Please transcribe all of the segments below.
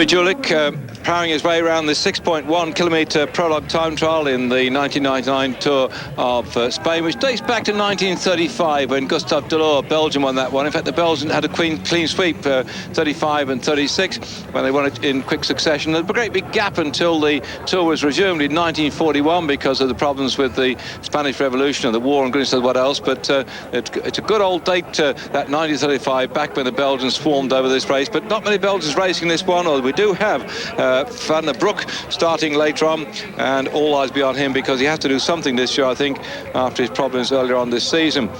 Julik powering his way around the 6.1 kilometre prologue time trial in the 1999 Tour of Spain, which dates back to 1935 when Gustave Delors, Belgium, won that one. In fact, the Belgians had a clean sweep, 35 and 36, when they won it in quick succession. There's a great big gap until the Tour was resumed in 1941 because of the problems with the Spanish Revolution and the war and goodness knows what else. But it's a good old date, that 1935, back when the Belgians swarmed over this race. But not many Belgians racing this one, or we do have Van der Broek starting later on, and all eyes be on him because he has to do something this year, I think, after his problems earlier on this season.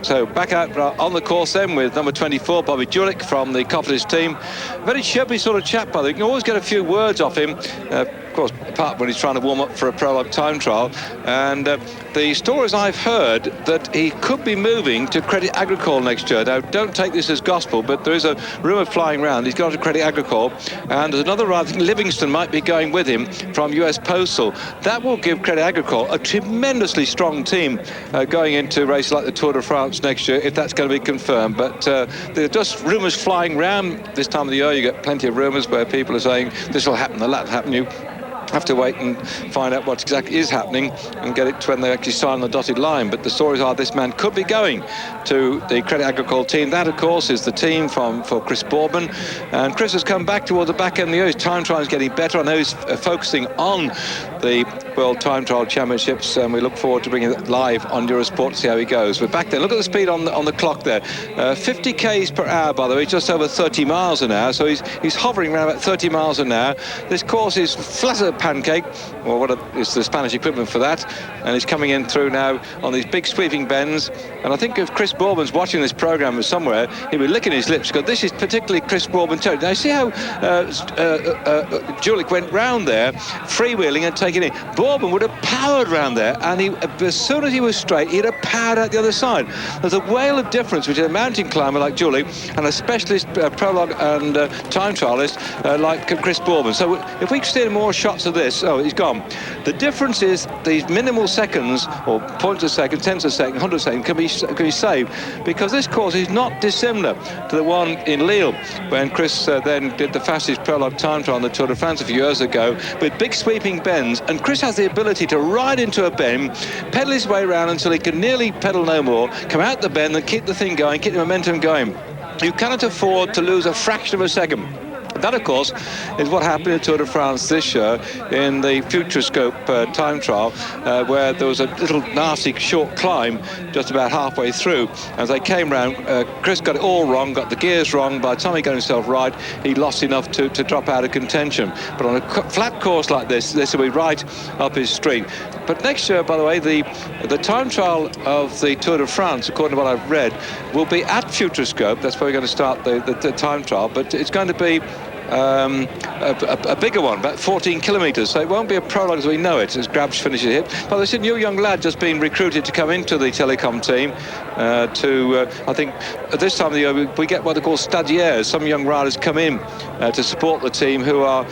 So back out on the course then with number 24, Bobby Julik from the Cofidis team. Very chirpy sort of chap, by the way. You can always get a few words off him. Of course, apart when he's trying to warm up for a prologue time trial. And the stories I've heard that he could be moving to Credit Agricole next year. Now, don't take this as gospel, but there is a rumour flying around. He's gone to Credit Agricole, and there's another I think Livingston might be going with him from US Postal. That will give Credit Agricole a tremendously strong team going into races like the Tour de France next year, if that's going to be confirmed. But there are just rumours flying around this time of the year. You get plenty of rumours where people are saying this will happen, that will happen. You have to wait and find out what exactly is happening and get it to when they actually sign the dotted line. But the stories are this man could be going to the Credit Agricole team. That, of course, is the team for Chris Boardman. And Chris has come back towards the back end of the year. His time trial is getting better. I know he's focusing on the World Time Trial Championships, and we look forward to bringing it live on Eurosport to see how he goes. We're back there. Look at the speed on the clock there. 50 k's per hour, by the way, just over 30 miles an hour. So he's hovering around about 30 miles an hour. This course is flat as a pancake, or what is the Spanish equivalent for that, and he's coming in through now on these big sweeping bends. And I think if Chris Boardman's watching this programme somewhere, he'll be licking his lips because this is particularly Chris Boardman territory. Now see how Julik went round there, freewheeling and taking it. Boardman would have powered round there, and as soon as he was straight, he'd have powered out the other side. There's a whale of difference between a mountain climber like Julik and a specialist prologue and time trialist like Chris Boardman. So if we see more shots of this, oh, he's gone. The difference is these minimal seconds, or points a second, tenths a second, hundredths a second, can be saved, because this course is not dissimilar to the one in Lille when Chris then did the fastest prologue time trial on the Tour de France a few years ago, with big sweeping bends. And Chris has the ability to ride into a bend, pedal his way around until he can nearly pedal no more, come out the bend and keep the thing going, keep the momentum going. You cannot afford to lose a fraction of a second. That, of course, is what happened in Tour de France this year in the Futuroscope time trial, where there was a little nasty short climb just about halfway through. As they came round, Chris got it all wrong, got the gears wrong. By the time he got himself right, he lost enough to drop out of contention. But on a flat course like this will be right up his street. But next year, by the way, the time trial of the Tour de France, according to what I've read, will be at Futuroscope. That's where we're going to start the time trial. But it's going to be a bigger one, about 14 kilometres, so it won't be a prologue as we know it, as Grabs finishes it. But there's a new young lad just been recruited to come into the telecom team I think at this time of the year we get what they call stagiaires. Some young riders come in to support the team who are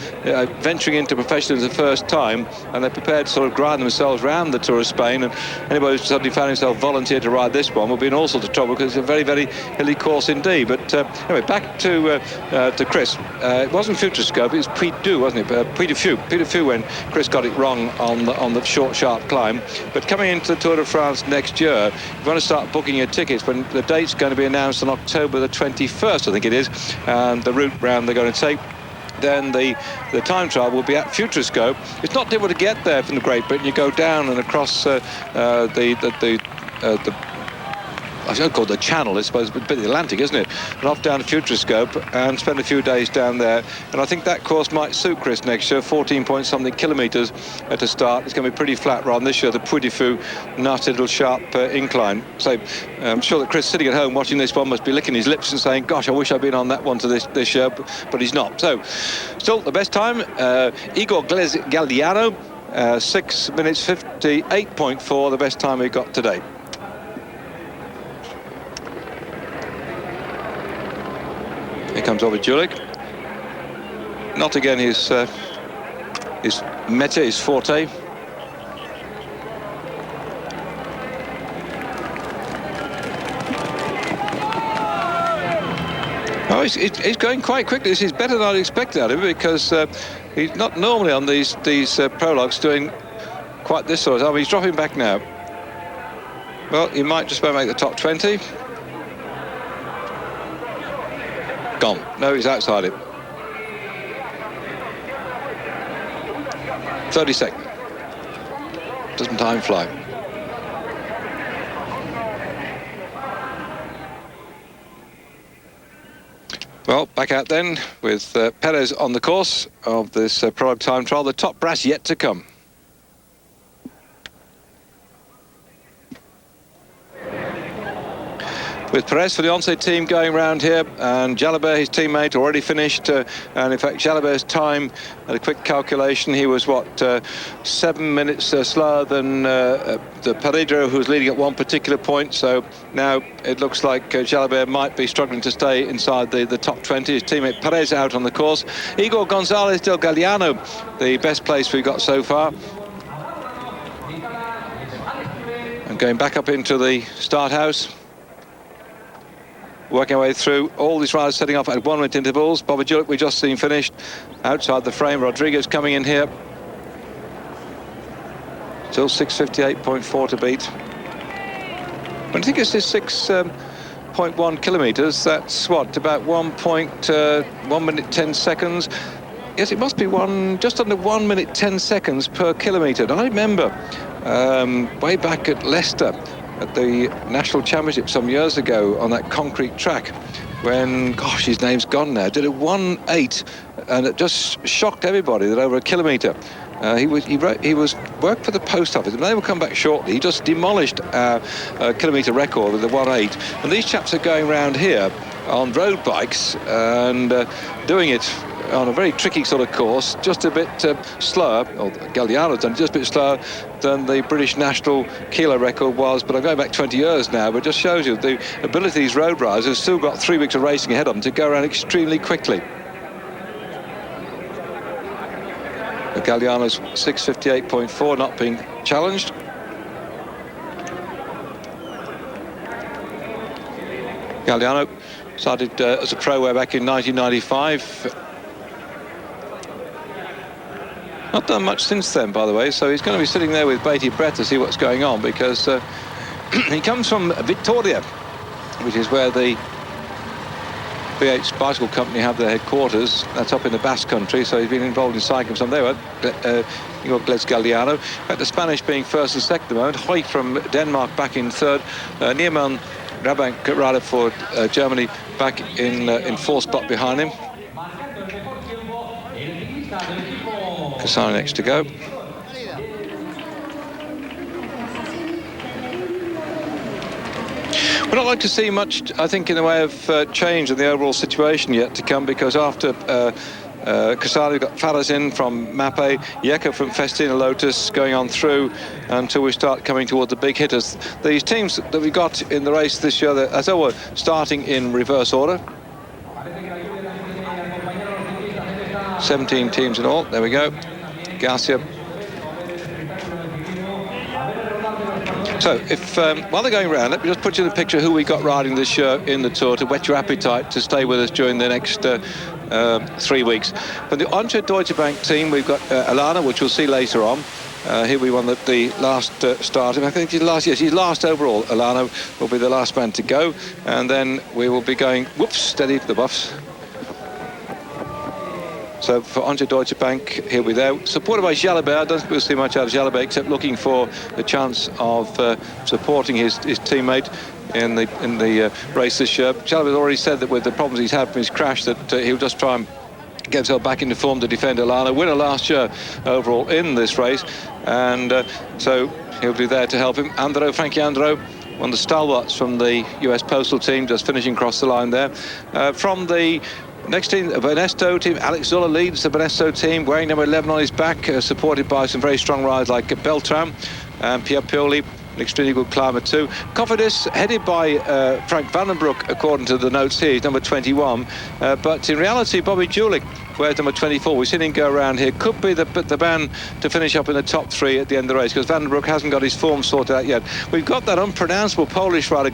venturing into professionals the first time, and they're prepared to sort of grind themselves around the Tour of Spain. And anybody who's suddenly found himself volunteered to ride this one will be in all sorts of trouble, because it's a very, very hilly course indeed. But anyway, back to Chris. It wasn't Futuroscope, it was Puy-du, wasn't it? Puy-du-Fou when Chris got it wrong on the short, sharp climb. But coming into the Tour de France next year, you want to start booking your tickets when the date's going to be announced on October the 21st, I think it is, and the route round they're going to take. Then the time trial will be at Futuroscope. It's not difficult to get there from the Great Britain. You go down and across I don't call it the Channel, I suppose, a bit of the Atlantic, isn't it? And off down to Futuroscope and spend a few days down there. And I think that course might suit Chris next year. 14-point-something kilometres to start. It's going to be pretty flat run this year. The Puy-du-Fou, nasty little sharp incline. So I'm sure that Chris, sitting at home watching this one, must be licking his lips and saying, gosh, I wish I'd been on that one to this year, but he's not. So still the best time, Igor Galdiano, 6 minutes 58.4, the best time we got today. Here comes over Julik. Not again his meta, his forte. Oh, he's going quite quickly. This is better than I'd expected out of him, because he's not normally on these prologues doing quite this sort of. I mean, he's dropping back now. Well, he might just about make the top 20. Gone. No, he's outside it. 30 seconds. Doesn't time fly? Well, back out then with Perez on the course of this Prologue time trial. The top brass yet to come. With Perez for the Once team going round here, and Jalabert, his teammate, already finished. And in fact, Jalabert's time, at a quick calculation, he was, 7 minutes slower than the Pereiro, who was leading at one particular point. So now it looks like Jalabert might be struggling to stay inside the top 20. His teammate Perez out on the course. Igor Gonzalez del Galliano, the best place we've got so far. And going back up into the start house. Working our way through all these riders setting off at 1 minute intervals. Bobby Julik we just seen finished outside the frame. Rodriguez coming in here. Still 6:58.4 to beat. When I think it's this 6.1 kilometres, that's about 1 minute 10 seconds. Yes, it must be just under 1 minute 10 seconds per kilometre. And I remember way back at Leicester, at the National Championship some years ago on that concrete track, when, gosh, his name's gone now, did a 1:08, and it just shocked everybody that over a kilometre. He worked for the post office, and they will come back shortly. He just demolished our kilometre record with the 1:08. And these chaps are going around here on road bikes and doing it on a very tricky sort of course, just a bit slower, or Galliano's done just a bit slower than the British national kilo record was. But I'm going back 20 years now, but it just shows you the ability of these road riders who've still got 3 weeks of racing ahead of them to go around extremely quickly. Galliano's 6:58.4 not being challenged. Galliano started as a pro way back in 1995. Not done much since then, by the way, so he's going to be sitting there with bated breath to see what's going on, because he comes from Vitoria, which is where the BH Bicycle Company have their headquarters. That's up in the Basque Country, so he's been involved in cycling some. There you got Gles Galliano. In fact, the Spanish being first and second at the moment. Hoy from Denmark back in third. Nierman Rabank rider for Germany back in fourth spot behind him. Kasari next to go. We're not like to see much, I think, in the way of change in the overall situation yet to come, because after Kasari, we've got Fares in from Mappe, Yeka from Festina Lotus going on through until we start coming toward the big hitters. These teams that we got in the race this year, as they were starting in reverse order. 17 teams in all. There we go. Garcia. So, if while they're going around, let me just put you in the picture who we got riding this year in the Tour to whet your appetite to stay with us during the next 3 weeks. For the Once Deutsche Bank team, we've got Alana, which we'll see later on. Here we won the last start. I think he's last. Yes, he's last overall. Alana will be the last man to go, and then we will be going. Whoops, steady for the buffs. So for Once Deutsche Bank, here we there, supported by Jalabert. I don't think we'll see much out of Jalabert, except looking for the chance of supporting his teammate in the race this year. Jalabert already said that with the problems he's had from his crash, that he'll just try and get himself back into form to defend Alana. Winner last year overall in this race, and so he'll be there to help him. Frankie Andro, one of the stalwarts from the US Postal team, just finishing across the line there. From the next team, the Banesto team, Alex Zola leads the Banesto team, wearing number 11 on his back, supported by some very strong riders like Beltram and Pierre Pioli an extremely good climber too. Cofidis, headed by Frank Vandenbroek, according to the notes here, is number 21. But in reality, Bobby Julich wears number 24. We've seen him go around here. Could be the man to finish up in the top 3 at the end of the race, because Vandenbroek hasn't got his form sorted out yet. We've got that unpronounceable Polish rider,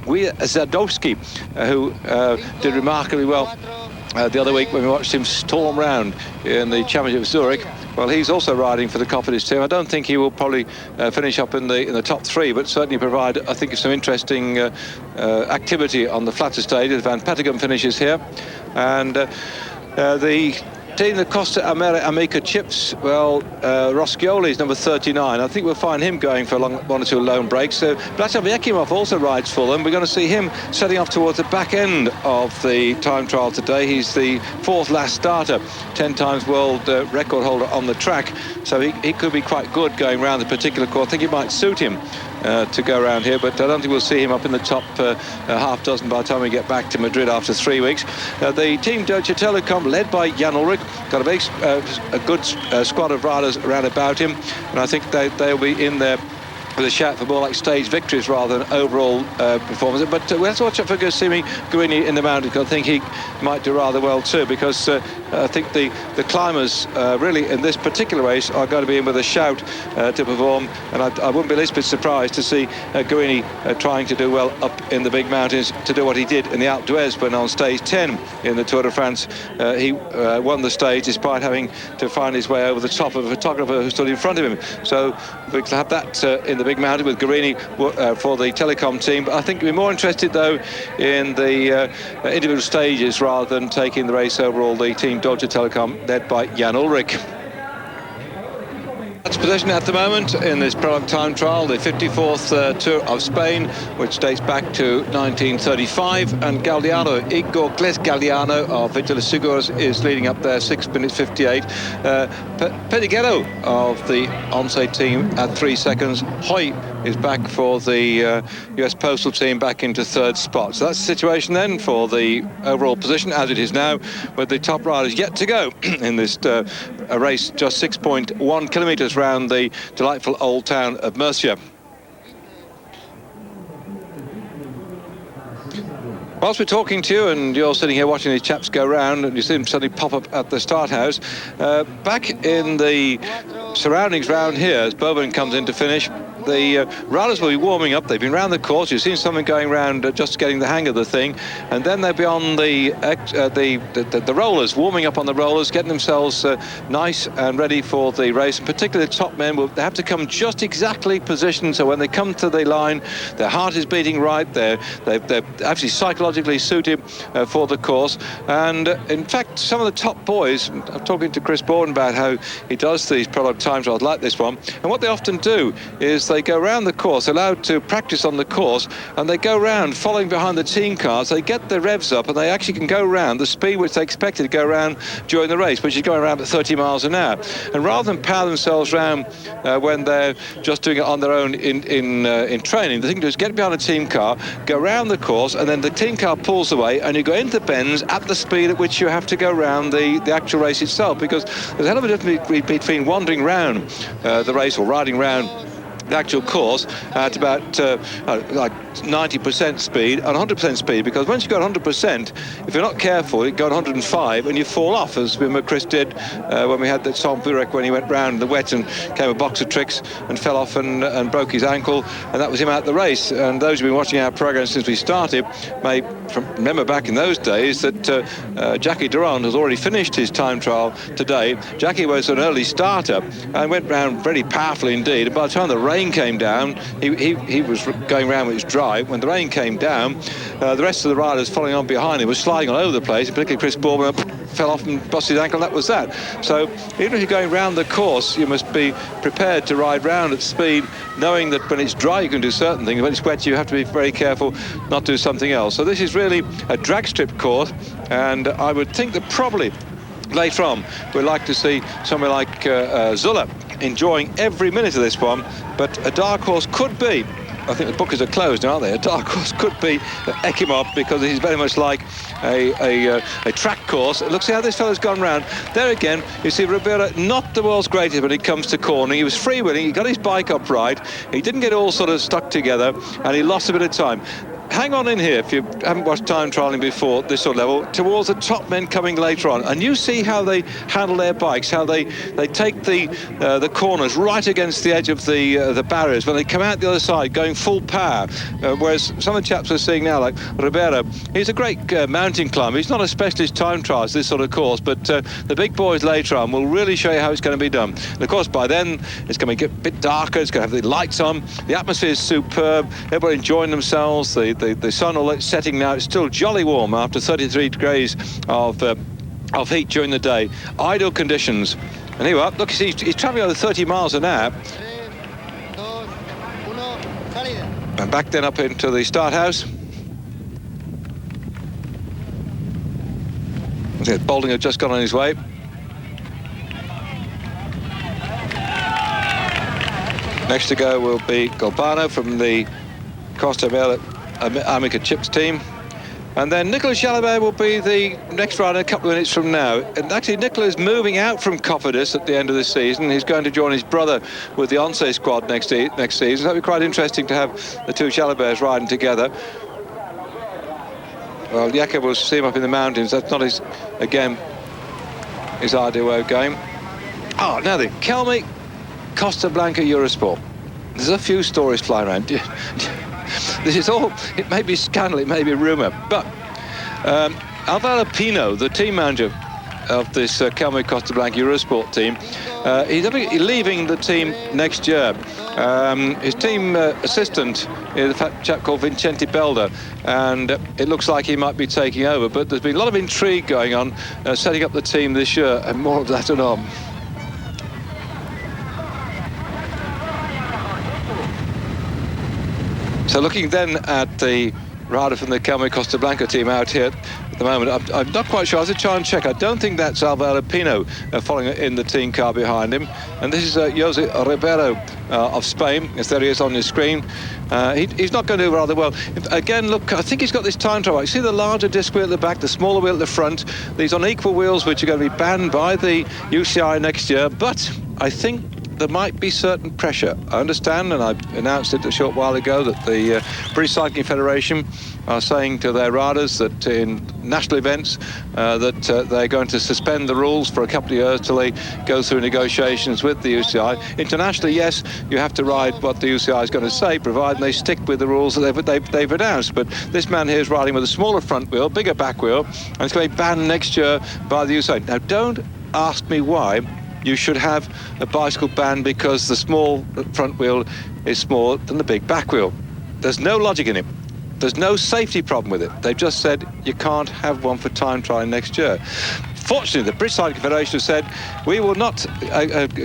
Zadowski, who did remarkably well the other week when we watched him storm round in the Championship of Zurich. Well, he's also riding for the Cofidis team. I don't think he will probably finish up in the top 3, but certainly provide, I think, some interesting activity on the flatter stage as Van Petegem finishes here. And the team that Costa Amica chips, well, Roscioli is number 39. I think we'll find him going for 1 or 2 lone breaks. Blachov Yakimov also rides for them. We're going to see him setting off towards the back end of the time trial today. He's the 4th last starter, 10 times world record holder on the track. So he could be quite good going around the particular course. I think it might suit him to go around here, but I don't think we'll see him up in the top half dozen by the time we get back to Madrid after 3 weeks. The team Deutsche Telekom, led by Jan Ullrich, got a very good squad of riders around about him, and I think they'll be in there with a shout for more like stage victories rather than overall performance. But we'll have to watch out for Guerini in the mountain, because I think he might do rather well too, because I think the climbers really in this particular race are going to be in with a shout to perform, and I wouldn't be the least bit surprised to see Guerini trying to do well up in the big mountains, to do what he did in the Alpe d'Huez when on stage 10 in the Tour de France. He won the stage despite having to find his way over the top of a photographer who stood in front of him. So we'll have that in the big mountain with Guerini for the Telecom team. But I think we're more interested though in the individual stages rather than taking the race overall. The team Deutsche Telekom, led by Jan Ullrich. That's position at the moment in this Prologue time trial, the 54th Tour of Spain, which dates back to 1935, and Galdiano, Igor Galdiano of Vittel Seguros is leading up there, 6 minutes 58. Pediguero of the Once team at 3 seconds. Hoy is back for the US Postal team, back into 3rd spot. So that's the situation then for the overall position as it is now, with the top riders yet to go in this race, just 6.1 kilometres round the delightful old town of Murcia. Whilst we're talking to you and you're sitting here watching these chaps go round and you see them suddenly pop up at the start house, back in the surroundings round here as Boban comes in to finish, the riders will be warming up. They've been round the course. You've seen something going round, just getting the hang of the thing, and then they'll be on the rollers, warming up on the rollers, getting themselves nice and ready for the race. And particularly the top men they have to come just exactly positioned, so when they come to the line, their heart is beating right. They're actually psychologically suited for the course. And in fact, some of the top boys, I'm talking to Chris Borden about how he does these Prologue time trials like this one, and what they often do is they go around the course, allowed to practice on the course, and they go around following behind the team cars. They get the revs up and they actually can go around the speed which they expected to go around during the race, which is going around at 30 miles an hour. And rather than power themselves around when they're just doing it on their own in training, the thing to do is get behind a team car, go around the course, and then the team car pulls away and you go into the bends at the speed at which you have to go around the actual race itself, because there's a hell of a difference between wandering around the race or riding around the actual course at about like 90% speed and 100% speed, because once you go 100%, if you're not careful, you go 105 and you fall off, as Chris did when we had that Tom Burek when he went round in the wet and came a box of tricks and fell off and broke his ankle, and that was him out the race. And those who've been watching our program since we started may remember back in those days that Jackie Durand has already finished his time trial today. Jackie was an early starter and went round very powerfully indeed, and by the time the rain came down, he was going around with his drive. When the rain came down, the rest of the riders following on behind him was sliding all over the place, particularly Chris Borden fell off and busted his ankle, and that was that. So even if you're going round the course, you must be prepared to ride round at speed, knowing that when it's dry you can do certain things, when it's wet you have to be very careful not to do something else. So this is really a drag strip course, and I would think that probably later on we'd like to see somebody like Zuller enjoying every minute of this one, but a dark horse could be, I think the bookers are closed now, aren't they? A dark horse could be Ekimov, because he's very much like a track course. Look, see how this fellow's gone round. There again, you see Ribera, not the world's greatest when it comes to cornering. He was freewheeling, he got his bike upright, he didn't get all sort of stuck together, and he lost a bit of time. Hang on in here if you haven't watched time trialling before, this sort of level, towards the top men coming later on, and you see how they handle their bikes, how they take the corners right against the edge of the barriers when they come out the other side going full power, whereas some of the chaps we're seeing now, like Ribeiro, he's a great mountain climber. He's not a specialist time trials, this sort of course, but the big boys later on will really show you how it's going to be done. And of course by then it's going to get a bit darker, it's going to have the lights on, the atmosphere is superb, everybody enjoying themselves, the sun all setting now. It's still jolly warm after 33 degrees of heat during the day. Ideal conditions. And here we are. Look, he's travelling over 30 miles an hour. And back then up into the start house. Boulding had just gone on his way. Next to go will be Galbano from the Costa Amica Chips team, and then Nicolas Jalabert will be the next rider a couple of minutes from now. And actually Nicolas is moving out from Cofidis at the end of the season. He's going to join his brother with the Once squad next season. That'll be quite interesting to have the two Jalaberts riding together. Well, Jakob will see him up in the mountains. That's not his ideal way of going. Oh, now then, Kelmy, Costa Blanca Eurosport. There's a few stories flying around. This is all, it may be scandal, it may be rumour, but Alvaro Pino, the team manager of this Kelmy Costa Blanca Eurosport team, he's leaving the team next year. His team assistant is a chap called Vincente Belda, and it looks like he might be taking over, but there's been a lot of intrigue going on setting up the team this year, and more of that and on. So looking then at the rider from the Kelmy Costa Blanca team out here at the moment, I'm not quite sure. I have to try and check. I don't think that's Alvaro Pino following in the team car behind him. And this is Jose Ribeiro of Spain. Yes, there he is on your screen. He's not going to do rather well. Again, look, I think he's got this time trial. You see the larger disc wheel at the back, the smaller wheel at the front. These unequal wheels which are going to be banned by the UCI next year. But I think there might be certain pressure. I understand, and I announced it a short while ago, that the British Cycling Federation are saying to their riders that in national events that they're going to suspend the rules for a couple of years till they go through negotiations with the UCI. Internationally, yes, you have to ride what the UCI is going to say, provided they stick with the rules that they've announced. But this man here is riding with a smaller front wheel, bigger back wheel, and it's going to be banned next year by the UCI. Now, don't ask me why you should have a bicycle ban because the small front wheel is smaller than the big back wheel. There's no logic in it. There's no safety problem with it. They've just said you can't have one for time trial next year. Fortunately, the British Cycling Federation have said we will not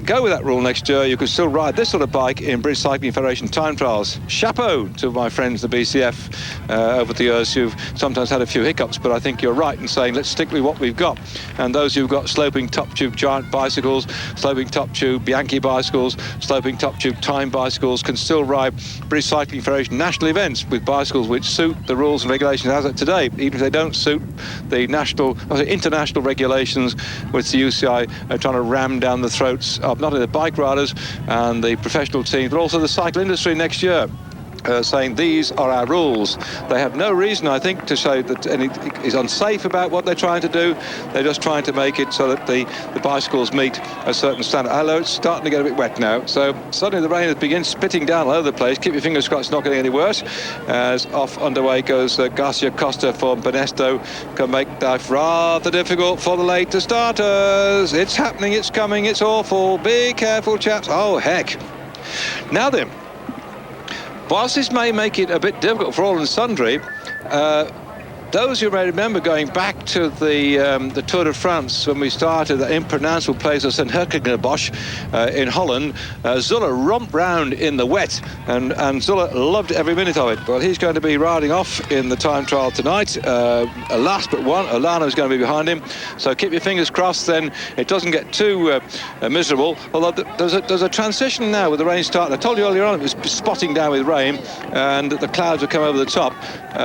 go with that rule next year. You can still ride this sort of bike in British Cycling Federation time trials. Chapeau to my friends, the BCF, over the years who've sometimes had a few hiccups, but I think you're right in saying let's stick with what we've got. And those who've got sloping top tube giant bicycles, sloping top tube Bianchi bicycles, sloping top tube time bicycles can still ride British Cycling Federation national events with bicycles which suit the rules and regulations as of today, even if they don't suit the international regulations which the UCI are trying to ram down the throats of not only the bike riders and the professional teams, but also the cycle industry next year. Saying these are our rules. They have no reason, I think, to say that any is unsafe about what they're trying to do. They're just trying to make it so that the bicycles meet a certain standard. Although it's starting to get a bit wet now, so suddenly the rain begins spitting down all over the place. Keep your fingers crossed it's not getting any worse. As off underway goes Garcia Costa for Benesto. Can make life rather difficult for the later starters. It's happening, it's coming, it's awful. Be careful, chaps. Oh, heck. Now then, whilst this may make it a bit difficult for all and sundry, those who may remember going back to the Tour de France when we started the impronounceable place of St. Herkenbosch in Holland, Zuller romped round in the wet, and Zuller loved every minute of it. Well, he's going to be riding off in the time trial tonight. Last but one, Olano is going to be behind him, so keep your fingers crossed then it doesn't get too miserable. Although there's a transition now with the rain starting. I told you earlier on it was spotting down with rain and the clouds will come over the top.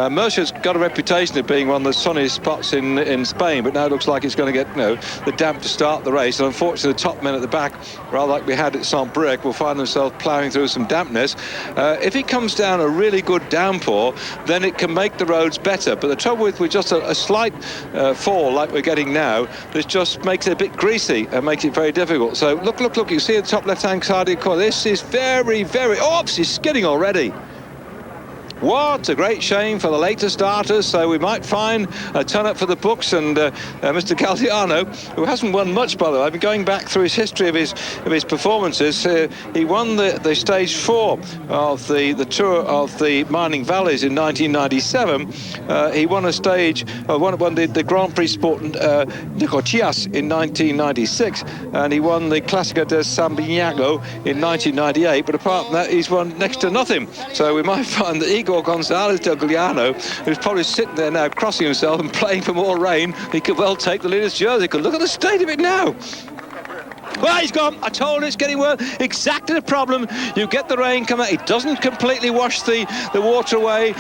Mercer's got a reputation reputation of being one of the sunniest spots in Spain, but now it looks like it's going to get the damp to start the race. And unfortunately, the top men at the back, rather like we had at Saint-Brieuc, will find themselves ploughing through some dampness. If it comes down a really good downpour, then it can make the roads better. But the trouble with just a slight fall like we're getting now, this just makes it a bit greasy and makes it very difficult. So look, you see the top left-hand side of the corner. This is very, very... Oops, he's skidding already. What a great shame for the later starters. So we might find a turn up for the books. And Mr. Galdiano, who hasn't won much, by the way, I've been going back through his history of his performances. He won the stage 4 of the Tour of the Mining Valleys in 1997. He won a stage, won the Grand Prix Sport de Cochias in 1996, and he won the Clásica de San Biniago in 1998. But apart from that, he's won next to nothing. So we might find that Igor Gonzalez del Gliano, who's probably sitting there now crossing himself and praying for more rain, he could well take the leader's jersey. Look at the state of it now. Well, he's gone. I told you it's getting worse. Exactly the problem. You get the rain come out. It doesn't completely wash the water away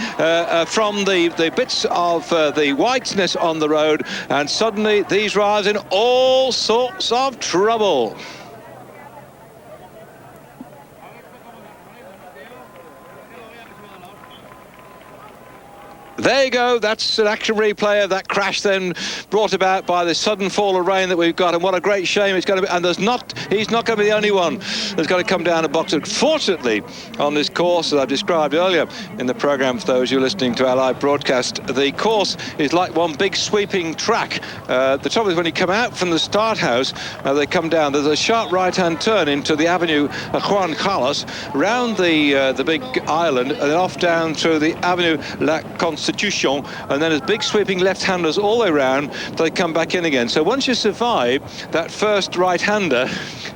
from the bits of the whiteness on the road, and suddenly these riders in all sorts of trouble. There you go, that's an action replay of that crash then brought about by the sudden fall of rain that we've got, and what a great shame it's going to be. And he's not going to be the only one that's going to come down and box. Fortunately, on this course, as I've described earlier in the programme, for those who are listening to our live broadcast, the course is like one big sweeping track. The trouble is when you come out from the start house, they come down, there's a sharp right-hand turn into the Avenue Juan Carlos, round the big island, and then off down through the Avenue La Constitution, and then there's big sweeping left-handers all the way around till they come back in again. So once you survive that first right-hander,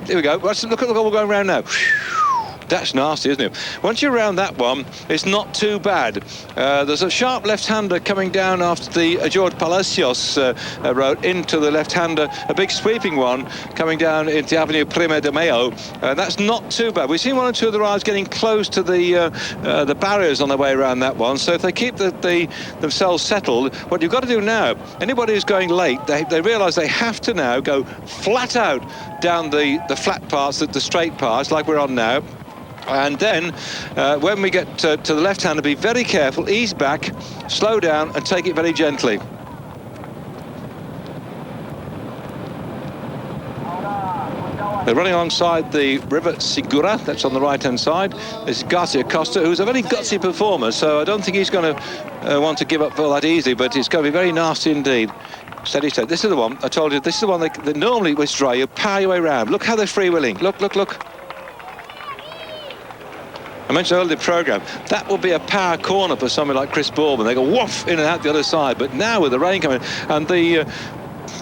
here we go, look at what we're going around now. That's nasty, isn't it? Once you're around that one, it's not too bad. There's a sharp left-hander coming down after the George Palacios road into the left-hander, a big sweeping one coming down into the Avenue Prima de Mayo. That's not too bad. We've seen one or two of the riders getting close to the barriers on their way around that one. So if they keep themselves settled, what you've got to do now, anybody who's going late, they realise they have to now go flat out down the flat parts, the straight parts, like we're on now. And then when we get to the left-hander, be very careful, ease back, slow down and take it very gently. They're running alongside the River Segura, that's on the right-hand side. This is Garcia Costa, who's a very gutsy performer, so I don't think he's going to want to give up all that easy, but it's going to be very nasty indeed. Steady state. This is the one, I told you, this is the one that normally was dry. You power your way around. Look how they're freewheeling. Look. I mentioned earlier in the programme, that will be a power corner for someone like Chris Bourbon. They go woof in and out the other side. But now with the rain coming, and the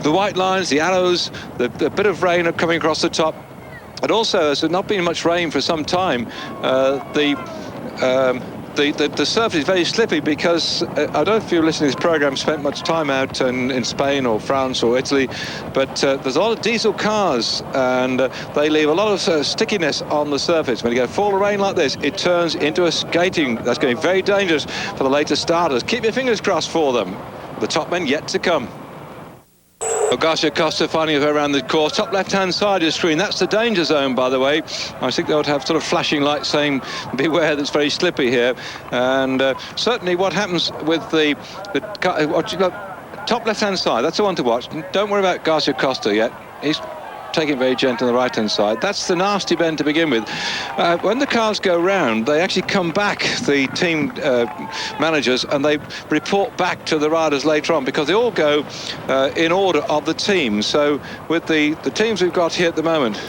white lines, the arrows, the bit of rain coming across the top, and also there's not been much rain for some time. The surface is very slippy because I don't know if you're listening to this programme, spent much time out in Spain or France or Italy, but there's a lot of diesel cars and they leave a lot of stickiness on the surface. When you get a fall of rain like this, it turns into a skating. That's going to be very dangerous for the later starters. Keep your fingers crossed for them. The top men yet to come. Garcia Costa finding her around the course. Top left-hand side of the screen, that's the danger zone, by the way. I think they would have sort of flashing lights saying, beware, that's very slippy here. And certainly what happens with the top left-hand side, that's the one to watch. Don't worry about Garcia Costa yet. He's taking it very gentle on the right-hand side. That's the nasty bend to begin with. When the cars go round, they actually come back, the team managers, and they report back to the riders later on because they all go in order of the team. So with the teams we've got here at the moment,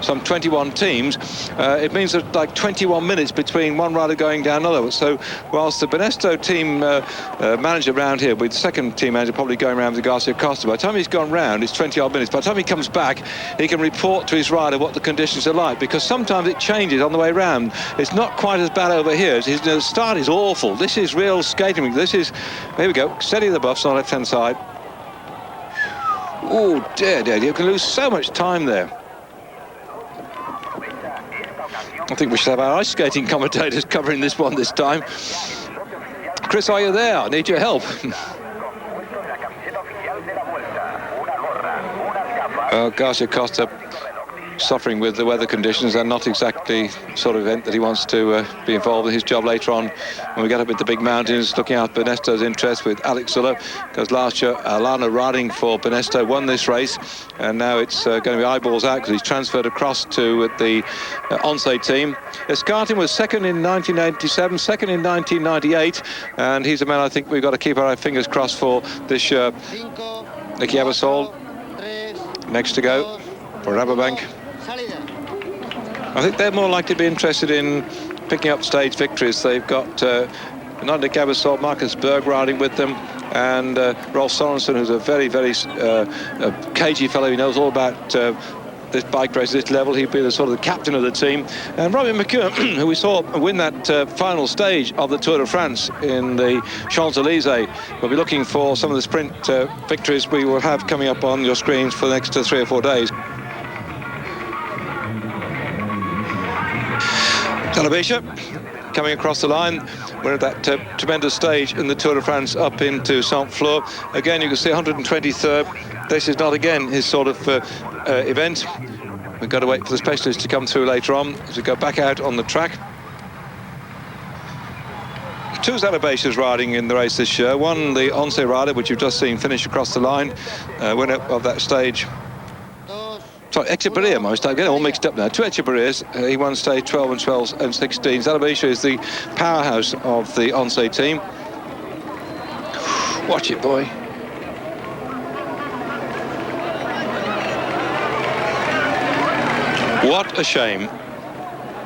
some 21 teams, it means that like 21 minutes between one rider going down another. So whilst the Benesto team manager round here, with the second team manager probably going around with Garcia Costa, by the time he's gone round, it's 20 odd minutes. By the time he comes back, he can report to his rider what the conditions are like, because sometimes it changes on the way round. It's not quite as bad over here. The start is awful. This is real skating. This is, here we go, steady the buffs on the left-hand side. Oh dear, you can lose so much time there. I think we should have our ice skating commentators covering this one this time. Chris, are you there? I need your help. Oh, Garcia Costa suffering with the weather conditions, and not exactly the sort of event that he wants to be involved in his job later on when we get up into big mountains, looking out Benesto's interest with Alex Sulla, because last year Alana riding for Benesto won this race, and now it's going to be eyeballs out because he's transferred across to the Once team. Escartin was second in 1987, second in 1998, and he's a man I think we've got to keep our fingers crossed for this year. Nicky Ebersol next to go for Rabobank. I think they're more likely to be interested in picking up stage victories. They've got not Nick Ebersol, Marcus Berg riding with them, and Rolf Sorensen, who's a very, very cagey fellow. He knows all about this bike race at this level. He'd be the sort of the captain of the team. And Robbie McEwen, who we saw win that final stage of the Tour de France in the Champs-Élysées, will be looking for some of the sprint victories we will have coming up on your screens for the next 3 or 4 days. Talabesha coming across the line. We're at that tremendous stage in the Tour de France up into Saint-Flour. Again, you can see 123rd. This is not, again, his sort of event. We've got to wait for the specialists to come through later on as we go back out on the track. 2 Talabeshas riding in the race this year. One, the Once rider, which you've just seen finish across the line, winner of that stage. Sorry, Echevarria, I start getting all mixed up now. 2 Echevarrias, he won stage 12 and 12 and 16. Talabesha is the powerhouse of the Once team. Watch it, boy. What a shame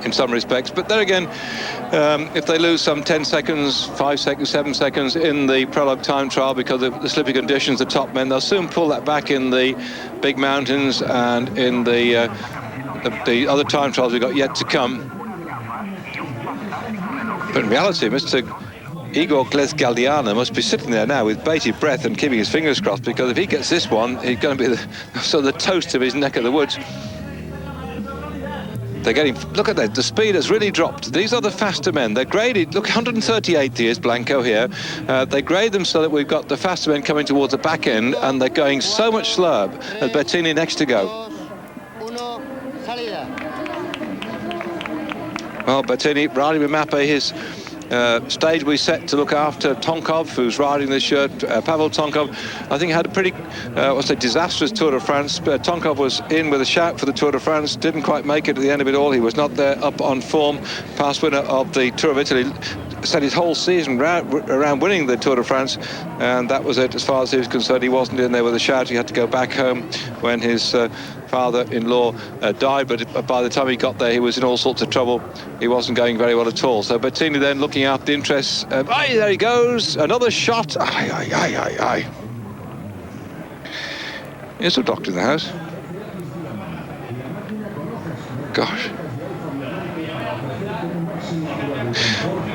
in some respects, but then again, if they lose some 10 seconds, 5 seconds, 7 seconds in the prologue time trial because of the slippy conditions, the top men, they'll soon pull that back in the big mountains and in the other time trials we've got yet to come. But in reality, Mr. Igor Glesgaldiana must be sitting there now with bated breath and keeping his fingers crossed, because if he gets this one, he's going to be the toast of his neck of the woods. They're getting, look at that, the speed has really dropped. These are the faster men. They're graded, look, 138 is Blanco here. They grade them so that we've got the faster men coming towards the back end, and they're going so much slower. As Bettini next to go. Well, Bettini riding with Mappe, his stage we set to look after Tonkov, who's riding this year. Pavel Tonkov, I think, had a pretty, disastrous Tour de France. Tonkov was in with a shout for the Tour de France, didn't quite make it at the end of it all. He was not there up on form. Past winner of the Tour of Italy, set his whole season around winning the Tour de France, and that was it as far as he was concerned. He wasn't in there with a shout. He had to go back home when his father-in-law died, but by the time he got there, he was in all sorts of trouble. He wasn't going very well at all. So Bettini then looking after the interests. There he goes, another shot. Aye. Here's a doctor in the house. Gosh.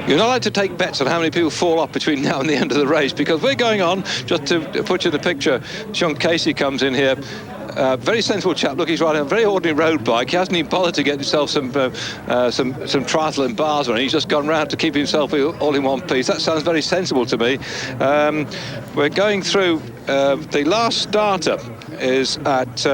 You're not allowed to take bets on how many people fall off between now and the end of the race, because we're going on. Just to put you in the picture, Sean Casey comes in here. Very sensible chap. Look, he's riding a very ordinary road bike. He hasn't even bothered to get himself some triathlon bars on. He's just gone round to keep himself all in one piece. That sounds very sensible to me. We're going through the last starter is at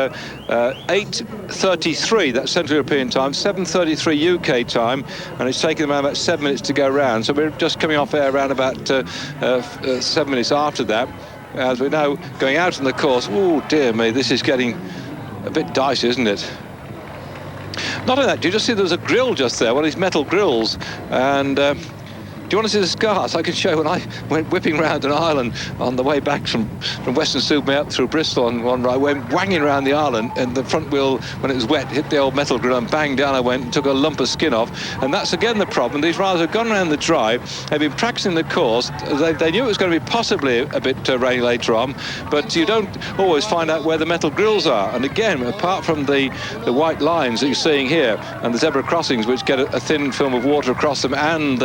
8:33, that's Central European time, 7:33 UK time, and it's taken them about 7 minutes to go round. So we're just coming off air around about 7 minutes after that. As we're now going out on the course. Oh dear me, this is getting a bit dicey, isn't it? Not only that, do you just see there was a grill just there, one of these metal grills, and do you want to see the scars? I can show when I went whipping round an island on the way back from Western-super-Mare up through Bristol on one ride, went wanging around the island, and the front wheel, when it was wet, hit the old metal grill, and bang down I went and took a lump of skin off. And that's again the problem. These riders have gone around the drive, they've been practicing the course, they knew it was going to be possibly a bit rainy later on, but you don't always find out where the metal grills are. And again, apart from the white lines that you're seeing here, and the zebra crossings which get a thin film of water across them, and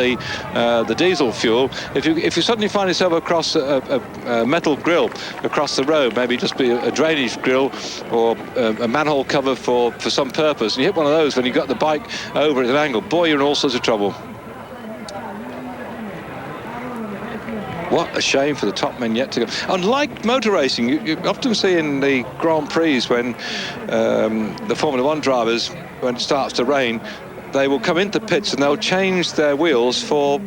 the diesel fuel, if you suddenly find yourself across a metal grill across the road, maybe just be a drainage grill or a manhole cover for some purpose, and you hit one of those when you've got the bike over at an angle, boy, you're in all sorts of trouble. What a shame for the top men yet to go. Unlike motor racing, you often see in the Grand Prix when the Formula One drivers, when it starts to rain, they will come into pits and they'll change their wheels for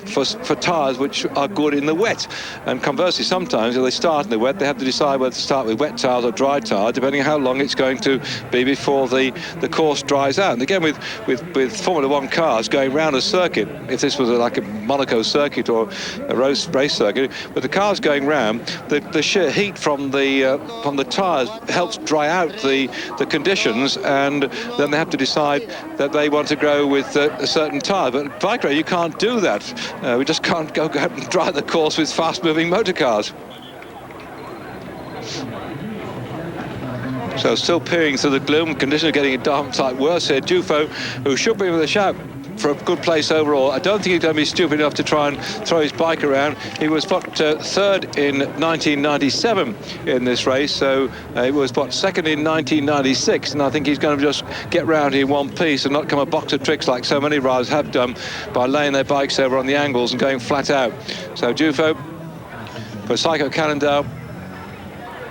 tyres which are good in the wet. And conversely, sometimes if they start in the wet, they have to decide whether to start with wet tyres or dry tyres, depending on how long it's going to be before the course dries out. And again, with Formula One cars going round a circuit, if this was like a Monaco circuit or a race circuit, with the cars going round, the sheer heat from the tyres helps dry out the conditions, and then they have to decide that they want to go with a certain tyre. But bike race, you can't do that. We just can't go out and drive the course with fast-moving motor cars. So still peering through the gloom, conditions are getting a dark sight worse here. Duffield, who should be with a shout for a good place overall. I don't think he's going to be stupid enough to try and throw his bike around. He was third in 1997 in this race, so he was second in 1996, and I think he's going to just get round here in one piece and not come a box of tricks like so many riders have done by laying their bikes over on the angles and going flat out. So Duffield for Psycho Cannondale,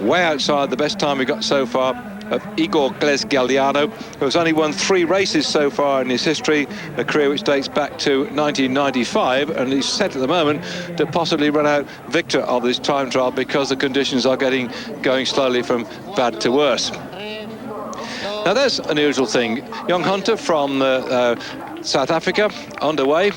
way outside the best time we got so far of Igor Galdiano, who has only won 3 races so far in his history, a career which dates back to 1995, and he's set at the moment to possibly run out victor of this time trial because the conditions are going slowly from bad to worse. Now there's an unusual thing. Young Hunter from South Africa underway.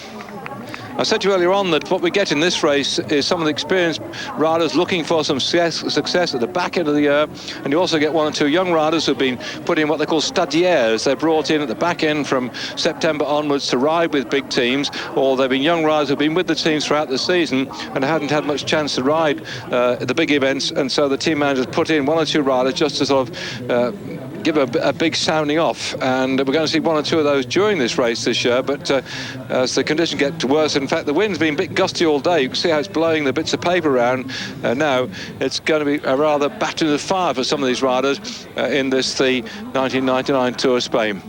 I said to you earlier on that what we get in this race is some of the experienced riders looking for some success at the back end of the year, and you also get 1 or 2 young riders who've been put in what they call stagiaires. They're brought in at the back end from September onwards to ride with big teams, or they've been young riders who've been with the teams throughout the season and hadn't had much chance to ride at the big events, and so the team managers put in 1 or 2 riders just to sort of give a big sounding off, and we're going to see 1 or 2 of those during this race this year. But as the conditions get worse, in fact the wind's been a bit gusty all day. You can see how it's blowing the bits of paper around now. It's going to be a rather baptism of fire for some of these riders in the 1999 Tour of Spain.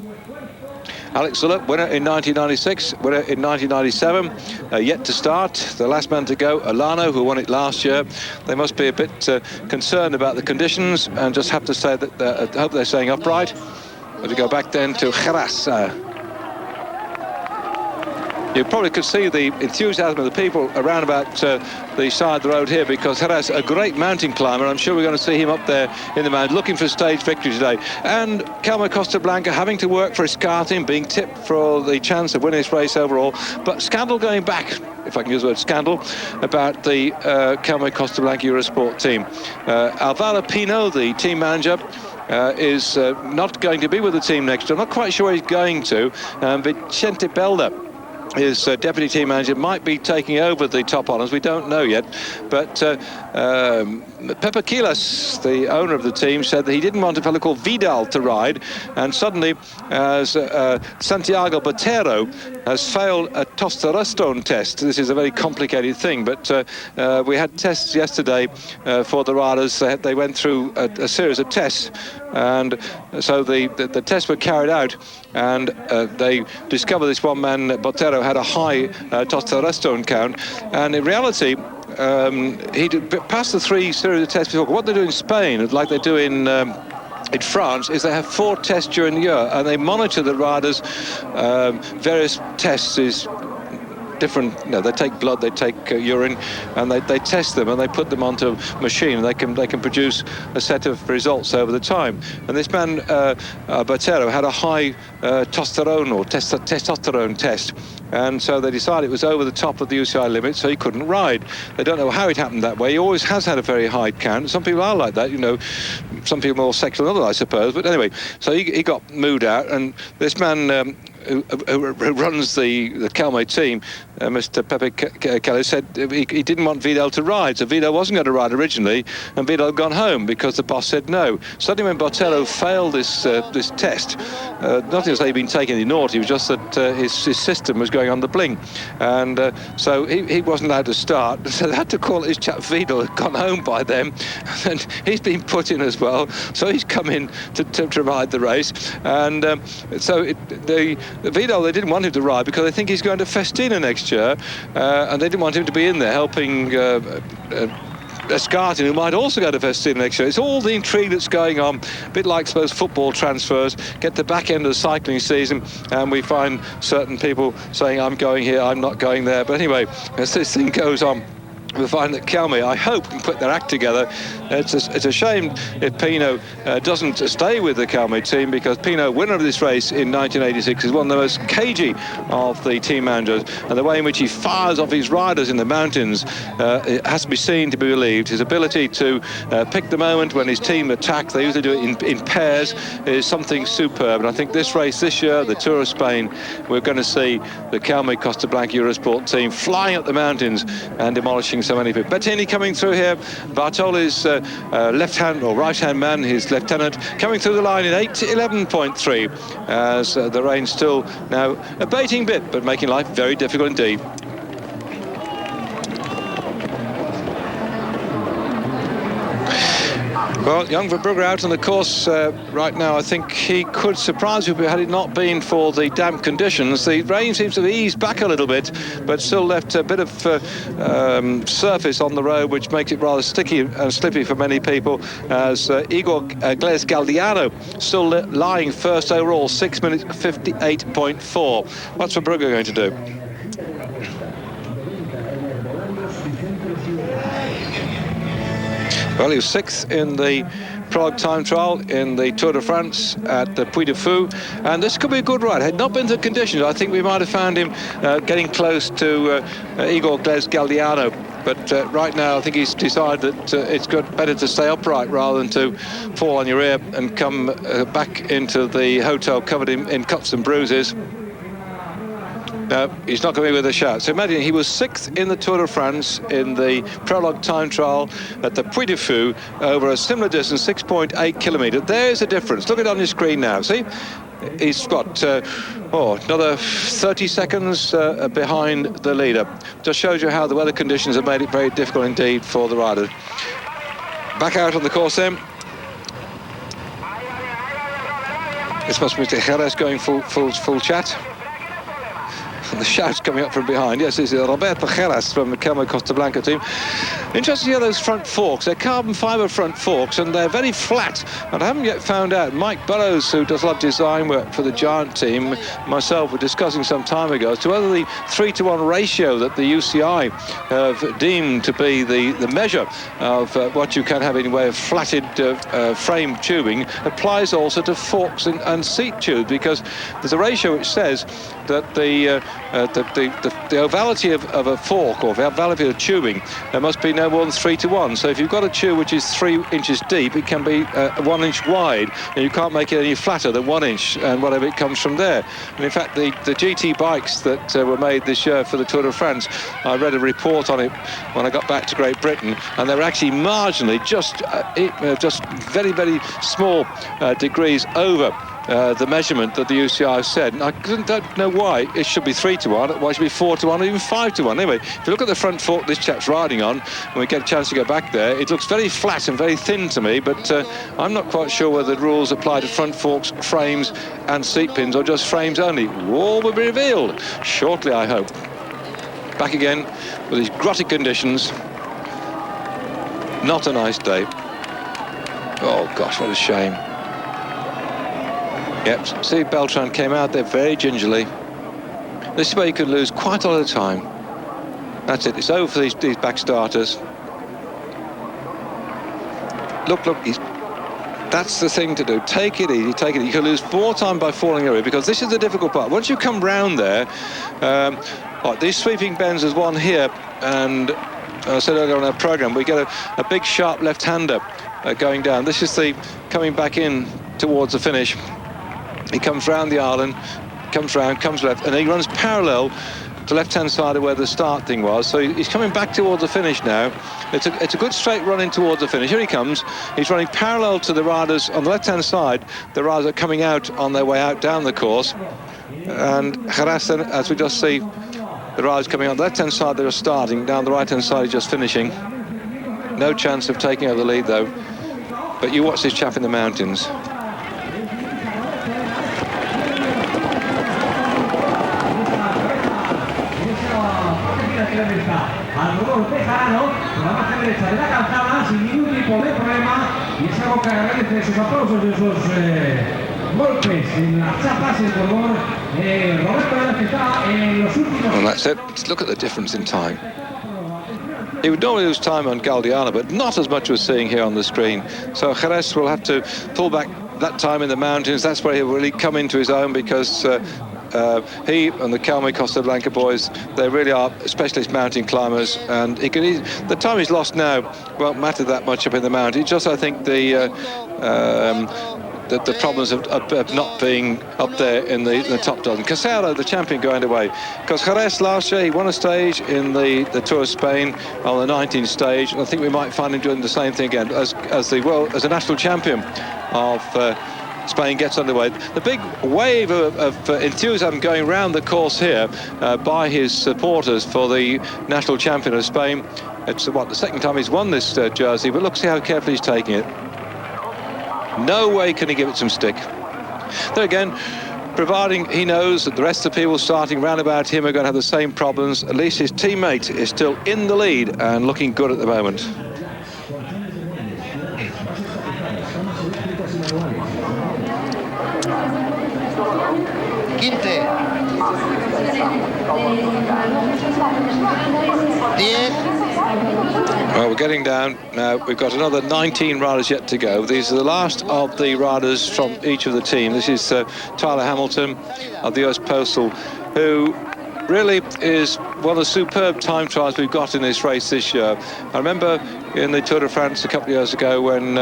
Alex Zülle, winner in 1996, winner in 1997, yet to start. The last man to go, Alano, who won it last year. They must be a bit concerned about the conditions, and just have to say that I hope they're staying upright. But to go back then to Jerez. You probably could see the enthusiasm of the people around about the side of the road here, because Jerez, a great mountain climber. I'm sure we're going to see him up there in the mountain looking for a stage victory today. And Calmo Costablanca having to work for his karting, being tipped for the chance of winning this race overall. But scandal going back, if I can use the word scandal, about the Calmo Costablanca Eurosport team. Alvaro Pino, the team manager, is not going to be with the team next year. I'm not quite sure where he's going to. Vicente Belda, his deputy team manager, might be taking over the top honours. We don't know yet, but Pepe Quiles, the owner of the team, said that he didn't want a fellow called Vidal to ride, and suddenly as Santiago Botero has failed a testosterone test. This is a very complicated thing, but we had tests yesterday for the riders. They went through a series of tests, and so the tests were carried out, and they discovered this one man, Botero, had a high testosterone count, and in reality he passed the 3 series of tests before. What they do in Spain, like they do in France, is they have 4 tests during the year, and they monitor the riders' various tests. Is different, they take blood, they take urine, and they test them, and they put them onto a machine, and they can produce a set of results over the time. And this man Botero had a high testosterone test, and so they decided it was over the top of the UCI limit, so he couldn't ride. They don't know how it happened that way. He always has had a very high count. Some people are like that, some people are more sexual than others, I suppose. But anyway, so he got moved out, and this man who runs the Calmo team, Mr. Pepe Quiles, said he didn't want Vidal to ride, so Vidal wasn't going to ride originally, and Vidal had gone home because the boss said no. Suddenly when Botero failed this test, nothing to say he'd been taking any naughty, it was just that his system was going on the bling, and so he wasn't allowed to start, so they had to call his chap Vidal, had gone home by then, and he's been put in as well, so he's come in to ride the race, and so Vidal, they didn't want him to ride because they think he's going to Festina next last year, and they didn't want him to be in there helping Escartin, who might also go to Festina next year. It's all the intrigue that's going on, a bit like, I suppose, football transfers. Get the back end of the cycling season, and we find certain people saying, I'm going here, I'm not going there. But anyway, as this thing goes on, we'll find that Calme, I hope, can put their act together. It's a shame if Pinot doesn't stay with the Calme team, because Pinot, winner of this race in 1986, is one of the most cagey of the team managers, and the way in which he fires off his riders in the mountains, it has to be seen to be believed. His ability to pick the moment when his team attack, they usually do it in pairs, is something superb. And I think this race this year, the Tour of Spain, we're going to see the Calme Costa Blanca Eurosport team flying up the mountains and demolishing so many people. Bettini coming through here. Bartoli's left-hand or right-hand man, his lieutenant, coming through the line in 8:11.3, as the rain still now abating a bit, but making life very difficult indeed. Well, young Verbrugge out on the course right now. I think he could surprise you had it not been for the damp conditions. The rain seems to have eased back a little bit, but still left a bit of surface on the road, which makes it rather sticky and slippy for many people, as Igor Gles Galdiano still lying first overall, 6 minutes 58.4. What's Verbrugge going to do? Well, he was sixth in the Prague time trial in the Tour de France at the Puy de Fou, and this could be a good ride. Had not been the conditions, I think we might have found him getting close to Igor Gles Galdiano. But right now, I think he's decided that it's better to stay upright rather than to fall on your ear and come back into the hotel covered in cuts and bruises. No, he's not going to be with a shout. So imagine, he was sixth in the Tour de France in the Prologue time trial at the Puy de Fou over a similar distance, 6.8 kilometres. There's a difference. Look at it on your screen now. See? He's got another 30 seconds behind the leader. Just shows you how the weather conditions have made it very difficult indeed for the riders. Back out on the course then. This must be Mr. Jerez going full chat. The shout's coming up from behind. Yes, this is Roberto Jerez from the Calme Costa Blanca team. Interesting to hear those front forks. They're carbon fibre front forks, and they're very flat. And I haven't yet found out. Mike Burrows, who does a lot of design work for the Giant team, myself were discussing some time ago as to whether the 3-to-1 ratio that the UCI have deemed to be the measure of what you can have in way of flatted frame tubing applies also to forks and seat tubes, because there's a ratio which says that the ovality of a fork, or the ovality of tubing, there must be no more than 3-to-1. So if you've got a tube which is 3 inches deep, it can be 1 inch wide, and you can't make it any flatter than 1 inch, and whatever it comes from there. And in fact, the GT bikes that were made this year for the Tour de France, I read a report on it when I got back to Great Britain, and they were actually marginally just very, very small degrees over the measurement that the UCI said. And I don't know why it should be 3-to-1, why it should be 4-to-1 or even 5-to-1. Anyway, if you look at the front fork this chap's riding on, when we get a chance to go back there, it looks very flat and very thin to me, but I'm not quite sure whether the rules apply to front forks, frames and seat pins, or just frames only. All will be revealed shortly, I hope. Back again with these grotty conditions. Not a nice day. Oh gosh, what a shame. Yep, see, Beltran came out there very gingerly. This is where you could lose quite a lot of time. That's it, it's over for these back starters. Look, that's the thing to do. Take it easy, take it easy. You can lose more time by falling over, because this is the difficult part. Once you come round there, like these sweeping bends, there's one here, and I said earlier on our programme, we get a big sharp left-hander going down. This is the coming back in towards the finish. He comes round the island, comes round, comes left, and he runs parallel to the left-hand side of where the start thing was. So he's coming back towards the finish now. It's a good straight run in towards the finish. Here he comes. He's running parallel to the riders on the left-hand side. The riders are coming out on their way out down the course. And Jerez, as we just see, the riders coming on the left-hand side, they're starting. Down the right-hand side, he's just finishing. No chance of taking over the lead, though. But you watch this chap in the mountains. derecha al rodón Bejarano, por la margen derecha de la calzada, sin ningún tipo de problema, y es algo que agradece sus aplausos y sus golpes en las chapas, el cordón Roberto Vélez, que está en los últimos... And that's it. Look at the difference in time. He would normally lose time on Galdiano, but not as much as we're seeing here on the screen. So Jerez will have to pull back that time in the mountains. That's where he'll really come into his own, because he and the Calme Costa Blanca boys, they really are specialist mountain climbers, and the time he's lost now won't matter that much up in the mountain. It's just, I think, the problems of not being up there in the top dozen. Casero, the champion, going away. Because Jerez last year, he won a stage in the Tour of Spain on the 19th stage. And I think we might find him doing the same thing again as a national champion of Spain gets underway. The big wave of enthusiasm going around the course here by his supporters for the national champion of Spain. It's the second time he's won this jersey, but look, see how carefully he's taking it. No way can he give it some stick. There again, providing he knows that the rest of the people starting round about him are going to have the same problems, at least his teammate is still in the lead and looking good at the moment. Quinte. 10. Well, we're getting down now. We've got another 19 riders yet to go. These are the last of the riders from each of the team. This is Tyler Hamilton of the US Postal, who really is one of the superb time trials we've got in this race this year. I remember in the Tour de France a couple of years ago when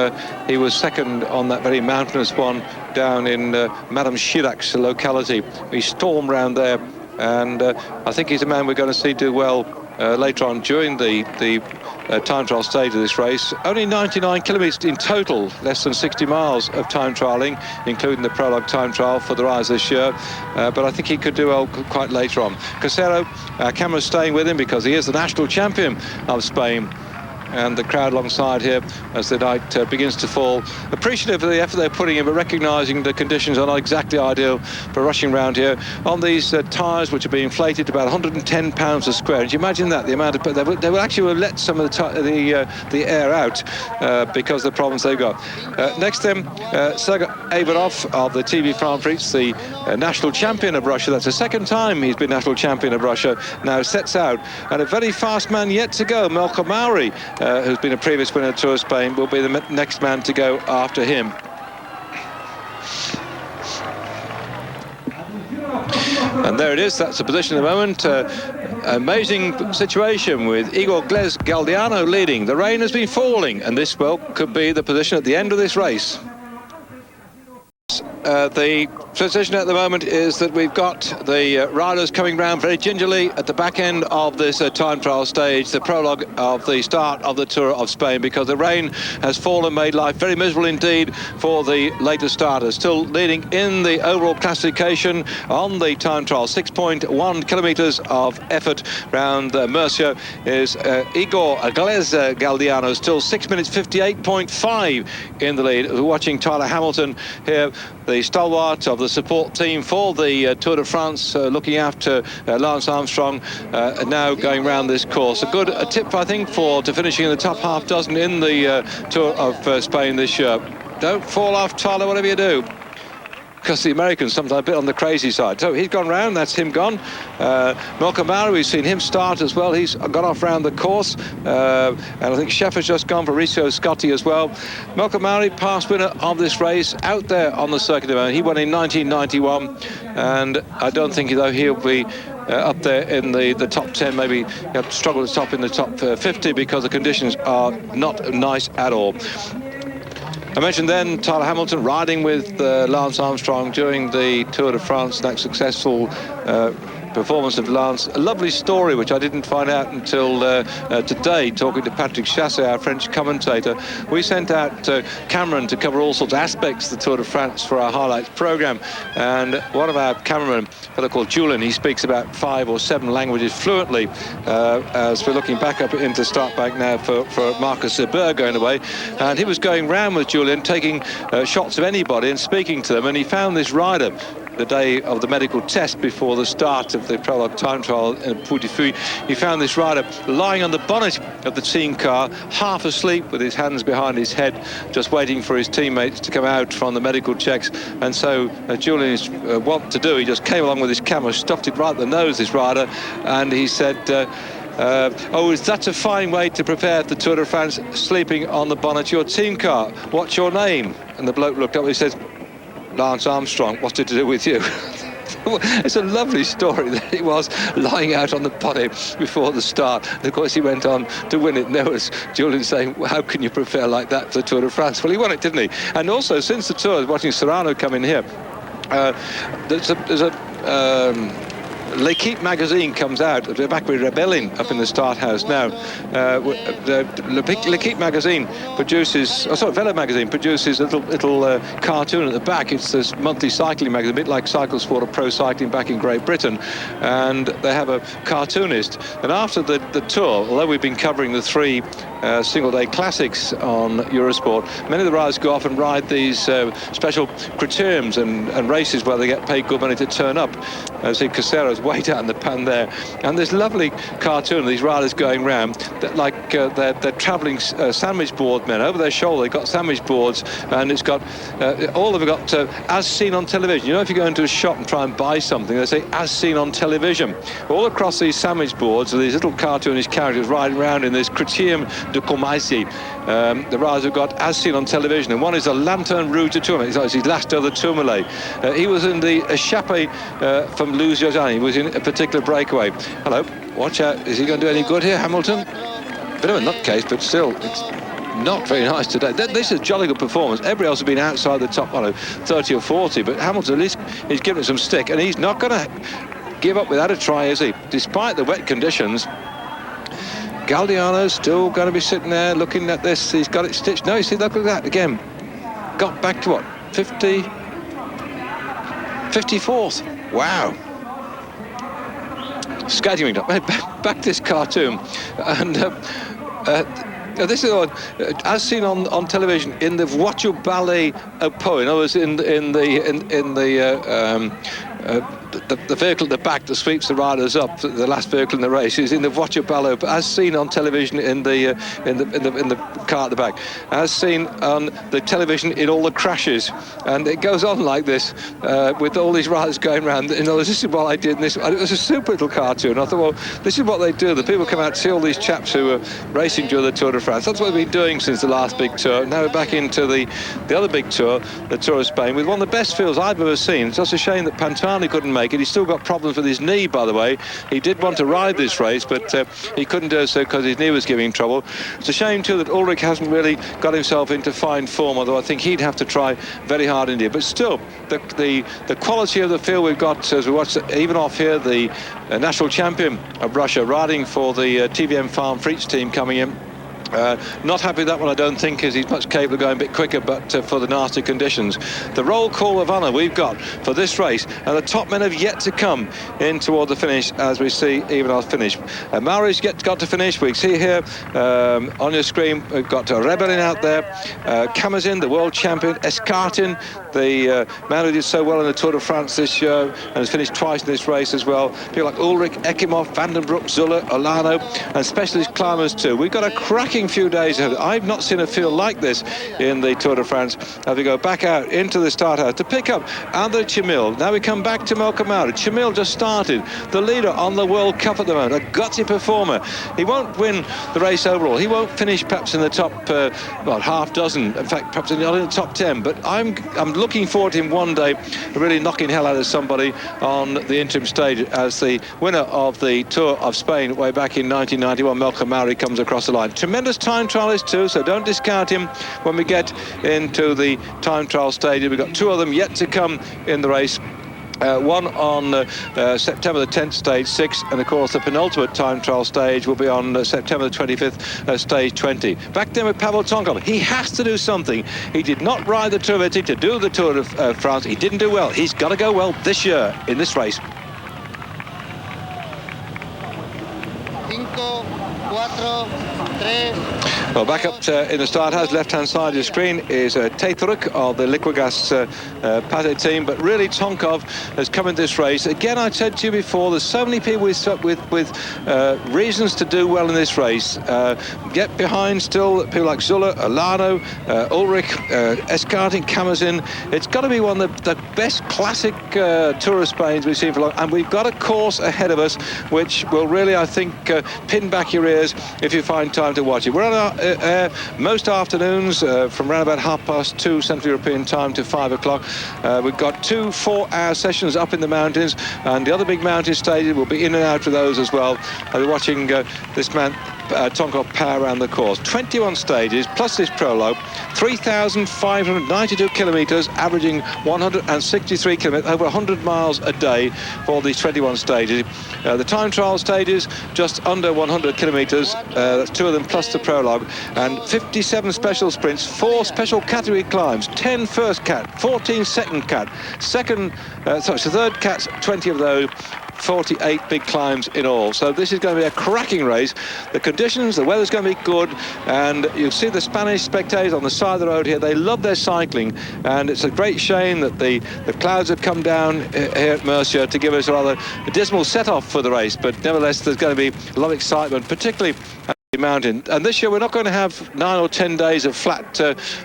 he was second on that very mountainous one down in Madame Chirac's locality. He stormed round there, and I think he's a man we're going to see do well later on during the time trial stage of this race. Only 99 kilometres in total, less than 60 miles of time trialling, including the prologue time trial for the rise this year. But I think he could do well quite later on. Casero, camera's staying with him because he is the national champion of Spain. And the crowd alongside here as the night begins to fall. Appreciative of the effort they're putting in, but recognising the conditions are not exactly ideal for rushing around here on these tyres, which are being inflated to about 110 pounds a square. And you imagine that, the amount of... They will actually let some of the air out because of the problems they've got. Next then, Sergei Averov of the TV France Prix, the national champion of Russia. That's the second time he's been national champion of Russia. Now sets out. And a very fast man yet to go, Melko Mauri, who's been a previous winner of Tour of Spain, will be the next man to go after him. And there it is, that's the position at the moment. Amazing situation with Igor Galdiano leading. The rain has been falling, and this, well, could be the position at the end of this race. The position at the moment is that we've got the riders coming round very gingerly at the back end of this time trial stage, the prologue of the start of the Tour of Spain, because the rain has fallen, made life very miserable indeed for the later starters. Still leading in the overall classification on the time trial, 6.1 kilometres of effort round Murcia is Igor Galdiano, still 6 minutes 58.5 in the lead. We're watching Tyler Hamilton here, the stalwart of the support team for the Tour de France, looking after Lance Armstrong, now going round this course. A tip, I think, to finishing in the top half dozen in the Tour of Spain this year. Don't fall off, Tyler, whatever you do, because the Americans sometimes a bit on the crazy side. So he's gone round, that's him gone. Melko Mauri, we've seen him start as well. He's gone off round the course. And I think Scheffer's just gone for Mauricio Scotti as well. Melko Mauri, past winner of this race, out there on the circuit. He won in 1991. And I don't think, though, he'll be up there in the top 10, maybe struggle to top in the top 50 because the conditions are not nice at all. I mentioned then Tyler Hamilton riding with Lance Armstrong during the Tour de France, that successful performance of Lance. A lovely story which I didn't find out until today, talking to Patrick Chassé, our French commentator. We sent out Cameron to cover all sorts of aspects of the Tour de France for our highlights programme, and one of our cameramen, a fellow called Julian, he speaks about 5 or 7 languages fluently, as we're looking back up into Startbank now for Marcus Berg going away, and he was going round with Julian taking shots of anybody and speaking to them, and he found this rider the day of the medical test before the start of the Prologue time trial in Puy-de-Fouille, he found this rider lying on the bonnet of the team car, half asleep with his hands behind his head, just waiting for his teammates to come out from the medical checks. And so Julian is wont to do, he just came along with his camera, stuffed it right at the nose, this rider, and he said, oh, is that a fine way to prepare for the Tour de France, sleeping on the bonnet of your team car? What's your name? And the bloke looked up and he says, Lance Armstrong. What's it to do with you? It's a lovely story that he was lying out on the bonnet before the start. And of course, he went on to win it. And there was Julian saying, well, how can you prepare like that for the Tour de France? Well, he won it, didn't he? And also, since the Tour, watching Serrano come in here, there's a L'Equipe magazine comes out. They're back with Rebellin up in the start house now. L'Equipe magazine produces, Velo magazine produces a little cartoon at the back. It's this monthly cycling magazine, a bit like Cyclesport or Pro Cycling back in Great Britain. And they have a cartoonist. And after the Tour, although we've been covering the 3 single-day classics on Eurosport, many of the riders go off and ride these special criteriums and races where they get paid good money to turn up. See Cacero's way down in the pan there, and this lovely cartoon of these riders going round that, like they're travelling sandwich board men. Over their shoulder they've got sandwich boards, and it's got all of them got as seen on television. You know, if you go into a shop and try and buy something, they say as seen on television. All across these sandwich boards are these little cartoonish characters riding around in this criterium de Courmaycy. The riders have got as seen on television, and one is a Lanterne Rouge de Tourmalet. It's his last of the Tourmalet. He was in the Échappée from Luz Josani. He was in a particular breakaway. Hello, watch out. Is he going to do any good here, Hamilton? Bit of a nutcase, but still, it's not very nice today. This is a jolly good performance. Everybody else has been outside the top, 30 or 40, but Hamilton, at least he's given it some stick, and he's not going to give up without a try, is he? Despite the wet conditions, Galdiano's still going to be sitting there looking at this. He's got it stitched. No, you see, look at that again. Got back to what? 54th. Wow. Skating back this cartoon, and this is as seen on television in the voiture ballet au pot. In other words, in the vehicle at the back that sweeps the riders up, the last vehicle in the race, is in the voiture ballet, as seen on television in the car at the back, as seen on the television in all the crashes, and it goes on like this with all these riders going around. You know, this is what I did. It was a super little cartoon. I thought, well, this is what they do. The people come out to see all these chaps who are racing during the Tour de France. That's what they've been doing since the last big tour. Now we're back into the other big tour, the Tour of Spain, with one of the best fields I've ever seen. It's just a shame that Pantani couldn't make it. He's still got problems with his knee, by the way. He did want to ride this race, but he couldn't do so because his knee was giving him trouble. It's a shame too that Ulrich hasn't really got himself into fine form, although I think he'd have to try very hard indeed. But still, the quality of the field we've got, as we watch even off here, the national champion of Russia riding for the TVM Farm Freaks team coming in. Not happy with that one, I don't think, because he's much capable of going a bit quicker, but for the nasty conditions. The roll call of honour we've got for this race, and the top men have yet to come in toward the finish, as we see even our finish. Mauri's got to finish. We see here on your screen, we've got Rebellin out there, Kamazin, the world champion, Escartin, the man who did so well in the Tour de France this year and has finished twice in this race as well. People like Ulrich, Ekimov, Vandenbroek, Zuller, Olano, and specialist climbers too. We've got a cracking few days ahead. I've not seen a field like this in the Tour de France as we go back out into the start house to pick up Andre Chimil. Now we come back to Melka Mauri. Chimil just started, the leader on the World Cup at the moment, a gutsy performer. He won't win the race overall. He won't finish perhaps in the top half dozen, in fact perhaps not in the top 10, but I'm looking forward to him one day really knocking hell out of somebody on the interim stage as the winner of the Tour of Spain way back in 1991. Melka Mauri comes across the line. Tremendous time trialist too, so don't discount him when we get into the time trial stage. We've got 2 of them yet to come in the race. One on September the 10th, stage 6, and of course the penultimate time trial stage will be on September the 25th, stage 20. Back then with Pavel Tonkov, he has to do something. He did not ride the Tour of Italy to do the Tour of France. He didn't do well. He's got to go well this year in this race. 5, 4, 3, Well, back up in the start house, left-hand side of the screen is Taturuk of the Liquigas Pate team, but really Tonkov has come in this race. Again, I said to you before, there's so many people with reasons to do well in this race. Get behind still people like Zuller, Alano, Ulrich, Escartin, Camazin. It's got to be one of the best classic Tour of Spains we've seen for long, and we've got a course ahead of us which will really, I think, pin back your ears if you find time to watch it. We're on our most afternoons from around about 2:30 Central European time to 5 o'clock. We've got 2 4-hour sessions up in the mountains, and the other big mountain stages will be in and out of those as well. I'll be watching this man Tonkov power around the course. 21 stages plus this prologue, 3,592 kilometres, averaging 163 kilometres, over 100 miles a day for these 21 stages. The time trial stages just under 100 kilometres, that's 2 of them plus the prologue, and 57 special sprints, 4 special category climbs, 10 first cat, 14 second cat, third cats, 20 of those, 48 big climbs in all. So this is going to be a cracking race. The conditions, the weather's going to be good, and you see the Spanish spectators on the side of the road here. They love their cycling, and it's a great shame that the clouds have come down here at Murcia to give us a rather dismal set-off for the race, but nevertheless there's going to be a lot of excitement, particularly mountain. And this year we're not going to have 9 or 10 days of flat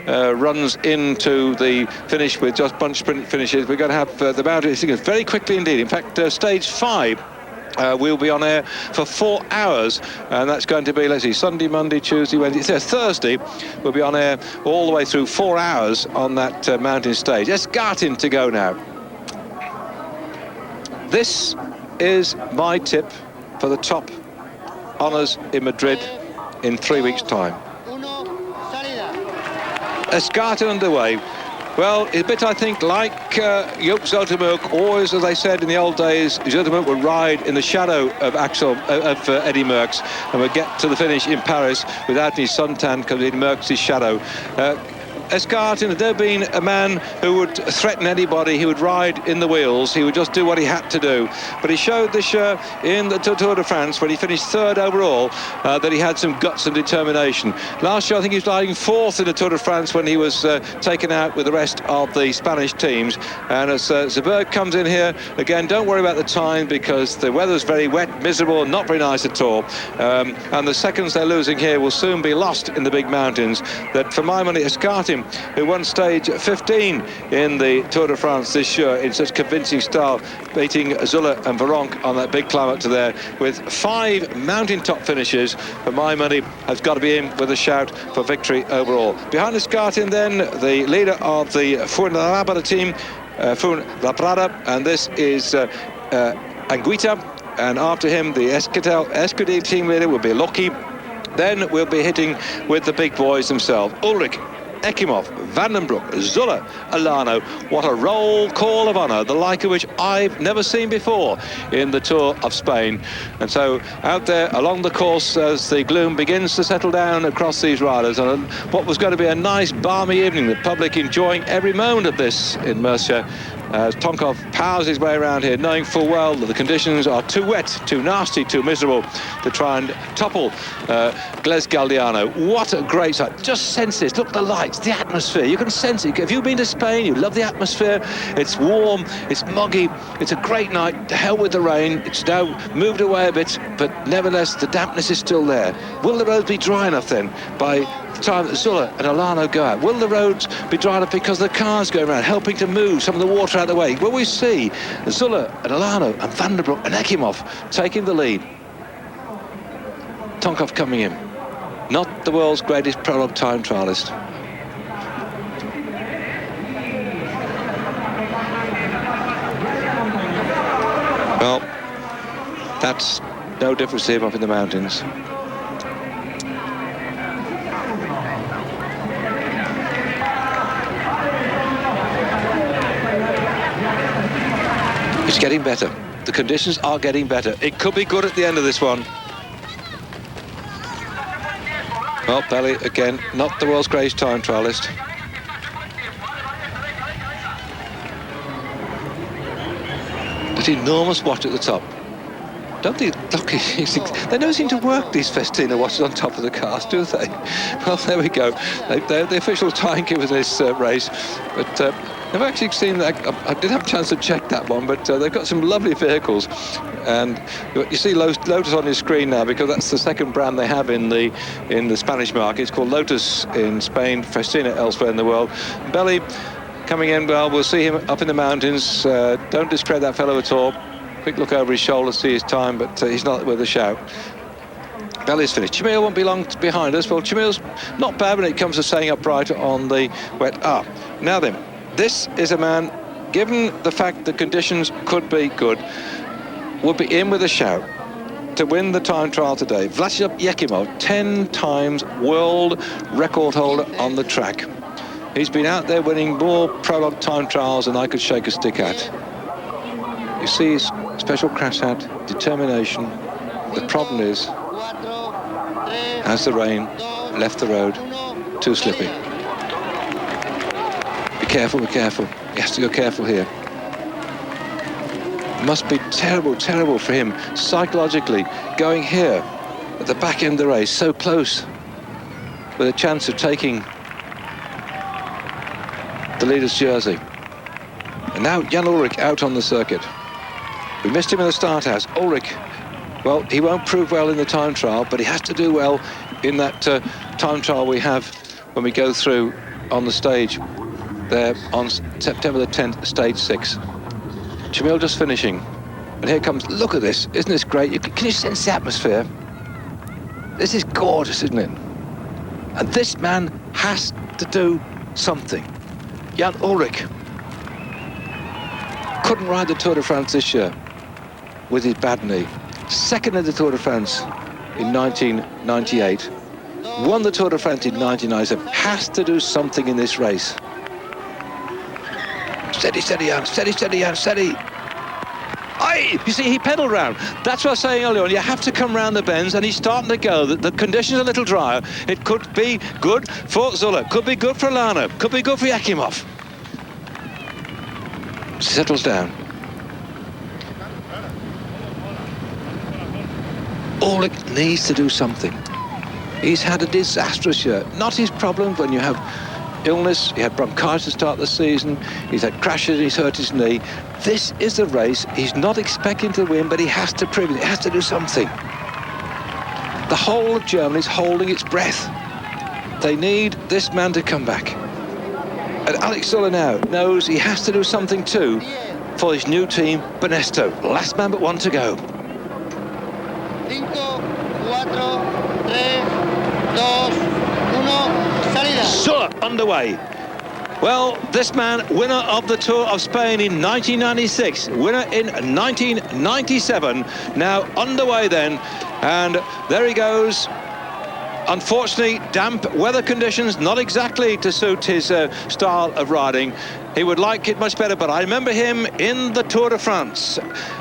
runs into the finish with just bunch sprint finishes. We're going to have the mountain very quickly indeed. In fact, stage 5 we'll be on air for 4 hours, and that's going to be, let's see, Sunday, Monday, Tuesday, Wednesday, Thursday. We'll be on air all the way through 4 hours on that mountain stage. Escartin to go now. This is my tip for the top honours in Madrid in 3 weeks' time. Escartin underway. Well, it's a bit, I think, like Joop Zoetemelk. Always, as they said in the old days, Zoetemelk would ride in the shadow of Eddy Merckx, and would get to the finish in Paris without any suntan because in Merckx's shadow. Escartin had never been a man who would threaten anybody. He would ride in the wheels. He would just do what he had to do. But he showed this year in the Tour de France, when he finished 3rd overall, that he had some guts and determination. Last year, I think he was riding 4th in the Tour de France when he was taken out with the rest of the Spanish teams. And as Zeberg comes in here, again, don't worry about the time because the weather's very wet, miserable, and not very nice at all. And the seconds they're losing here will soon be lost in the big mountains. That, for my money, Escartin, who won stage 15 in the Tour de France this year in such convincing style, beating Zuller and Veronk on that big climb up to there with 5 mountaintop finishes, for my money, has got to be in with a shout for victory overall. Behind Escartin then, the leader of the Fuenlabrada team, Fuenlabrada, and this is Anguita, and after him the Escudero team leader will be Loki. Then we'll be hitting with the big boys themselves, Ulrich, Ekimov, Vandenbroek, Zuller, Alano. What a roll call of honour, the like of which I've never seen before in the Tour of Spain. And so out there along the course as the gloom begins to settle down across these riders, and what was going to be a nice balmy evening, the public enjoying every moment of this in Murcia, as Tonkov powers his way around here, knowing full well that the conditions are too wet, too nasty, too miserable to try and topple Gles Galdiano. What a great sight. Just sense this. Look at the lights, the atmosphere. You can sense it. If you've been to Spain, you love the atmosphere. It's warm, it's muggy, it's a great night. To hell with the rain. It's now moved away a bit, but nevertheless, the dampness is still there. Will the roads be dry enough then by the time that Zuller and Alano go out? Will the roads be dry enough because the cars go around, helping to move some of the water out of the way? Will we see Zuller and Alano and Vandenbroek and Ekimov taking the lead? Tonkov coming in. Not the world's greatest prologue time trialist. Well, that's no difference to him up in the mountains. It's getting better. The conditions are getting better. It could be good at the end of this one. Well, Belly, again, not the world's greatest time trialist. That enormous watch at the top. Don't think, look, they don't seem to work, these Festina watches on top of the cars, do they? Well, there we go. They're the official timekeepers in this race. But I've actually seen that. I did have a chance to check that one, but they've got some lovely vehicles. And you see Lotus on your screen now, because that's the second brand they have in the Spanish market. It's called Lotus in Spain, Festina elsewhere in the world. Belly coming in well. We'll see him up in the mountains. Don't discredit that fellow at all. Quick look over his shoulder, see his time, but he's not with a shout. Belly's finished. Chimil won't be long behind us. Well, Chimil's not bad when it comes to staying upright on the wet. Now then, this is a man, given the fact that conditions could be good, would be in with a shout to win the time trial today. Vladislav Yakimov, 10 times world record holder on the track. He's been out there winning more prologue time trials than I could shake a stick at. You see his special crash hat, determination. The problem is, as the rain left the road, too slippy. Be careful, be careful. He has to go careful here. It must be terrible, terrible for him, psychologically, going here at the back end of the race, so close, with a chance of taking the leader's jersey. And now Jan Ullrich out on the circuit. We missed him in the start house. Ullrich, well, he won't prove well in the time trial, but he has to do well in that time trial we have when we go through on the stage there on September the 10th, stage 6. Chimil just finishing. And here comes, look at this, isn't this great? Can you sense the atmosphere? This is gorgeous, isn't it? And this man has to do something. Jan Ullrich couldn't ride the Tour de France this year with his bad knee. Second in the Tour de France in 1998. Won the Tour de France in 1997. Has to do something in this race. Steady, steady, Jan. Steady, steady, Jan. Steady. Aye! You see, he pedalled round. That's what I was saying earlier on. You have to come round the bends, and he's starting to go. The conditions are a little drier. It could be good for Zuller. Could be good for Lana. Could be good for Yakimov. Settles down. Ullrich needs to do something. He's had a disastrous year. Not his problem when you have illness. He had bronchitis to start the season. He's had crashes. He's hurt his knee. This is a race he's not expecting to win, but he has to prove it. He has to do something. The whole of Germany is holding its breath. They need this man to come back. And Alex Zuller now knows he has to do something too for his new team, Banesto. Last man but one to go. 5, 4, 3, 2, 1, salida. Zuller underway. Well, this man, winner of the Tour of Spain in 1996, winner in 1997, now underway then, and there he goes. Unfortunately, damp weather conditions, not exactly to suit his style of riding. He would like it much better, but I remember him in the Tour de France,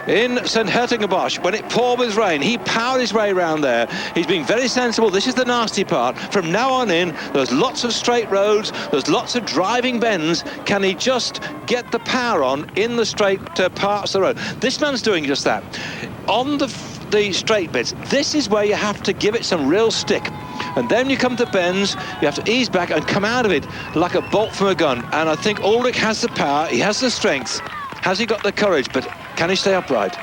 in St. Hertogenbosch, when it poured with rain. He powered his way around there. He's been very sensible. This is the nasty part. From now on in, there's lots of straight roads, there's lots of driving bends. Can he just get the power on in the straight parts of the road? This man's doing just that. On the straight bits, this is where you have to give it some real stick. And then you come to bends, you have to ease back and come out of it like a bolt from a gun. And I think Ullrich has the power, he has the strength. Has he got the courage? But can he stay upright?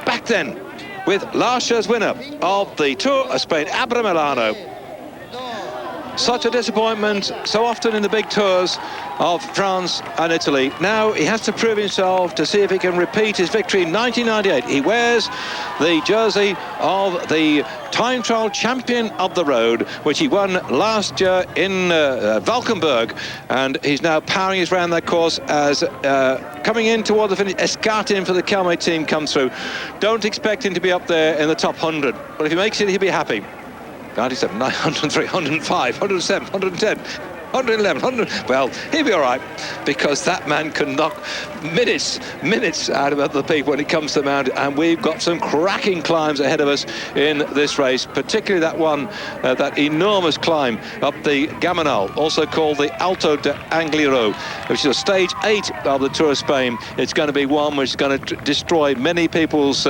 Back then, with last year's winner of the Tour of Spain, Abra Milano. Such a disappointment so often in the big tours of France and Italy. Now he has to prove himself to see if he can repeat his victory in 1998. He wears the jersey of the time trial champion of the road, which he won last year in Valkenburg, and he's now powering his round that course as coming in toward the finish. Escartin for the Calme team comes through. Don't expect him to be up there in the top 100, but if he makes it, he'll be happy. 97, 903, 105, 107, 110, 111, 100. Well, he'll be all right, because that man can knock minutes out of other people when it comes to the mountain. And we've got some cracking climbs ahead of us in this race, particularly that one, that enormous climb up the Gamonal, also called the Alto de Angliru, which is a stage 8 of the Tour of Spain. It's going to be one which is going to destroy many people's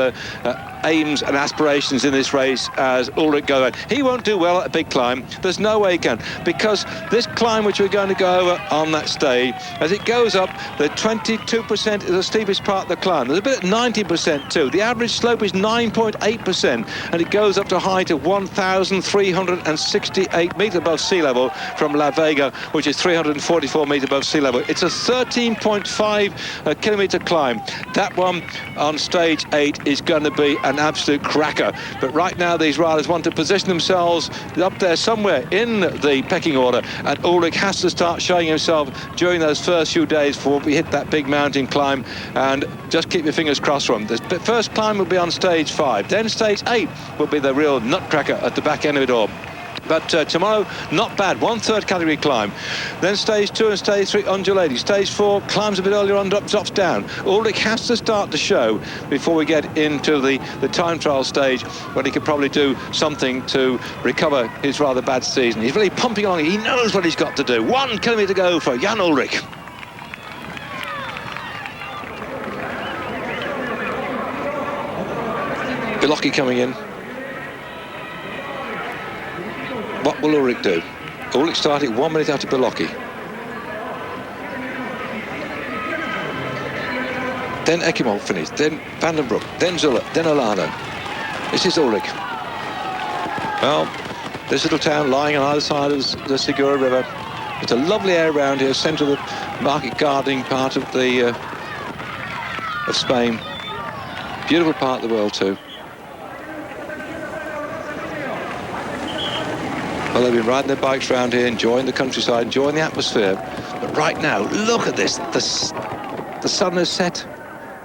aims and aspirations in this race as Ulrich goes on. He won't do well at a big climb. There's no way he can, because this climb which we're going to go over on that stage, as it goes up, the 22% is the steepest part of the climb. There's a bit at 90% too. The average slope is 9.8%, and it goes up to a height of 1,368 metres above sea level from La Vega, which is 344 metres above sea level. It's a 13.5 kilometre climb. That one on stage 8 is going to be an absolute cracker. But right now these riders want to position themselves up there somewhere in the pecking order, and Ulrich has to start showing himself during those first few days before we hit that big mountain climb, and just keep your fingers crossed for him. The first climb will be on stage 5, then stage 8 will be the real nutcracker at the back end of it all. But tomorrow, not bad, 1/3 category climb. Then stage 2 and stage 3 undulating. Stage 4 climbs a bit earlier on, drops down. Ulrich has to start the show before we get into the time trial stage, when he could probably do something to recover his rather bad season. He's really pumping along. He knows what he's got to do. 1 kilometre to go for Jan Ulrich. Bilocchi coming in. What will Ulrich do? Ulrich started 1 minute after Bilocchi. Then Ekimov finished, then Van den Broek, then Zuller, then Olano. This is Ulrich. Well, this little town lying on either side of the Segura River. It's a lovely area around here, centre of the market gardening part of Spain. Beautiful part of the world too. Well, they've been riding their bikes around here, enjoying the countryside, enjoying the atmosphere. But right now, look at this. The sun has set,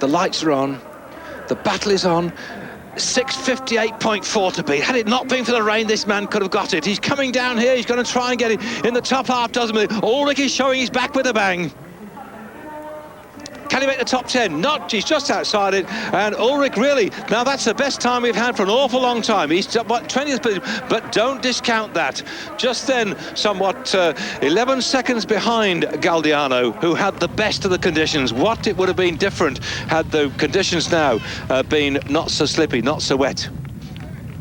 the lights are on, the battle is on. 6:58.4 to beat. Had it not been for the rain, this man could have got it. He's coming down here. He's going to try and get it in the top half dozen. Ulrich is showing he's back with a bang. Can he make the top 10? Not. He's just outside it. And Ulrich, really, now that's the best time we've had for an awful long time. He's what, 20th position, but don't discount that. Just then, somewhat 11 seconds behind Galdiano, who had the best of the conditions. What it would have been different had the conditions now been not so slippy, not so wet.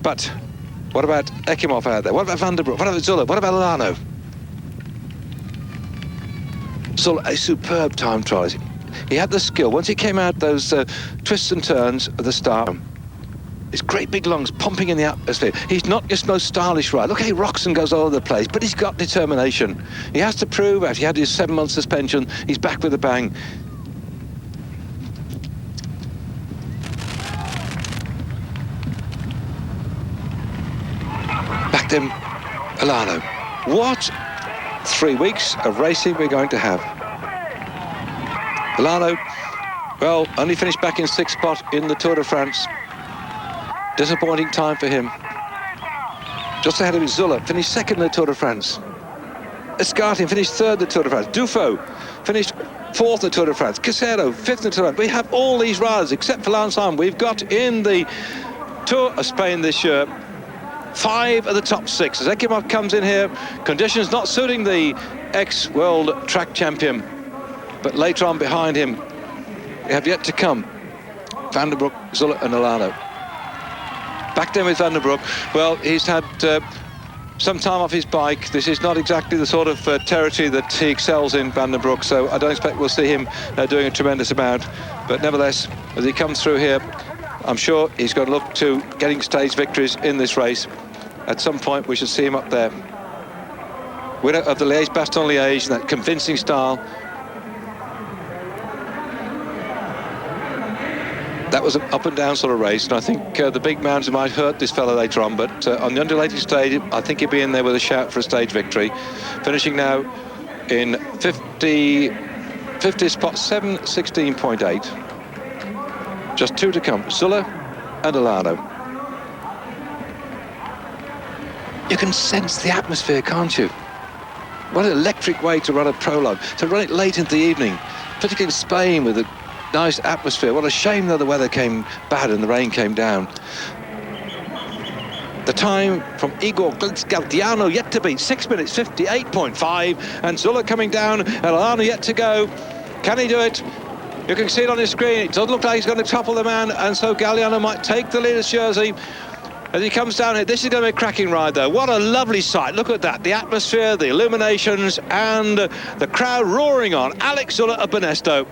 But what about Ekimov out there? What about Van den Broek? What about Zuller? What about Olano? Zuller, a superb time trial. He had the skill. Once he came out those twists and turns at the start, his great big lungs pumping in the atmosphere. He's not just most stylish rider. Look how he rocks and goes all over the place, but he's got determination. He has to prove after he had his 7-month suspension, he's back with a bang. Back then, Olano. What 3 weeks of racing we're going to have. Olano, well, only finished back in 6th spot in the Tour de France. Disappointing time for him. Just ahead of him, Zuller finished 2nd in the Tour de France. Escartin finished 3rd in the Tour de France. Dufo finished 4th in the Tour de France. Casero 5th in the Tour de France. We have all these riders, except for Lance Armstrong. We've got in the Tour of Spain this year 5 of the top 6. As Ekimov comes in here, conditions not suiting the ex-world track champion. But later on behind him, we have yet to come Van den Broek, Zuller and Olano. Back then with Van den Broek, well, he's had some time off his bike. This is not exactly the sort of territory that he excels in, Van den Broek, so I don't expect we'll see him doing a tremendous amount. But nevertheless, as he comes through here, I'm sure he's going to look to getting stage victories in this race. At some point, we should see him up there. Winner of the Liège-Bastogne-Liège, that convincing style. That was an up and down sort of race, and I think the big mountains might hurt this fella later on, but on the undulating stage, I think he'll be in there with a shout for a stage victory. Finishing now in 50th spot, 7:16.8. Just 2 to come, Zuller and Olano. You can sense the atmosphere, can't you? What an electric way to run a prologue, to run it late into the evening, particularly in Spain with a nice atmosphere. What a shame though the weather came bad and the rain came down. The time from Igor Galdiano yet to beat, 6 minutes 58.5, and Zuller coming down, and Olano yet to go. Can he do it? You can see it on his screen. It doesn't look like he's going to topple the man, and so Galliano might take the leader's jersey as he comes down here. This is going to be a cracking ride, though. What a lovely sight. Look at that. The atmosphere, the illuminations, and the crowd roaring on. Alex Zuller of Banesto.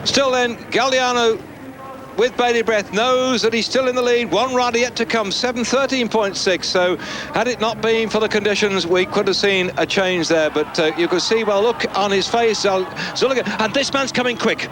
Still then, Galliano, with bated breath, knows that he's still in the lead. One rider yet to come, 7:13.6. So had it not been for the conditions, we could have seen a change there. But you could see, well, look on his face, Zuller, and this man's coming quick.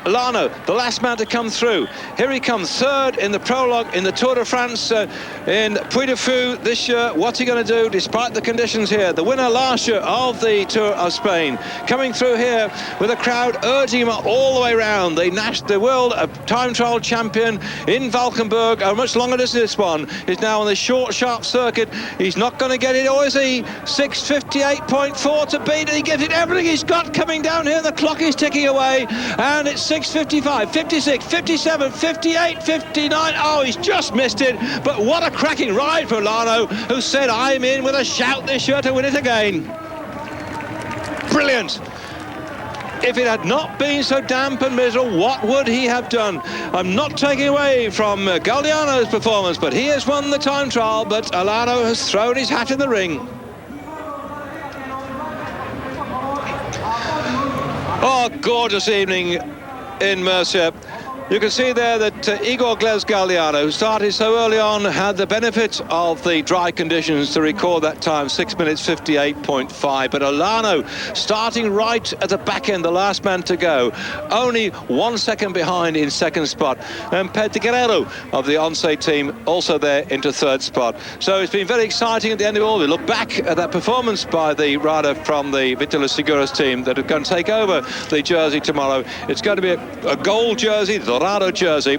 Lano, the last man to come through. Here he comes, third in the prologue in the Tour de France in Puy-de-Fou this year. What's he going to do despite the conditions here? The winner last year of the Tour of Spain, coming through here with a crowd urging him all the way around. The world time trial champion in Valkenburg, a much longer distance this one, is now on the short, sharp circuit. He's not going to get it, or is he? 6:58.4 to beat, and he gives it everything he's got coming down here. The clock is ticking away, and it's 6:55, 56, 57, 58, 59. Oh, he's just missed it. But what a cracking ride for Lano, who said, I'm in with a shout this year to win it again. Brilliant. If it had not been so damp and miserable, what would he have done? I'm not taking away from Galliano's performance, but he has won the time trial, but Lano has thrown his hat in the ring. Oh, gorgeous evening in Murcia. You can see there that Igor Galliano, who started so early on, had the benefit of the dry conditions to record that time, 6:58.5. But Lano starting right at the back end, the last man to go, only 1 second behind in second spot. And Pedro Guerrero of the Once team also there into third spot. So it's been very exciting at the end of it all. We look back at that performance by the rider from the Vitola Seguros team that are going to take over the jersey tomorrow. It's going to be a gold jersey, the Dorado jersey.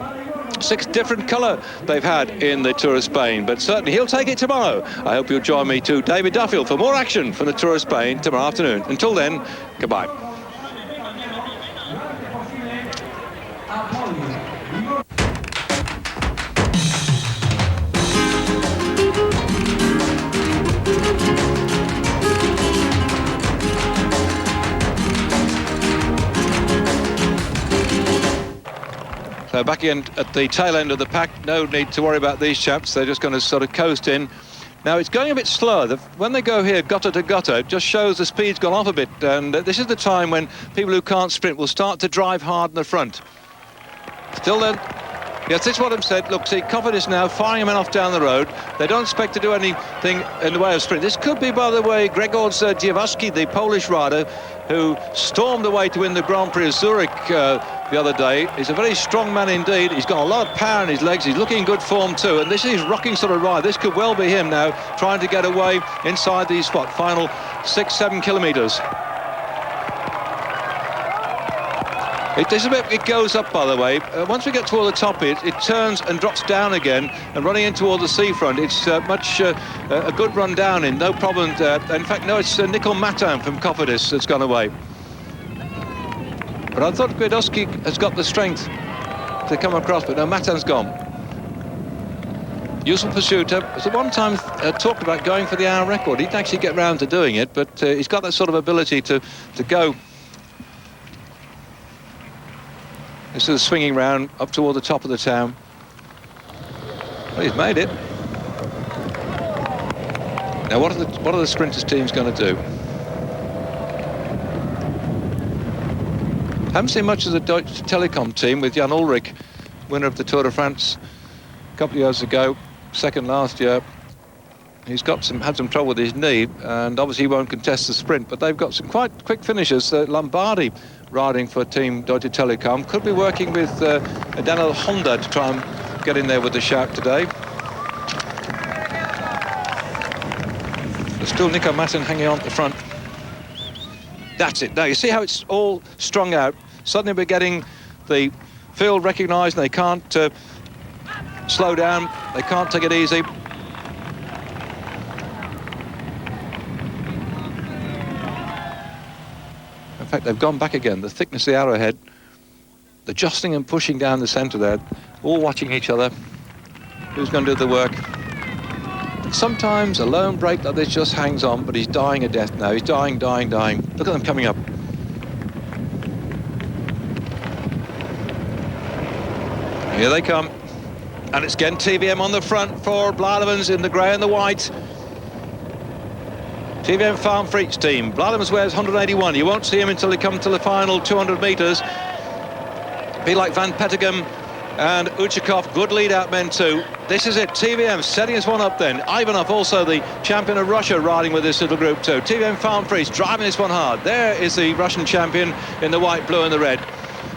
6 different colour they've had in the Tour of Spain, but certainly he'll take it tomorrow. I hope you'll join me too, David Duffield, for more action from the Tour of Spain tomorrow afternoon. Until then, goodbye. So back again at the tail end of the pack. No need to worry about these chaps. They're just going to sort of coast in. Now it's going a bit slower. When they go here, gutter to gutter, it just shows the speed's gone off a bit. And this is the time when people who can't sprint will start to drive hard in the front. Still then, yes, this is what I've said. Look, see, Cofidis now firing men off down the road. They don't expect to do anything in the way of sprint. This could be, by the way, Grzegorz Dziewaszki, the Polish rider, who stormed away to win the Grand Prix of Zurich the other day. He's a very strong man indeed. He's got a lot of power in his legs. He's looking in good form too. And this is rocking sort of ride. This could well be him now, trying to get away inside these final 6-7 kilometres. It goes up, by the way. Once we get toward the top, it turns and drops down again, and running in toward the seafront, it's a good run down in, no problem. In fact, no, it's Nicol Matin from Cofidis that's gone away. But I thought Gwiatkowski has got the strength to come across, but no, Matin's gone. Useful pursuit. At one time talked about going for the hour record. He didn't actually get round to doing it, but he's got that sort of ability to go. This is swinging round up toward the top of the town. Well, he's made it. Now, what are the sprinters teams going to do? Haven't seen much of the Deutsche Telekom team with Jan Ullrich, winner of the Tour de France a couple of years ago, second last year. He's had some trouble with his knee, and obviously he won't contest the sprint, but they've got some quite quick finishers. Lombardi riding for Team Deutsche Telekom could be working with Daniel Honda to try and get in there with the shout today. There's still Nico Matin hanging on at the front. That's it. Now you see how it's all strung out. Suddenly we're getting the field recognised, and they can't slow down, they can't take it easy. In fact, they've gone back again. The thickness of the arrowhead, the jostling and pushing down the centre there, all watching each other. Who's going to do the work? Sometimes a lone break like this just hangs on, but he's dying a death now. He's dying. Look at them coming up. Here they come. And it's again TVM on the front for Blademans in the grey and the white. TVM Farm for each team. Blademans wears 181. You won't see him until they come to the final 200 metres. Be like Van Petegem and Uchikov, good lead-out men too. This is it, TVM setting us one up then. Ivanov, also the champion of Russia, riding with this little group too. TVM Farm Freeze driving this one hard. There is the Russian champion in the white, blue and the red.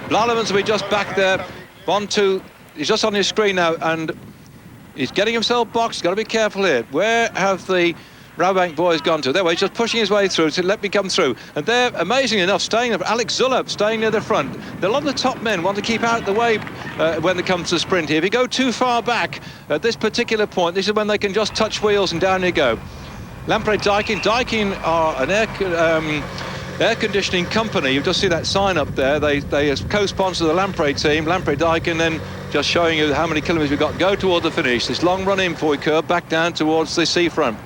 Blademans will be just back there. 1, 2, he's just on your screen now, and he's getting himself boxed. Got to be careful here. Where have the Rabobank boys gone to? There, he's just pushing his way through to let me come through. And they're, amazingly enough, staying there. Alex Zulab staying near the front. A lot of the top men want to keep out the way when they come to the sprint here. If you go too far back at this particular point, this is when they can just touch wheels and down you go. Lamprey Daikin. Daikin are an air conditioning company. You just see that sign up there. They co-sponsor the Lamprey team. Lamprey Daikin, then just showing you how many kilometres we've got. Go toward the finish. This long run in before we curve back down towards the seafront.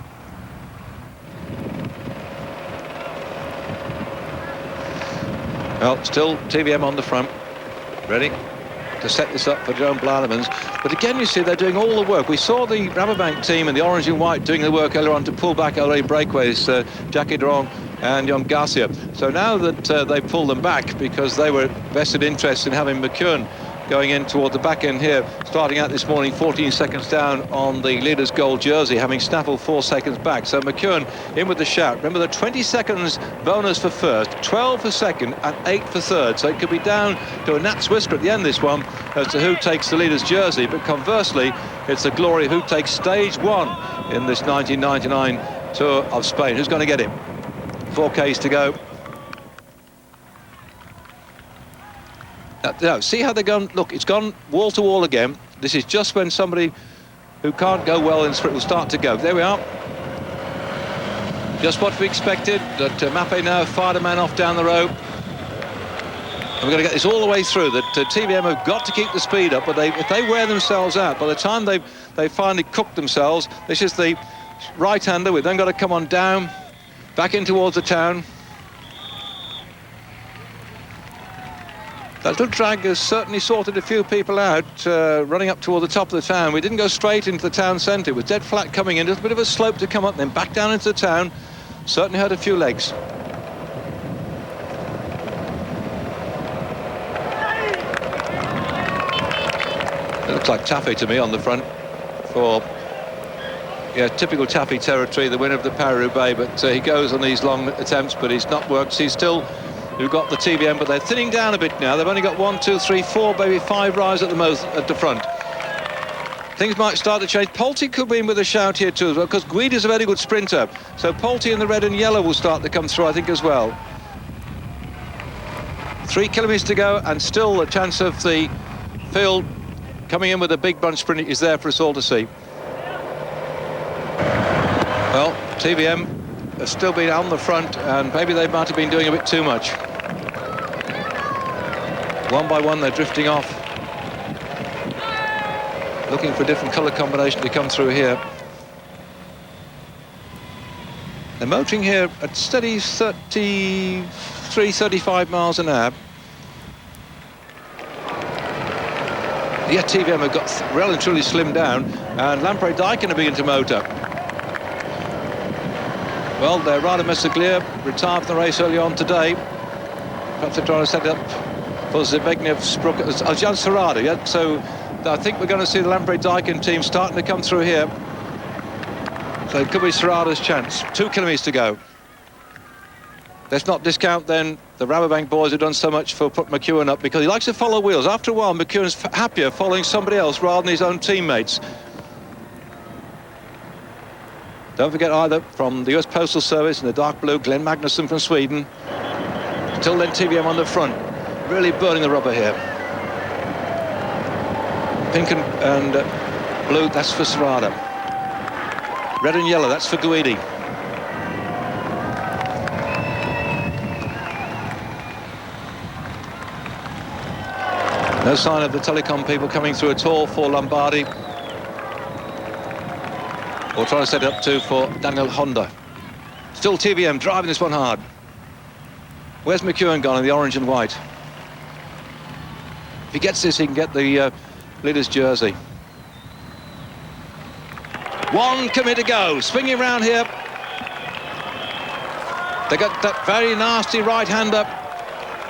Well, still TVM on the front, ready to set this up for Joan Blademans. But again, you see, they're doing all the work. We saw the Rabobank team in the orange and white doing the work earlier on to pull back LA breakaways, Jackie Duron and Jon Garcia. So now that they pull them back, because they were vested interest in having McKeown going in toward the back end here, starting out this morning 14 seconds down on the leader's gold jersey, having snaffled 4 seconds back. So McKeown in with the shout. Remember, the 20 seconds bonus for first, 12 for second and 8 for third. So it could be down to a gnat's whisker at the end, this one, as to who takes the leader's jersey. But conversely, it's the glory of who takes stage one in this 1999 Tour of Spain. Who's going to get it? 4Ks to go. No, see how they're going. Look, it's gone wall to wall again. This is just when somebody who can't go well in sprint will start to go. There we are. Just what we expected, that Mappe now fired a man off down the road. And we're going to get this all the way through, that TVM have got to keep the speed up, but if they wear themselves out, by the time they finally cook themselves, this is the right-hander. We've then got to come on down, back in towards the town. That little drag has certainly sorted a few people out, running up toward the top of the town. We didn't go straight into the town centre. It was dead flat coming in, just a bit of a slope to come up, then back down into the town. Certainly hurt a few legs. It looks like Taffy to me on the front for, yeah, typical Taffy territory, the winner of the Paris-Roubaix, but he goes on these long attempts, but he's not worked. He's still... We've got the TVM, but they're thinning down a bit now. They've only got 1, 2, 3, 4, maybe 5 riders at the most at the front. Things might start to change. Polti could be in with a shout here too as well, because Guida's a very good sprinter. So Polti in the red and yellow will start to come through, I think, as well. 3 kilometres to go, and still a chance of the field coming in with a big bunch sprint is there for us all to see. Well, TVM have still been on the front, and maybe they might have been doing a bit too much. One by one, they're drifting off, looking for a different colour combination to come through here. They're motoring here at steady 33, 35 miles an hour. Yeah, TVM have got well and truly slimmed down, and Lamprey Daikin are beginning to motor. Well, their rider Messaglia retired from the race early on today. Perhaps they're trying to set it up for Zbigniew Spruk, Jan Serrada, yeah? So I think we're going to see the Lamprey Daikin team starting to come through here. So it could be Serrada's chance. 2 kilometres to go. Let's not discount then the Rabobank boys have done so much for put McKeown up, because he likes to follow wheels. After a while, McKeown's happier following somebody else rather than his own teammates. Don't forget either, from the US Postal Service in the dark blue, Glenn Magnusson from Sweden. Till then, TVM on the front, really burning the rubber here. Pink and blue, that's for Serrada. Red and yellow, that's for Guidi. No sign of the telecom people coming through at all for Lombardi. Or trying to set it up too for Daniel Honda. Still TVM driving this one hard. Where's McEwen gone in the orange and white? If he gets this, he can get the leader's jersey. 1 km to go, swinging around here. They got that very nasty right-hander,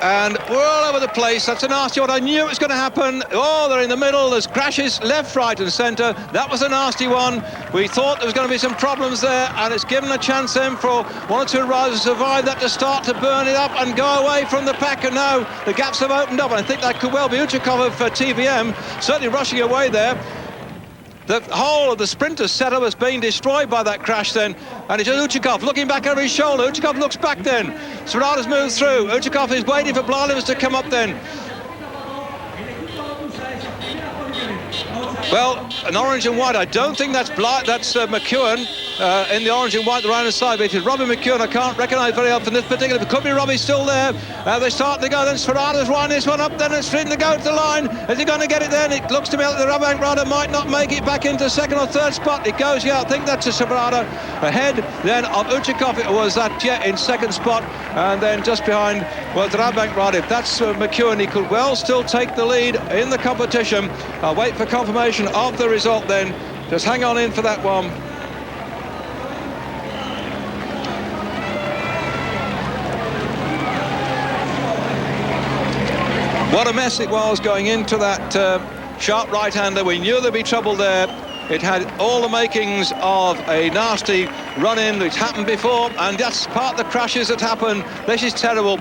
and we're all over the place. That's a nasty one. I knew it was going to happen. Oh, they're in the middle. There's crashes left, right and centre. That was a nasty one. We thought there was going to be some problems there, and it's given a chance then for 1 or 2 riders to survive that, to start to burn it up and go away from the pack. And now the gaps have opened up, and I think that could well be Uchikov for TVM, certainly rushing away there. The whole of the sprinter setup has been destroyed by that crash then, and it's Uchikov looking back over his shoulder. Uchikov looks back then. Serrata's moved through. Uchikov is waiting for Blalimus to come up then. Well, an orange and white. I don't think that's McEwen in the orange and white, the right-hand side. But it is Robbie McEwen. I can't recognise very often this particular. It could be Robbie still there. They're starting to go. Then Serrata's winding this one up. Then it's starting to go to the line. Is he going to get it then? It looks to me like the Rabank rider might not make it back into 2nd or 3rd spot. It goes, yeah, I think that's a Serrata ahead then of Uchikov. It was that, yeah, in 2nd spot. And then just behind, well, the Rabank rider. If that's McEwen, he could well still take the lead in the competition. I'll wait for confirmation of the result then. Just hang on in for that one. What a mess it was going into that sharp right-hander. We knew there'd be trouble there. It had all the makings of a nasty run-in. It's happened before, and that's part of the crashes that happen. This is terrible.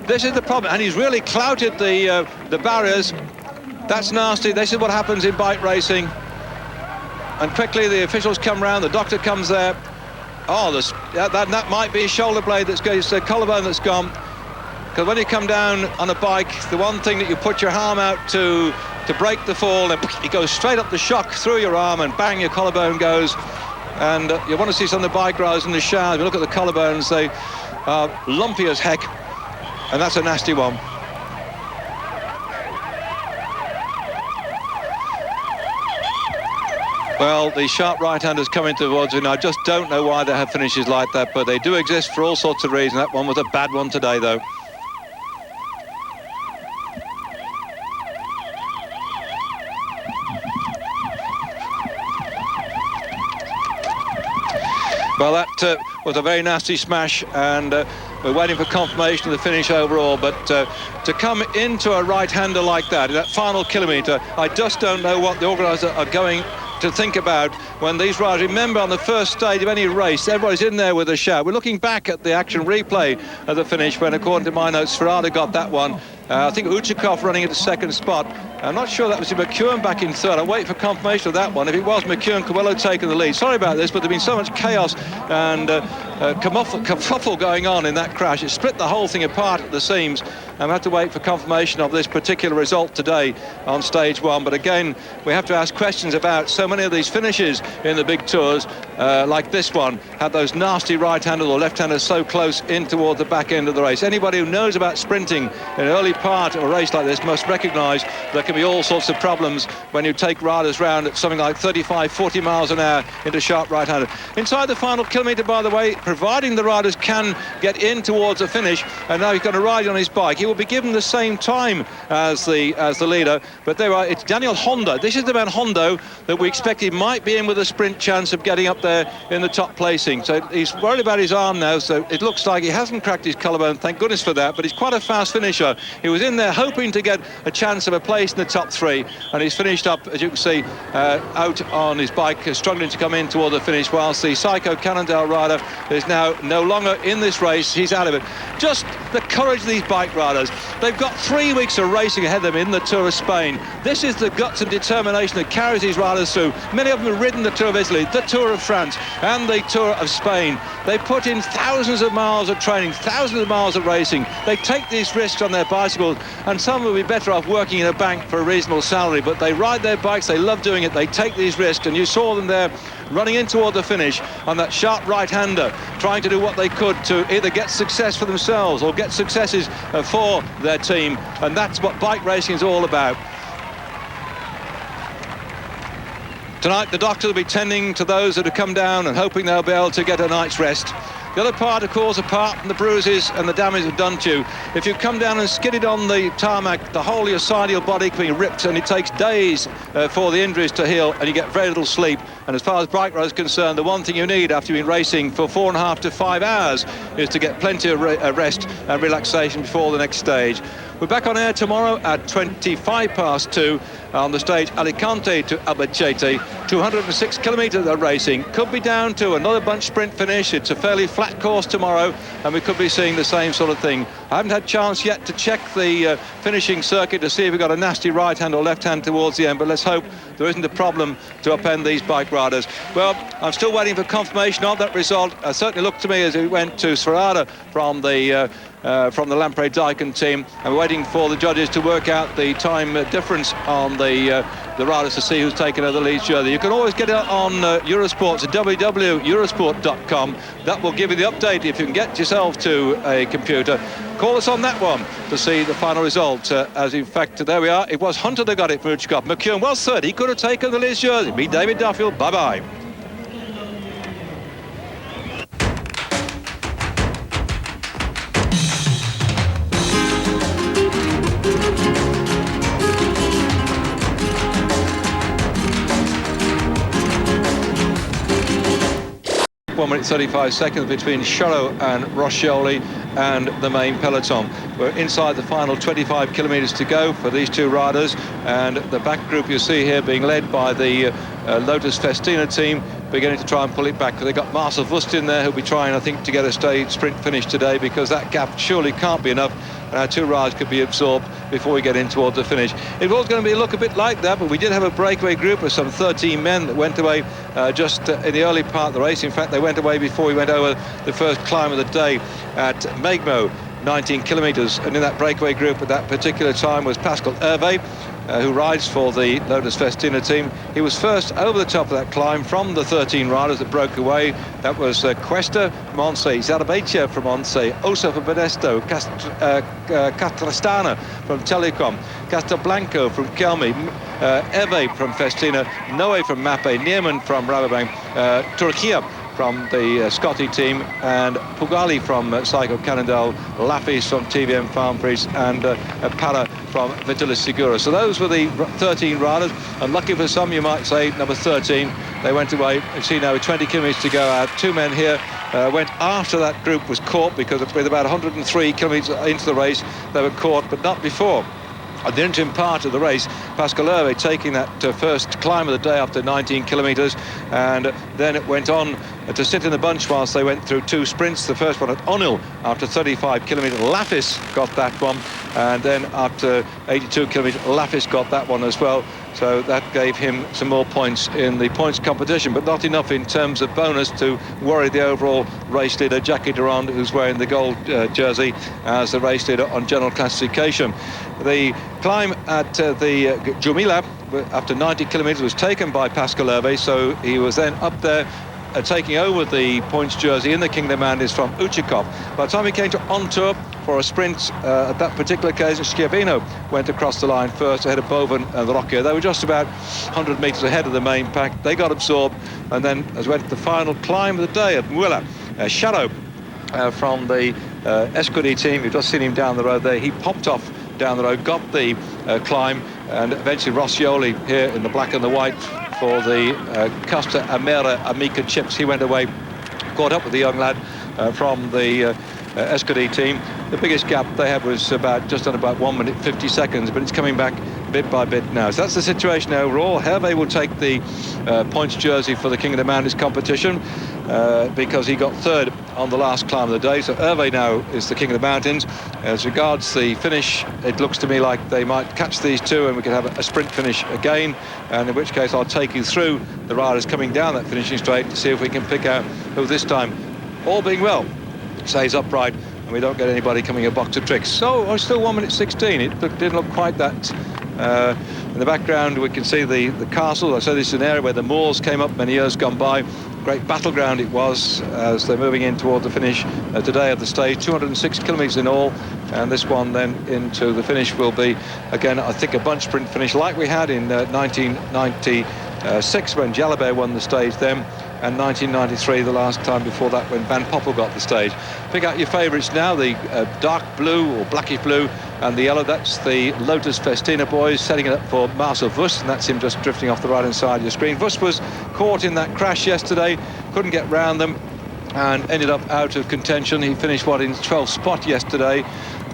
This is the problem, and he's really clouted the barriers. That's nasty. This is what happens in bike racing. And quickly the officials come round, the doctor comes there. Oh, that might be a shoulder blade that's going, it's a collarbone that's gone. Because when you come down on a bike, the one thing that you put your arm out to break the fall, and it goes straight up the shock through your arm, and bang, your collarbone goes. And you want to see some of the bike riders in the showers. You look at the collarbones, they are lumpy as heck. And that's a nasty one. Well, the sharp right-handers coming towards you, and I just don't know why they have finishes like that, but they do exist for all sorts of reasons. That one was a bad one today, though. Well, that was a very nasty smash, and we're waiting for confirmation of the finish overall, but to come into a right-hander like that, in that final kilometre, I just don't know what the organisers are going to think about when these riders, remember on the first stage of any race, everybody's in there with a shout. We're looking back at the action replay of the finish when, according to my notes, Serrata got that one. I think Uchikov running into 2nd spot. I'm not sure that was McEwen back in 3rd. I'll wait for confirmation of that one. If it was, McEwen could well have taken the lead. Sorry about this, but there's been so much chaos and kerfuffle going on in that crash. It split the whole thing apart at the seams. And we have to wait for confirmation of this particular result today on stage 1. But again, we have to ask questions about so many of these finishes in the big tours, like this one, had those nasty right-handers or left-handers so close in toward the back end of the race. Anybody who knows about sprinting in an early part of a race like this must recognise there can be all sorts of problems when you take riders round at something like 35, 40 miles an hour into sharp right-handed. Inside the final kilometre, by the way, providing the riders can get in towards the finish, and now he's going to ride on his bike. He will be given the same time as the leader, but there are, it's Daniel Honda. This is the man Hondo that we expected might be in with a sprint chance of getting up there in the top placing. So he's worried about his arm now, so it looks like he hasn't cracked his collarbone, thank goodness for that, but he's quite a fast finisher. He was in there hoping to get a chance of a place in the top 3, and he's finished up, as you can see, out on his bike, struggling to come in toward the finish, whilst the Psycho Cannondale rider is now no longer in this race. He's out of it. Just the courage of these bike riders. They've got 3 weeks of racing ahead of them in the Tour of Spain. This is the guts and determination that carries these riders through. Many of them have ridden the Tour of Italy, the Tour of France, and the Tour of Spain. They put in thousands of miles of training, thousands of miles of racing. They take these risks on their bicycles, and some will be better off working in a bank for a reasonable salary, but they ride their bikes, they love doing it, they take these risks, and you saw them there running in toward the finish on that sharp right-hander, trying to do what they could to either get success for themselves or get successes for their team, and that's what bike racing is all about. Tonight, the doctor will be tending to those that have come down and hoping they'll be able to get a night's rest. The other part, of course, apart from the bruises and the damage it's done to you, if you come down and skidded on the tarmac, the whole of your side of your body can be ripped, and it takes days for the injuries to heal, and you get very little sleep. And as far as bike riders are concerned, the one thing you need after you've been racing for 4.5 to 5 hours is to get plenty of rest and relaxation before the next stage. We're back on air tomorrow at 2:25 on the stage Alicante to Albacete. 206 kilometres of racing. Could be down to another bunch sprint finish. It's a fairly flat course tomorrow, and we could be seeing the same sort of thing. I haven't had a chance yet to check the finishing circuit to see if we've got a nasty right hand or left hand towards the end, but let's hope there isn't a problem to upend these bike riders. Well, I'm still waiting for confirmation of that result. It certainly looked to me as we went to Sverada from the Lamprey-Daikin team, and we're waiting for the judges to work out the time difference on the riders to see who's taken over the lead jersey. You can always get it on Eurosport, so www.eurosport.com. That will give you the update if you can get yourself to a computer. Call us on that one to see the final result. As in fact, there we are. It was Hunter that got it from Uchikov. McEwen was third. He could have taken the lead jersey. Meet David Duffield. Bye-bye. One minute 35 seconds between Charo and Roscioli and the main peloton. We're inside the final 25 kilometres to go for these two riders, and the back group you see here being led by the Lotus Festina team, beginning to try and pull it back. They've got Marcel Wust in there, who'll be trying, I think, to get a stage sprint finish today, because that gap surely can't be enough, and our two riders could be absorbed before we get in towards the finish. It was going to look a bit like that, but we did have a breakaway group of some 13 men that went away just in the early part of the race. In fact, they went away before we went over the first climb of the day at Megmo, 19 kilometres, and in that breakaway group at that particular time was Pascal Hervé, who rides for the Lotus Festina team. He was first over the top of that climb from the 13 riders that broke away. That was Cuesta from Once, Zarabaitia from Once, Osa from Benesto, Castrastana from Telecom, Castelblanco from Kelmi, Hervé from Festina, Noé from Mappe, Nierman from Rabobank, Turquia from the Scotty team, and Pugali from Psycho Cannondale, Lafis from TVM Farm Freeze, and Pala from Vitalis Segura. So those were the 13 riders, and lucky for some, you might say, number 13, they went away. You see now with 20 kilometres to go out, two men here went after that group was caught, because with about 103 kilometres into the race, they were caught, but not before. At the interim part of the race, Pascal Hervé taking that first climb of the day after 19 kilometres, and then it went on to sit in the bunch whilst they went through two sprints. The first one at Onil after 35 kilometres, Lafis got that one, and then after 82 kilometres, Lafis got that one as well. So that gave him some more points in the points competition, but not enough in terms of bonus to worry the overall race leader, Jackie Durand, who's wearing the gold jersey as the race leader on general classification. The climb at the Jumila after 90 kilometres was taken by Pascal Hervé, so he was then up there taking over the points jersey in the Kingdom Andes from Uchikov. By the time he came to On Tour for a sprint at that particular occasion, Schiavino went across the line first ahead of Boven and Rocchia. They were just about 100 metres ahead of the main pack. They got absorbed, and then as we went to the final climb of the day at Muela, Shadow from the Escudi team, you've just seen him down the road there, he popped off down the road, got the climb, and eventually Roscioli here in the black and the white for the Costa Amera Amica Chips. He went away, caught up with the young lad from the Escudi team. The biggest gap they had was just on about 1 minute 50 seconds, but it's coming back bit by bit now. So that's the situation overall. Hervé will take the points jersey for the King of the Mountains competition because he got third on the last climb of the day. So Hervé now is the King of the Mountains. As regards the finish, it looks to me like they might catch these two and we could have a sprint finish again, and in which case I'll take you through the riders coming down that finishing straight to see if we can pick out who this time, all being well, stays upright and we don't get anybody coming a box of tricks. So still 1 minute 16. It didn't look quite that. In the background we can see the castle. I said this is an area where the Moors came up many years gone by. Great battleground it was as they're moving in toward the finish today of the stage. 206 kilometres in all, and this one then into the finish will be again I think a bunch sprint finish like we had in 1990 6 when Jalabert won the stage then, and 1993 the last time before that when Van Poppel got the stage. Pick out your favourites now, the dark blue or blackish blue and the yellow. That's the Lotus Festina boys setting it up for Marcel Wust, and that's him just drifting off the right hand side of your screen. Wust was caught in that crash yesterday, couldn't get round them and ended up out of contention. He finished in 12th spot yesterday.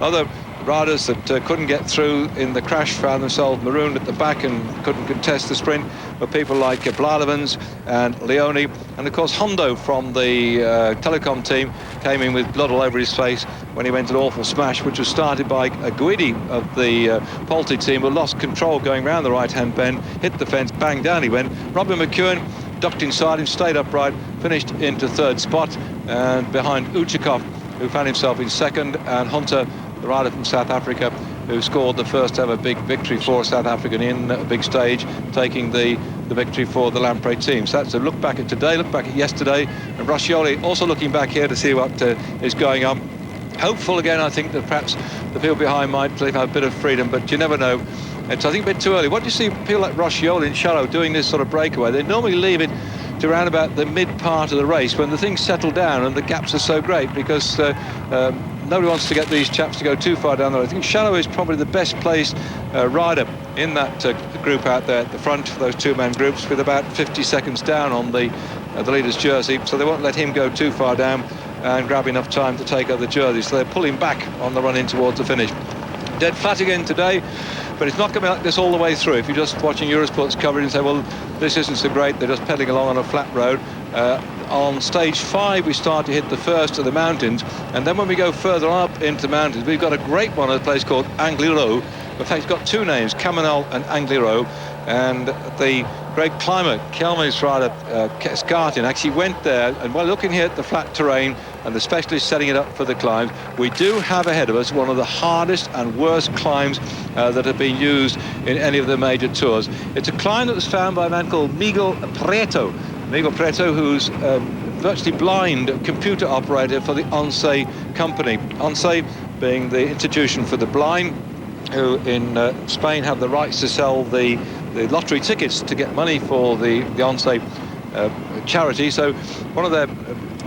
Other riders that couldn't get through in the crash found themselves marooned at the back and couldn't contest the sprint, but people like Bladovans and Leone, and of course Hondo from the Telecom team came in with blood all over his face when he went an awful smash, which was started by Guidi of the Polte team, who lost control going round the right hand bend, hit the fence, bang, down he went. Robin McEwen ducked inside him, stayed upright, finished into 3rd spot, and behind Uchikov, who found himself in 2nd, and Hunter, the rider from South Africa, who scored the first ever big victory for South African in a big stage, taking the victory for the Lamprey team. So that's a look back at today, look back at yesterday, and Roscioli also looking back here to see what is going on. Hopeful again, I think that perhaps the people behind might have a bit of freedom, but you never know. It's, I think, a bit too early. What do you see people like Roscioli and Shallow doing this sort of breakaway? They normally leave it to around about the mid part of the race when the things settle down and the gaps are so great, because nobody wants to get these chaps to go too far down there. I think Shallow is probably the best placed rider in that group out there at the front, those 2-man groups, with about 50 seconds down on the leader's jersey, so they won't let him go too far down and grab enough time to take other jerseys, so they're pulling back on the run in towards the finish. Dead flat again today, but it's not going to be like this all the way through. If you're just watching Eurosport's coverage and say, well, this isn't so great, they're just pedalling along on a flat road. On stage 5 we start to hit the first of the mountains, and then when we go further up into the mountains, we've got a great one at a place called Angliru. In fact, it's got 2 names, Caminal and Angliru, and the great climber, Kelme's rider, Skartin, actually went there, and while looking here at the flat terrain and the specialists setting it up for the climbs, we do have ahead of us one of the hardest and worst climbs that have been used in any of the major tours. It's a climb that was found by a man called Miguel Prieto, who's virtually blind computer operator for the ONCE company. ONCE being the institution for the blind, who in Spain have the rights to sell the lottery tickets to get money for the ONCE charity. So one of their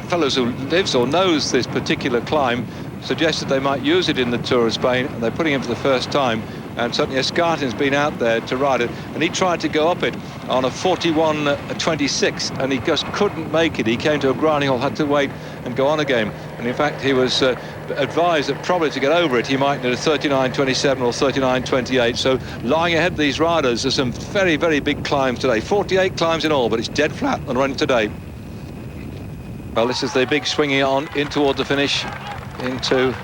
fellows who lives or knows this particular climb suggested they might use it in the Tour of Spain, and they're putting him for the first time. And certainly Skartin's been out there to ride it, and he tried to go up it on a 41.26, and he just couldn't make it. He came to a grinding halt, had to wait and go on again. And in fact, he was advised that probably to get over it, he might need a 39.27 or 39.28. So lying ahead of these riders are some very, very big climbs today. 48 climbs in all, but it's dead flat on the run today. Well, this is the big swinging on in toward the finish into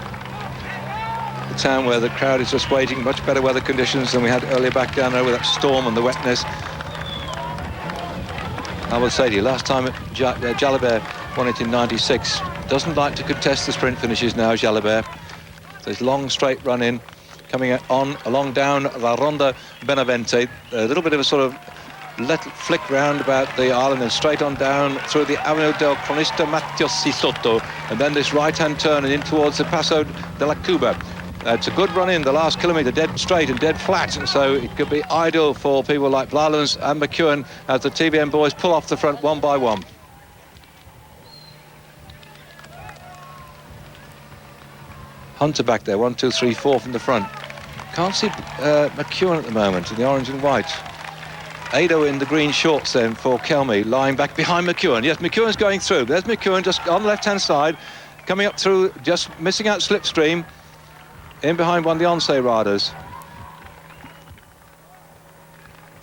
the town where the crowd is just waiting. Much better weather conditions than we had earlier back down there with that storm and the wetness. I will say to you, last time Jalabert won it in 96. Doesn't like to contest the sprint finishes now, Jalabert. There's long straight run in, coming on along down La Ronda Benavente. A little bit of a sort of flick round about the island and straight on down through the Avenue del Cronista Mattiossi Sotto, and then this right-hand turn and in towards the Paso de la Cuba. It's a good run in the last kilometre, dead straight and dead flat, so it could be ideal for people like Vlalens and McEwen as the TVM boys pull off the front one by one. Hunter back there, 1, 2, 3, 4 from the front. Can't see McEwen at the moment in the orange and white. Ado in the green shorts then for Kelme, lying back behind McEwen. Yes, McEwen's going through. There's McEwen just on the left-hand side, coming up through, just missing out slipstream, in behind one of the ONCE riders.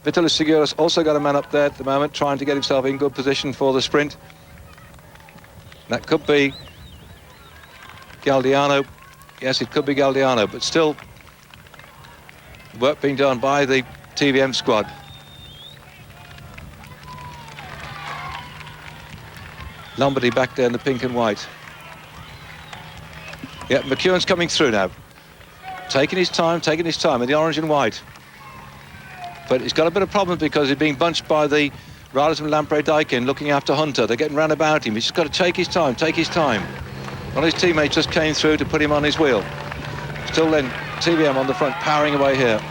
Vitalis Seguros also got a man up there at the moment, trying to get himself in good position for the sprint. That could be Galdiano. Yes, it could be Galdiano, but still work being done by the TVM squad. Lombardy back there in the pink and white. Yeah, McEwen's coming through now. Taking his time in the orange and white. But he's got a bit of problem because he's being bunched by the riders from Lamprey Daikin looking after Hunter. They're getting round about him. He's just got to take his time. One of his teammates just came through to put him on his wheel. Still then, TVM on the front, powering away here.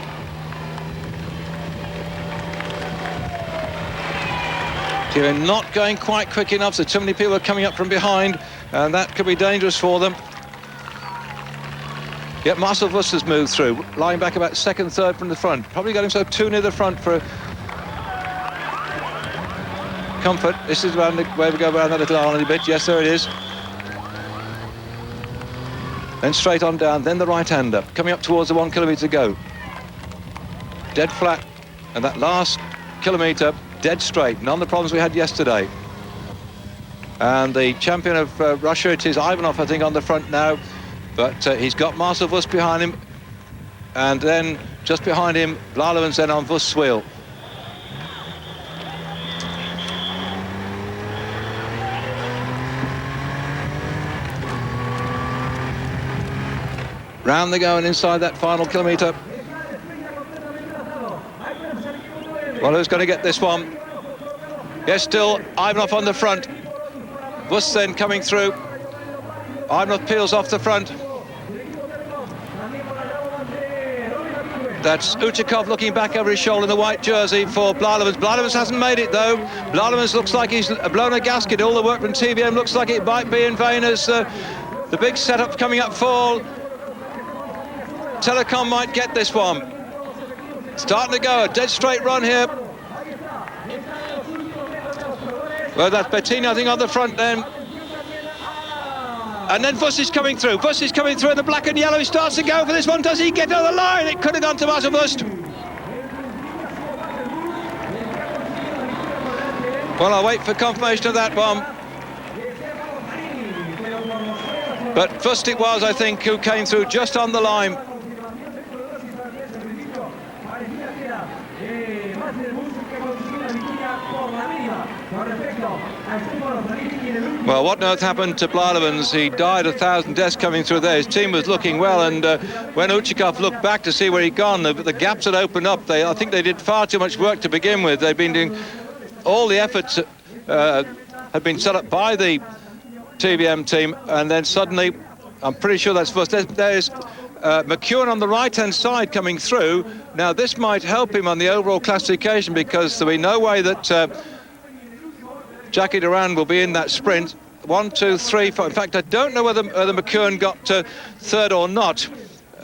They're not going quite quick enough, so too many people are coming up from behind, and that could be dangerous for them. Yet Marcel Wust has moved through, lying back about second, third from the front. Probably got himself too near the front for comfort. This is around where we go around that little island a bit. Yes, there it is. Then straight on down, then the right-hander, coming up towards the 1 kilometre to go. Dead flat, and that last kilometre, dead straight. None of the problems we had yesterday. And the champion of Russia, it is Ivanov, I think, on the front now. But he's got Marcel Wust behind him. And then, just behind him, Blaleven's then on Wust's wheel. Round they go and inside that final kilometre. Well, who's going to get this one? Yes, still Ivanov on the front. Wust then coming through. Ivanov peels off the front. That's Uchikov looking back over his shoulder in the white jersey for Blaleven's. Blaleven's hasn't made it, though. Blaleven's looks like he's blown a gasket. All the work from TVM looks like it might be in vain as the big setup coming up fall. Telecom might get this one. Starting to go, a dead straight run here. Well, that's Bettini, I think, on the front then. And then Wust is coming through. Wust is coming through in the black and yellow. He starts to go for this one. Does he get over the line? It could have gone to Marcel Wust. Well, I'll wait for confirmation of that one. But Wust it was, I think, who came through just on the line. Well, what on earth happened to Blaleven's? He died 1,000 deaths coming through there. His team was looking well, and when Uchikov looked back to see where he'd gone, the gaps had opened up. I think they did far too much work to begin with. They'd been doing all the efforts had been set up by the TVM team, and then suddenly, I'm pretty sure that's first. There's McEwen on the right-hand side coming through. Now, this might help him on the overall classification because there'll be no way that Jackie Durand will be in that sprint. 1, 2, 3, 4. In fact, I don't know whether McEwen got third or not,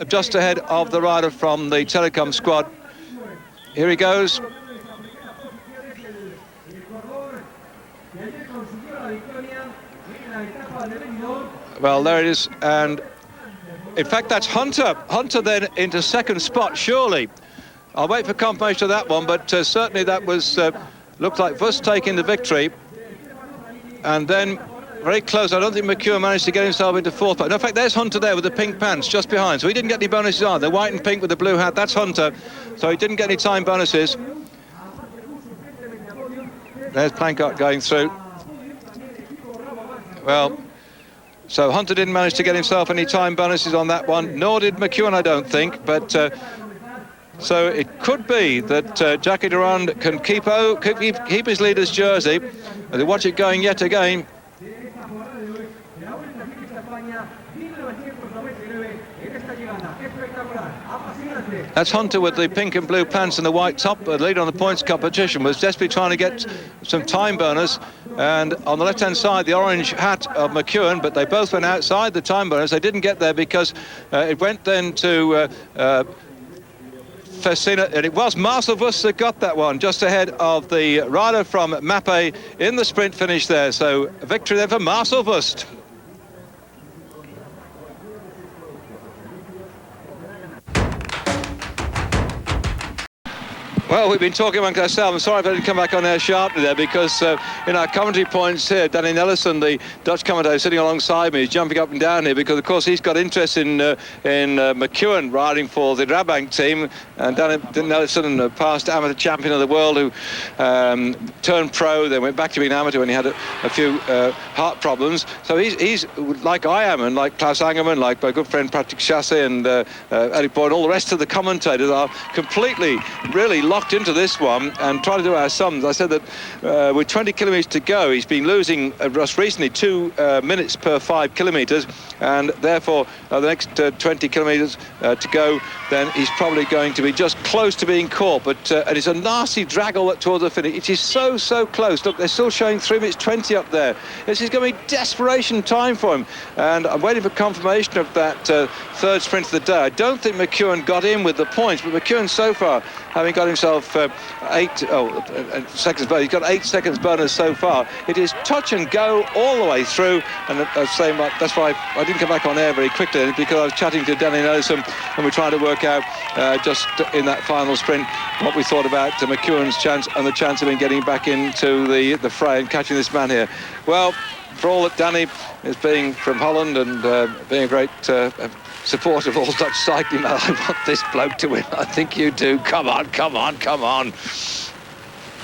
just ahead of the rider from the Telecom squad. Here he goes. Well, there it is, and in fact, that's Hunter. Hunter then into second spot, surely. I'll wait for confirmation of that one, but certainly that was looked like Wust taking the victory. And then very close. I don't think McEwen managed to get himself into fourth. But in fact, there's Hunter there with the pink pants just behind. So he didn't get any bonuses on. The white and pink with the blue hat, that's Hunter. So he didn't get any time bonuses. There's Plancart going through. Well, so Hunter didn't manage to get himself any time bonuses on that one, nor did McEwen, I don't think. But so it could be that Jackie Durand can keep his leader's jersey. And they watch it going yet again. That's Hunter with the pink and blue pants and the white top. The leader on the points competition was desperately trying to get some time bonus. And on the left-hand side, the orange hat of McEwen, but they both went outside the time bonus. They didn't get there because it went then to Festina, and it was Marcel Wust that got that one, just ahead of the rider from Mappe in the sprint finish there. So a victory there for Marcel Wust. Well, we've been talking amongst ourselves. I'm sorry if I didn't come back on air sharply there because in our commentary points here, Danny Nellison, the Dutch commentator sitting alongside me, is jumping up and down here because, of course, he's got interest in McEwen riding for the Rabank team. And Danny Nellison, past amateur champion of the world who turned pro, then went back to being amateur when he had a few heart problems. So he's like I am, and like Klaus Angerman, like my good friend Patrick Chassé and Eric Boyd, all the rest of the commentators are completely, really locked walked into this one and tried to do our sums. I said that with 20 kilometres to go, he's been losing just recently 2 minutes per 5 kilometres, and therefore the next 20 kilometres to go, then he's probably going to be just close to being caught. But and it's a nasty draggle towards the finish. It is so close. Look, they're still showing 3 minutes 20 up there. This is going to be desperation time for him, and I'm waiting for confirmation of that third sprint of the day. I don't think McEwen got in with the points, but McEwen so far, having got himself 8 seconds bonus, he's got 8 seconds bonus so far. It is touch and go all the way through, and that's why I didn't come back on air very quickly, because I was chatting to Danny Nelson, and we're trying to work out just in that final sprint what we thought about McEwen's chance and the chance of him getting back into the fray and catching this man here. Well, for all that Danny is being from Holland and being a great supporter of all Dutch cycling, I want this bloke to win. I think you do. Come on.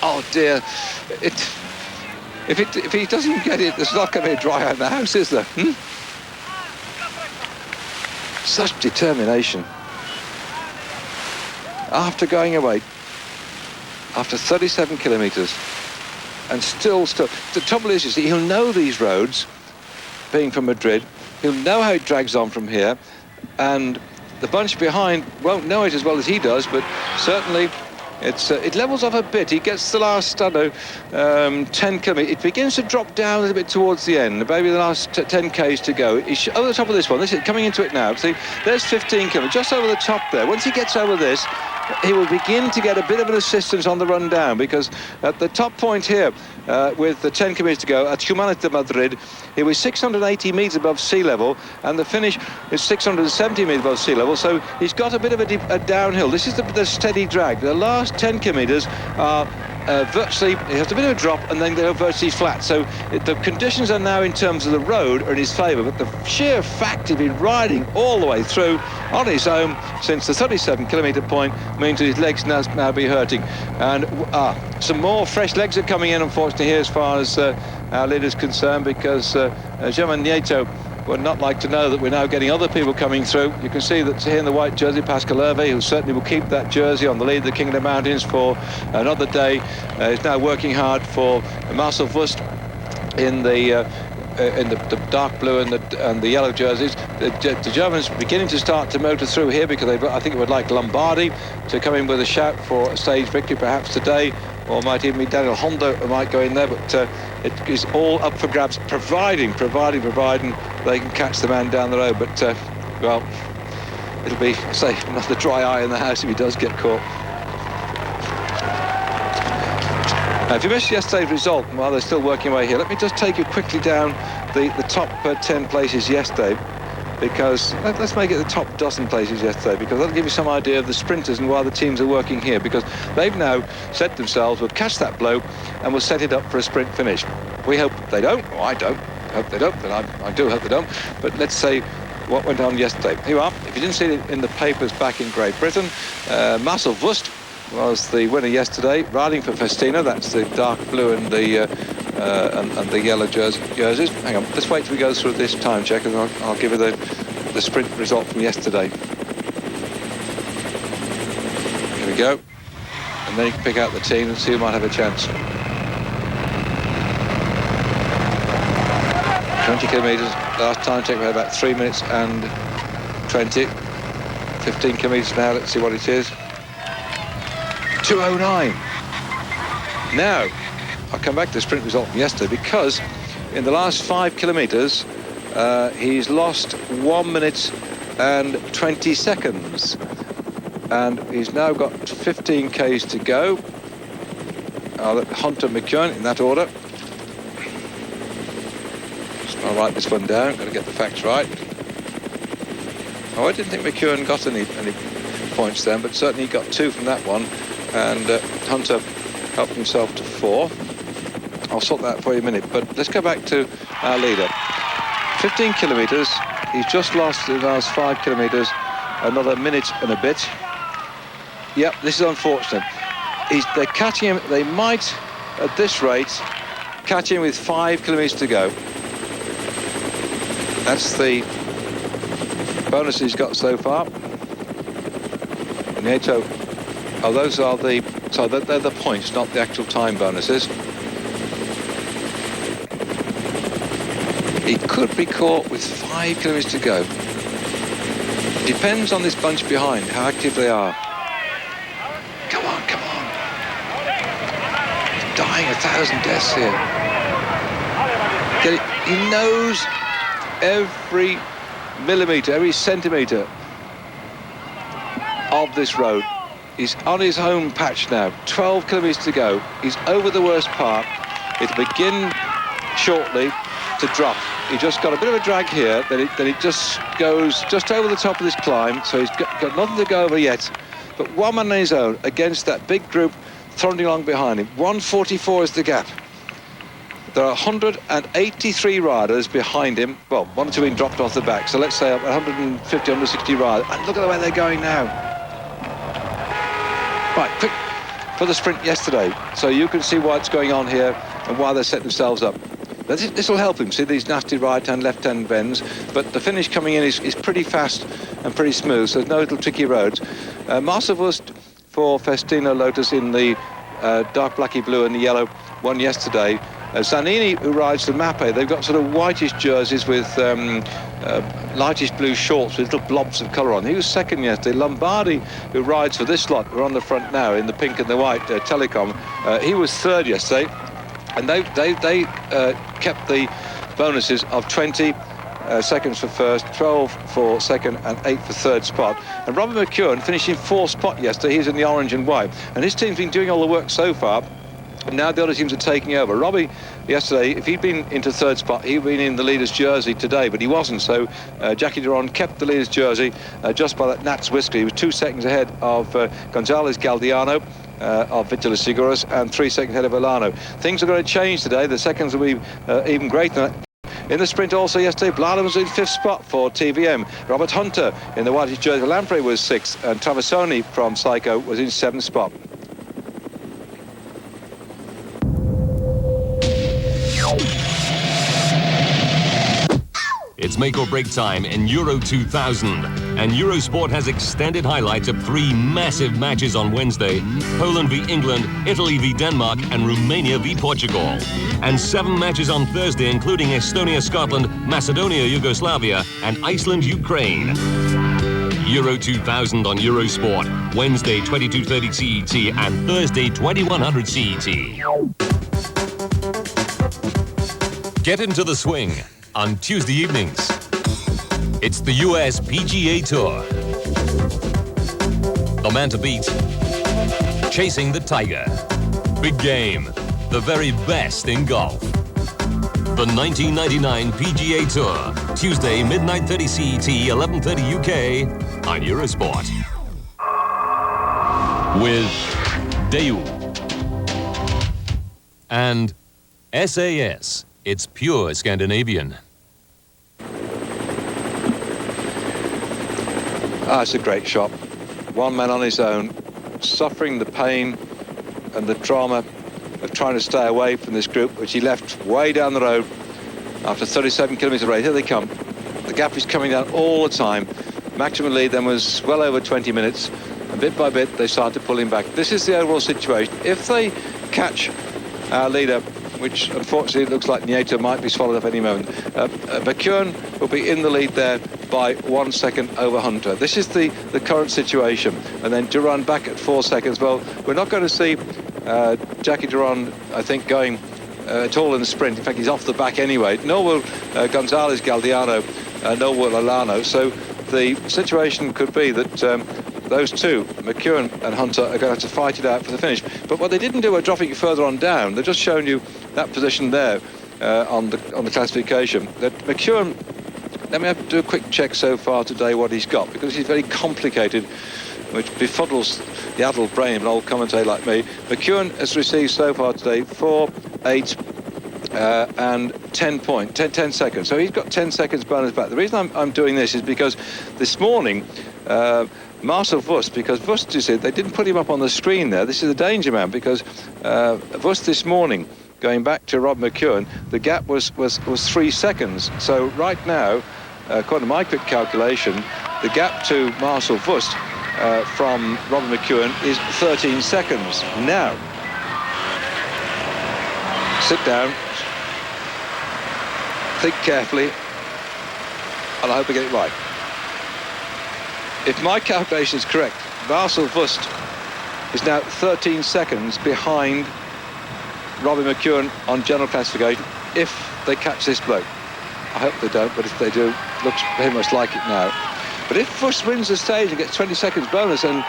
Oh dear. If he doesn't get it, there's not going to be a dry out in the house, is there? Such determination. After going away, after 37 kilometres, and still, the trouble is he'll know these roads, being from Madrid. He'll know how it drags on from here, and the bunch behind won't know it as well as he does, but certainly it levels off a bit. He gets the last, 10 kilometres. It begins to drop down a little bit towards the end, maybe the last 10 k's to go. He's over the top of this one. This is coming into it now. See, there's 15 kilometres, just over the top there. Once he gets over this, he will begin to get a bit of an assistance on the run down, because at the top point here, with the 10 kilometres to go, at Humanes de Madrid, he was 680 metres above sea level, and the finish is 670 metres above sea level, so he's got a bit of a downhill. This is the steady drag. The last 10 kilometres are virtually, he has a bit of a drop, and then they're virtually flat. So the conditions are now, in terms of the road, are in his favour, but the sheer fact he's been riding all the way through on his own since the 37 kilometre point means that his legs now be hurting. And some more fresh legs are coming in, unfortunately, here as far as our leader's concerned, because German Nieto would not like to know that we're now getting other people coming through. You can see that here in the white jersey, Pascal Hervé, who certainly will keep that jersey on the lead of the King of the Mountains for another day, is now working hard for Marcel Wust in the dark blue and the yellow jerseys. The Germans beginning to start to motor through here, because I think it would like Lombardi to come in with a shout for a stage victory perhaps today, or might even be Daniel Hondo who might go in there, but it is all up for grabs, providing they can catch the man down the road. But well, it'll be, say, another dry eye in the house if he does get caught. Now, if you missed yesterday's result while they're still working away here, let me just take you quickly down the top 10 places yesterday, because let's make it the top dozen places yesterday, because that'll give you some idea of the sprinters and why the teams are working here, because they've now said themselves, we'll catch that blow and we'll set it up for a sprint finish. We hope they don't, or I don't hope they don't, but I do hope they don't. But let's say what went on yesterday. Here you are. If you didn't see it in the papers back in Great Britain, Marcel Wust was the winner yesterday, riding for Festina. That's the dark blue and the yellow jerseys. Hang on, let's wait till we go through this time check, and I'll give you the sprint result from yesterday. Here we go, and then you can pick out the team and see who might have a chance. 20 kilometres, last time check we had about 3 minutes and 20. 15 kilometres now, let's see what it is. 2:09. Now, I'll come back to the sprint result from yesterday, because in the last 5 kilometres, he's lost 1 minute and 20 seconds. And he's now got 15 Ks to go. I'll let Hunter McEwen in that order. I'll write this one down, got to get the facts right. Oh, I didn't think McEwen got any points then, but certainly he got 2 from that one. And Hunter helped himself to 4. I'll sort that for you in a minute, but let's go back to our leader. 15 kilometres, he's just lost in the last 5 kilometres, another minute and a bit. Yep, this is unfortunate. They're catching him, they might, at this rate, catch him with 5 kilometres to go. That's the bonus he's got so far. Nieto Oh, those are the... So they're the points, not the actual time bonuses. He could be caught with 5 kilometres to go. Depends on this bunch behind, how active they are. Come on, come on. Dying 1,000 deaths here. Get it? He knows every millimetre, every centimetre of this road. He's on his home patch now. 12 kilometres to go. He's over the worst part. It'll begin shortly to drop. He just got a bit of a drag here, then it just goes just over the top of this climb, so he's got nothing to go over yet. But one man on his own against that big group thundering along behind him. 1:44 is the gap. There are 183 riders behind him. Well, one or two being dropped off the back, so let's say 150, 160 riders. And look at the way they're going now. Right, quick for the sprint yesterday, so you can see what's going on here and why they set themselves up. This will help him, see these nasty right-hand, left-hand bends, but the finish coming in is pretty fast and pretty smooth, so there's no little tricky roads. Marcel Wust for Festino Lotus in the dark blacky blue and the yellow won yesterday. Zanini, who rides the Mappe, they've got sort of whitish jerseys with lightish blue shorts with little blobs of colour on. He was second yesterday. Lombardi, who rides for this lot, we're on the front now in the pink and the white Telecom, he was third yesterday. And they kept the bonuses of 20 seconds for first, 12 for second and 8 for third spot. And Robert McEwen finishing fourth spot yesterday. He's in the orange and white. And his team's been doing all the work so far. And now the other teams are taking over. Robbie, yesterday, if he'd been into third spot, he'd been in the leader's jersey today, but he wasn't. So Jackie Duron kept the leader's jersey just by that Nats whisker. He was 2 seconds ahead of Gonzalez Galdiano. Of Vitalis Seguros and 3 seconds ahead of Olano. Things are going to change today. The seconds will be even greater. In the sprint also yesterday, Blada was in 5th spot for TVM. Robert Hunter in the whitish jersey for Lamprey was 6th, and Traversoni from Psycho was in 7th spot. It's make or break time in Euro 2000, and Eurosport has extended highlights of 3 massive matches on Wednesday: Poland v England, Italy v Denmark, and Romania v Portugal. And 7 matches on Thursday, including Estonia, Scotland, Macedonia, Yugoslavia, and Iceland, Ukraine. Euro 2000 on Eurosport, Wednesday 22:30 CET and Thursday 2100 CET. Get into the swing on Tuesday evenings. It's the US PGA Tour. The man to beat, chasing the tiger. Big game, the very best in golf. The 1999 PGA Tour, Tuesday, midnight 30 CET, 11:30 UK on Eurosport. With Daewoo and SAS. It's pure Scandinavian. It's a great shot. One man on his own, suffering the pain and the trauma of trying to stay away from this group, which he left way down the road after 37 kilometres of race. Here they come. The gap is coming down all the time. Maximum lead then was well over 20 minutes, and bit by bit they start to pull him back. This is the overall situation. If they catch our leader, which unfortunately it looks like Nieto might be swallowed up any moment, McEwen will be in the lead there by 1 second over Hunter. This is the current situation. And then Duran back at 4 seconds. Well, we're not going to see Jackie Duran, I think, going at all in the sprint. In fact, he's off the back anyway. Nor will Gonzalez Galdiano, nor will Olano. So the situation could be that those two, McEwen and Hunter, are going to have to fight it out for the finish. But what they didn't do was dropping it further on down. They've just shown you that position there on the classification. That McEwen, let me have to do a quick check so far today what he's got, because he's very complicated, which befuddles the adult brain of an old commentator like me. McEwen has received so far today 4, 8, and 10 seconds. So he's got 10 seconds bonus back. The reason I'm doing this is because this morning, Marcel Wust, because Wust, you see, they didn't put him up on the screen there. This is a danger man, because Wust this morning, going back to Rob McEwen, the gap was 3 seconds. So right now, according to my quick calculation, the gap to Marcel Wust from Robin McEwen is 13 seconds. Now, sit down, think carefully, and I hope I get it right. If my calculation is correct, Marcel Wust is now 13 seconds behind Robin McEwen on general classification if they catch this bloke. I hope they don't, but if they do, looks very much like it now. But if Wust wins the stage and gets 20 seconds bonus and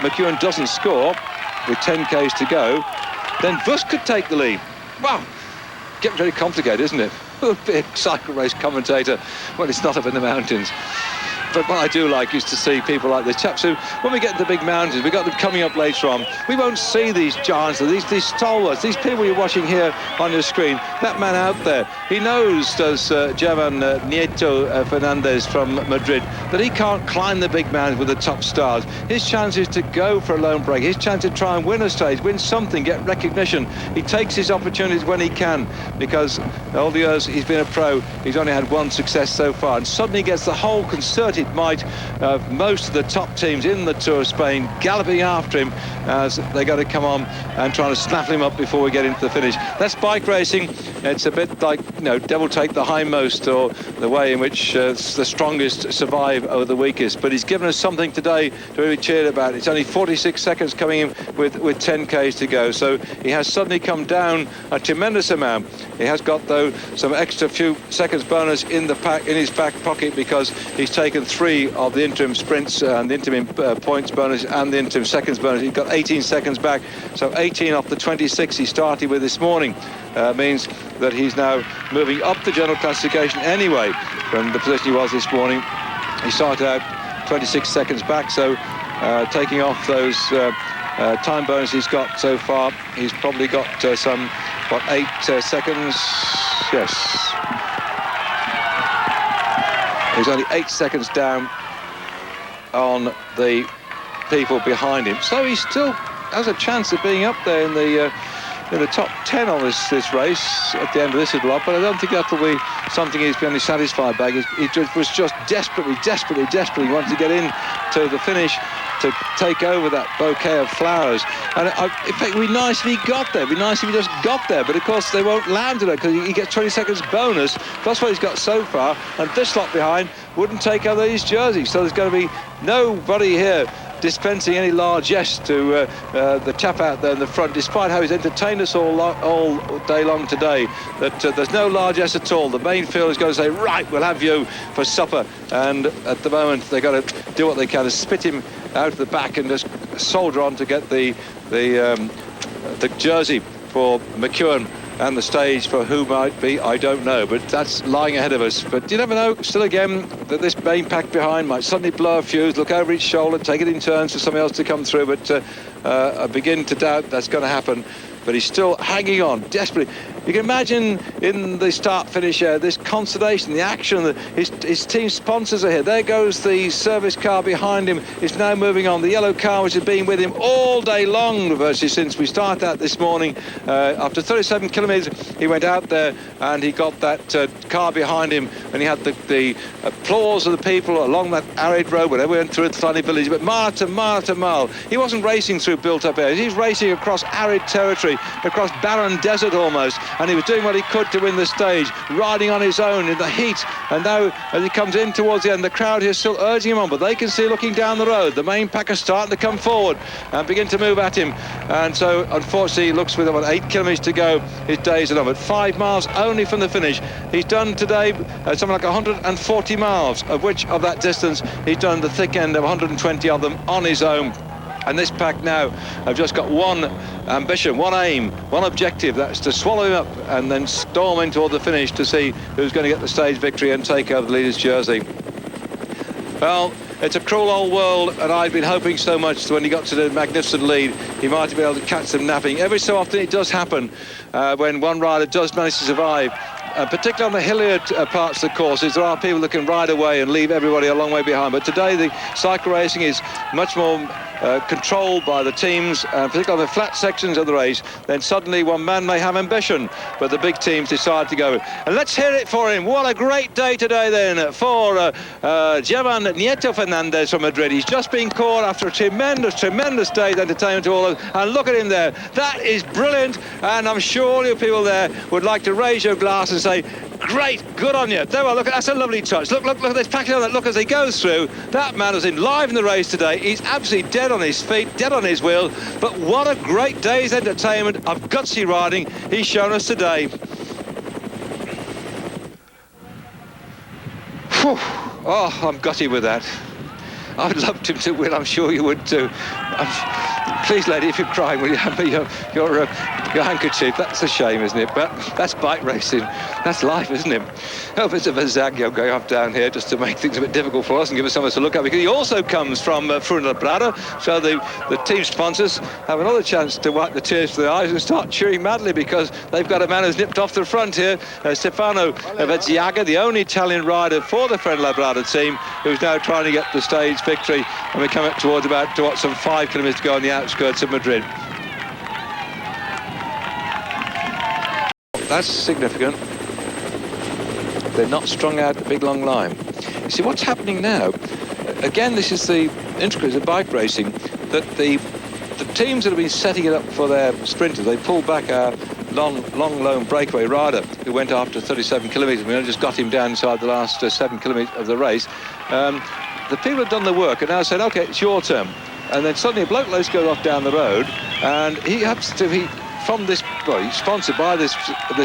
McEwen doesn't score with 10 Ks to go, then Wust could take the lead. Wow, getting very complicated, isn't it? Who would be a cycle race commentator when it's not up in the mountains? But what I do like is to see people like the chaps who, when we get to the big mountains, we've got them coming up later on, we won't see these giants, these stalwarts, these people you're watching here on your screen. That man out there, he knows, does German Nieto Fernandez from Madrid, that he can't climb the big mountains with the top stars. His chance is to go for a lone break, his chance to try and win a stage, win something, get recognition. He takes his opportunities when he can, because all the years he's been a pro, he's only had one success so far, and suddenly gets the whole concerted might of most of the top teams in the Tour of Spain galloping after him as they got to come on and trying to snaffle him up before we get into the finish. That's bike racing. It's a bit like, you know, devil take the hindmost, or the way in which the strongest survive over the weakest. But he's given us something today to really cheer about. It's only 46 seconds coming in with 10 Ks to go, so he has suddenly come down a tremendous amount. He has got, though, some extra few seconds bonus in his back pocket, because he's taken 3 of the interim sprints and the interim points bonus and the interim seconds bonus. He's got 18 seconds back, so 18 off the 26 he started with this morning means that he's now moving up the general classification anyway from the position he was this morning. He started out 26 seconds back, so taking off those time bonus he's got so far, he's probably got some, 8 seconds? Yes. He's only 8 seconds down on the people behind him, so he still has a chance of being up there in the top 10 on this race at the end of this little lot. But I don't think that will be something he's been satisfied by. He was just desperately wanted to get in to the finish to take over that bouquet of flowers. And in fact, it would be nice if he got there. It'd be nice if he just got there. But of course, they won't land it because he gets 20 seconds bonus. That's what he's got so far. And this lot behind wouldn't take other these jerseys. So there's going to be nobody here dispensing any largesse to the chap out there in the front, despite how he's entertained us all day long today. That there's no largesse at all. The main field is going to say, right, we'll have you for supper. And at the moment, they've got to do what they can to spit him out of the back and just soldier on to get the jersey for McEwen. And the stage for who might be, I don't know, but that's lying ahead of us. But you never know, still again, that this main pack behind might suddenly blow a fuse, look over its shoulder, take it in turns for somebody else to come through, but I begin to doubt that's going to happen. But he's still hanging on desperately. You can imagine in the start-finish this consternation, the action. His team sponsors are here. There goes the service car behind him. It's now moving on. The yellow car, which has been with him all day long, virtually since we started out this morning. After 37 kilometres, he went out there and he got that car behind him, and he had the applause of the people along that arid road whenever we went through the tiny village. But mile to mile to mile, he wasn't racing through built-up areas. He's racing across arid territory, across barren desert almost, and he was doing what he could to win the stage, riding on his own in the heat. And now as he comes in towards the end, the crowd here is still urging him on, but they can see, looking down the road, the main pack are starting to come forward and begin to move at him. And so unfortunately he looks with about 8 kilometres to go, his days are numbered. 5 miles only from the finish. He's done today something like 140 miles, of which of that distance he's done the thick end of 120 of them on his own. And this pack now have just got one ambition, one aim, one objective. That's to swallow him up and then storm in toward the finish to see who's going to get the stage victory and take over the leader's jersey. Well, it's a cruel old world, and I'd been hoping so much that when he got to the magnificent lead, he might have been able to catch them napping. Every so often it does happen when one rider does manage to survive particularly on the hillier parts of the courses, there are people that can ride away and leave everybody a long way behind. But today the cycle racing is much more controlled by the teams, particularly on the flat sections of the race. Then suddenly one man may have ambition, but the big teams decide to go. And let's hear it for him. What a great day today then for Joan Nieto Fernandez from Madrid. He's just been caught after a tremendous day's entertainment to all of us. And look at him there. That is brilliant, and I'm sure all you people there would like to raise your glass and say, great, good on you. There, well, look, that's a lovely touch. Look at this package on that. Look as he goes through. That man is live in the race today. He's absolutely dead on his feet, dead on his wheel. But what a great day's entertainment of gutsy riding he's shown us today. Whew. Oh, I'm gutty with that. I'd loved him to win. I'm sure you would too. Please, lady, if you're crying, will you hand me your handkerchief? That's a shame, isn't it? But that's bike racing. That's life, isn't it? Oh, bit of a Zagio going up down here just to make things a bit difficult for us and give us somewhere to look at, because he also comes from Fuenlabrada, so the team sponsors have another chance to wipe the tears from their eyes and start cheering madly, because they've got a man who's nipped off the front here, Stefano Vezziaga, the only Italian rider for the Fuenlabrada team, who's now trying to get the stage victory, and we're coming up towards some 5 kilometres to go on the outskirts of Madrid. That's significant. They're not strung out a big long line. You see what's happening now, again, this is the intricacies of bike racing, that the teams that have been setting it up for their sprinters, they pulled back our long lone breakaway rider who went after 37 kilometres. We only just got him down inside the last 7 kilometres of the race. The people who've done the work are now saying, OK, it's your turn. And then suddenly a bloke goes off down the road, and he's sponsored by this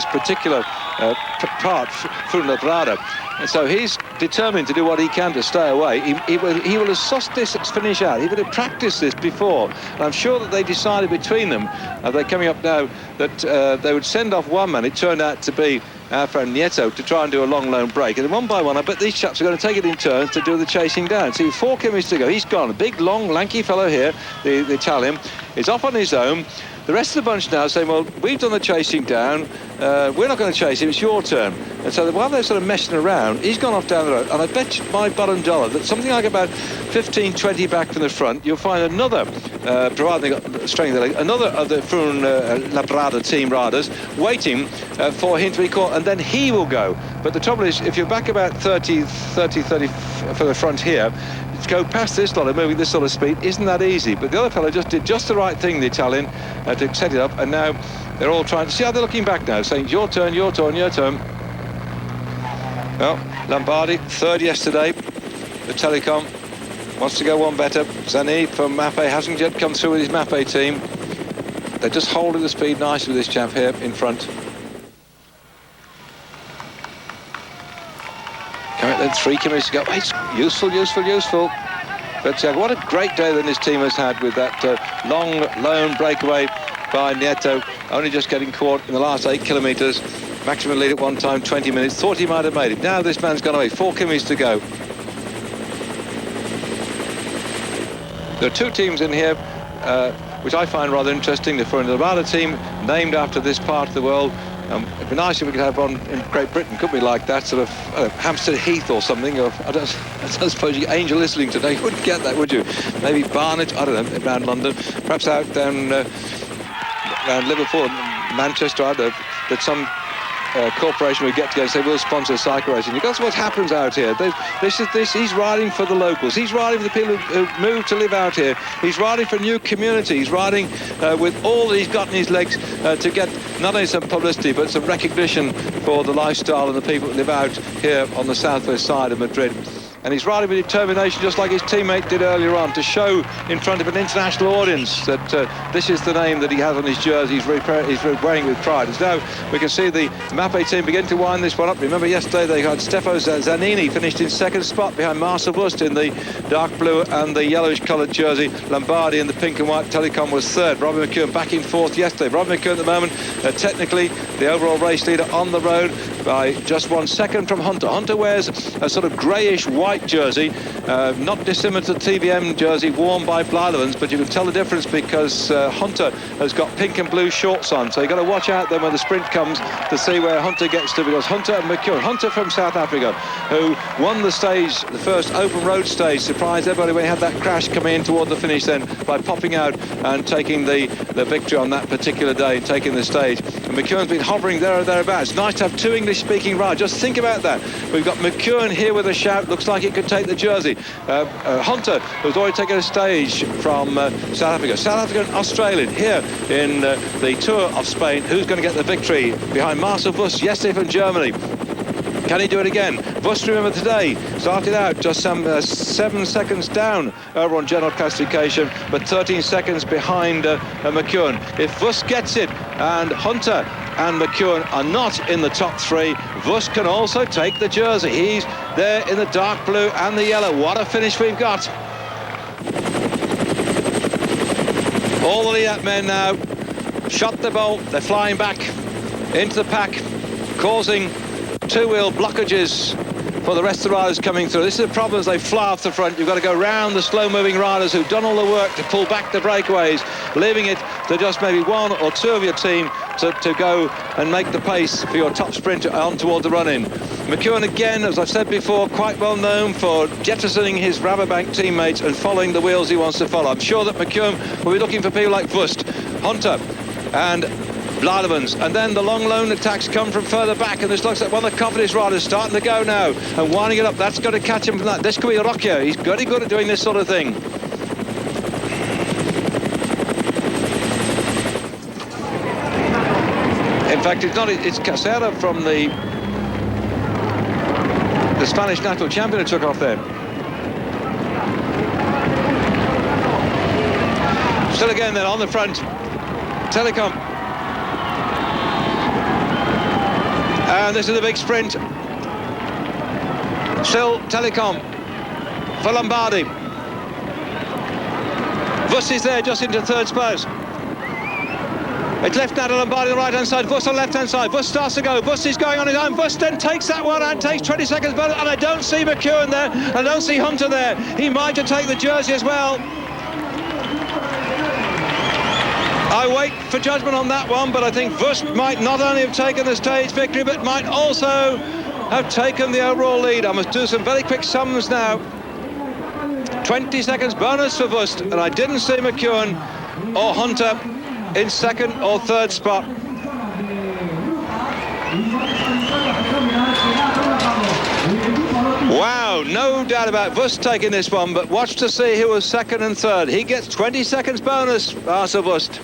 particular part, Fuenlabrada. And so he's determined to do what he can to stay away. He will have sussed this finish out. He would have practiced this before. And I'm sure that they decided between them, they're coming up now, that they would send off one man. It turned out to be our friend Nieto to try and do a long lone break. And then one by one, I bet these chaps are going to take it in turns to do the chasing down. See, 4 kilometres to go. He's gone. A big, long, lanky fellow here, the Italian, is off on his own. The rest of the bunch now saying, well, we've done the chasing down. We're not going to chase him. It's your turn. And so while they're sort of messing around, he's gone off down the road. And I bet my bottom dollar that something like about 15, 20 back from the front, you'll find another, provided they got strength of the leg, another of the Fuenlabrada team riders waiting for him to be caught, and then he will go. But the trouble is, if you're back about 30 for the front here, to go past this lot of moving this sort of speed isn't that easy. But the other fellow just did just the right thing, the Italian, to set it up, and now they're all trying to see how they're looking back now, saying your turn, your turn, your turn. Well, Lombardi, third yesterday. The Telecom wants to go one better. Zanini from Mapei hasn't yet come through with his Mapei team. They're just holding the speed nicely with this chap here in front. Coming then 3 kilometres to go. It's useful. But what a great day that this team has had with that long lone breakaway by Nieto, only just getting caught in the last 8 kilometres. Maximum lead at one time, 20 minutes. Thought he might have made it. Now this man's gone away. 4 kilometres to go. There are 2 teams in here which I find rather interesting. The Fuenlabrada team, named after this part of the world. It'd be nice if we could have one in Great Britain, couldn't we, like that, sort of Hampstead Heath or something, or I don't suppose you Angel Islington, you wouldn't get that, would you? Maybe Barnet, I don't know, around London, perhaps out down around Liverpool, Manchester, I don't know, that some corporation would get together and say, we'll sponsor cycle racing. That's what happens out here. He's riding for the locals. He's riding for the people who move to live out here. He's riding for a new community. He's riding with all that he's got in his legs to get not only some publicity, but some recognition for the lifestyle and the people that live out here on the southwest side of Madrid. And he's riding with determination, just like his teammate did earlier on, to show in front of an international audience that this is the name that he has on his jersey. He's wearing with pride. As now we can see the Mapei team begin to wind this one up. Remember yesterday they had Stefano Zanini finished in 2nd spot behind Marcel Wust in the dark blue and the yellowish coloured jersey. Lombardi in the pink and white Telecom was 3rd. Robbie McEwen back in 4th yesterday. Robbie McEwen at the moment, technically the overall race leader on the road. by just 1 second from Hunter. Hunter wears a sort of greyish-white jersey, not dissimilar to the TVM jersey worn by Blyleven's, but you can tell the difference because Hunter has got pink and blue shorts on, so you've got to watch out then when the sprint comes to see where Hunter gets to, because Hunter and McEwen, Hunter from South Africa, who won the stage, the first open road stage, surprised everybody when he had that crash coming in toward the finish then by popping out and taking the victory on that particular day, taking the stage. And McEwen's been hovering there or thereabouts. Nice to have two English-speaking riders. Just think about that. We've got McEwen here with a shout. Looks like he could take the jersey. Hunter, who's already taken a stage from South Africa. South African, Australian here in the Tour of Spain. Who's going to get the victory? Behind Marcel Wüst, yesterday from Germany. Can he do it again? Wüst, remember today, started out just some 7 seconds down over on general classification, but 13 seconds behind McEwen. If Wüst gets it and Hunter and McEwen are not in the top three, Wüst can also take the jersey. He's there in the dark blue and the yellow. What a finish we've got. All the lead-up men now shot the bolt. They're flying back into the pack, causing two-wheel blockages for the rest of the riders coming through. This is the problem as they fly off the front. You've got to go round the slow-moving riders who've done all the work to pull back the breakaways, leaving it to just maybe one or two of your team to go and make the pace for your top sprinter on toward the run-in. McEwen again, as I've said before, quite well known for jettisoning his Rabobank teammates and following the wheels he wants to follow. I'm sure that McEwen will be looking for people like Wüst, Hunter and Blyleven's, and then the long lone attacks come from further back, and this looks like one of the confidence riders starting to go now and winding it up. That's got to catch him from that. This could be Rockio. He's very good at doing this sort of thing. In fact, it's Casera from the Spanish national champion who took off there. Still again then on the front, Telecom. And this is a big sprint. Still Telecom for Lombardi. Wüst is there just into third spot. It's left now to Lombardi on the right-hand side, Wüst on the left-hand side. Wüst starts to go, Wüst is going on his own. Wüst then takes that one and takes 20 seconds better. And I don't see McEwen there, I don't see Hunter there. He might just take the jersey as well. I wait for judgment on that one, but I think Wüst might not only have taken the stage victory, but might also have taken the overall lead. I must do some very quick sums now. 20 seconds bonus for Wüst, and I didn't see McEwen or Hunter in second or third spot. Wow, no doubt about Wüst taking this one, but watch to see who was second and third. He gets 20 seconds bonus, Marcel Wüst.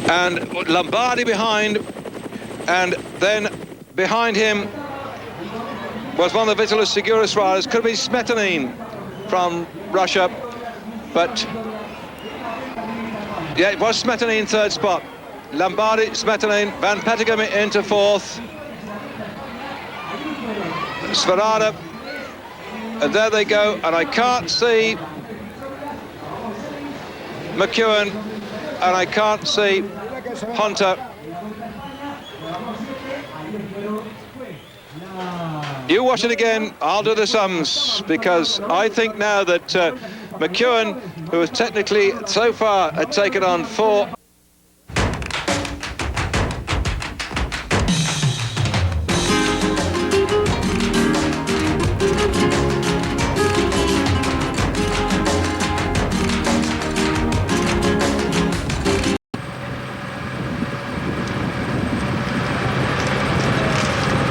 And Lombardi behind, and then behind him was one of the Vitalis Seguros riders. Could be Smetanine from Russia, but yeah, it was Smetanine third spot. Lombardi, Smetanine, Van Petegem into fourth, Sverada, and there they go. And I can't see McEwen, and I can't see Hunter. You watch it again, I'll do the sums, because I think now that McEwen, who has technically so far had taken on 4.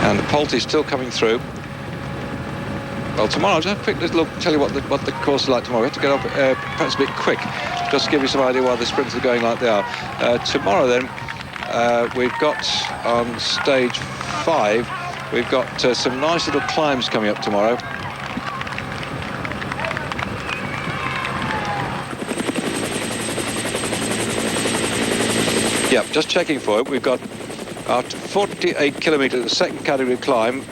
And the Polt is still coming through. Well, tomorrow, I'll just have a quick little look, tell you what the course is like tomorrow. We have to get up perhaps a bit quick, just to give you some idea why the sprints are going like they are. Tomorrow, then, we've got on stage 5, we've got some nice little climbs coming up tomorrow. Yep, just checking for it. We've got after 48 kilometres, the second category climb,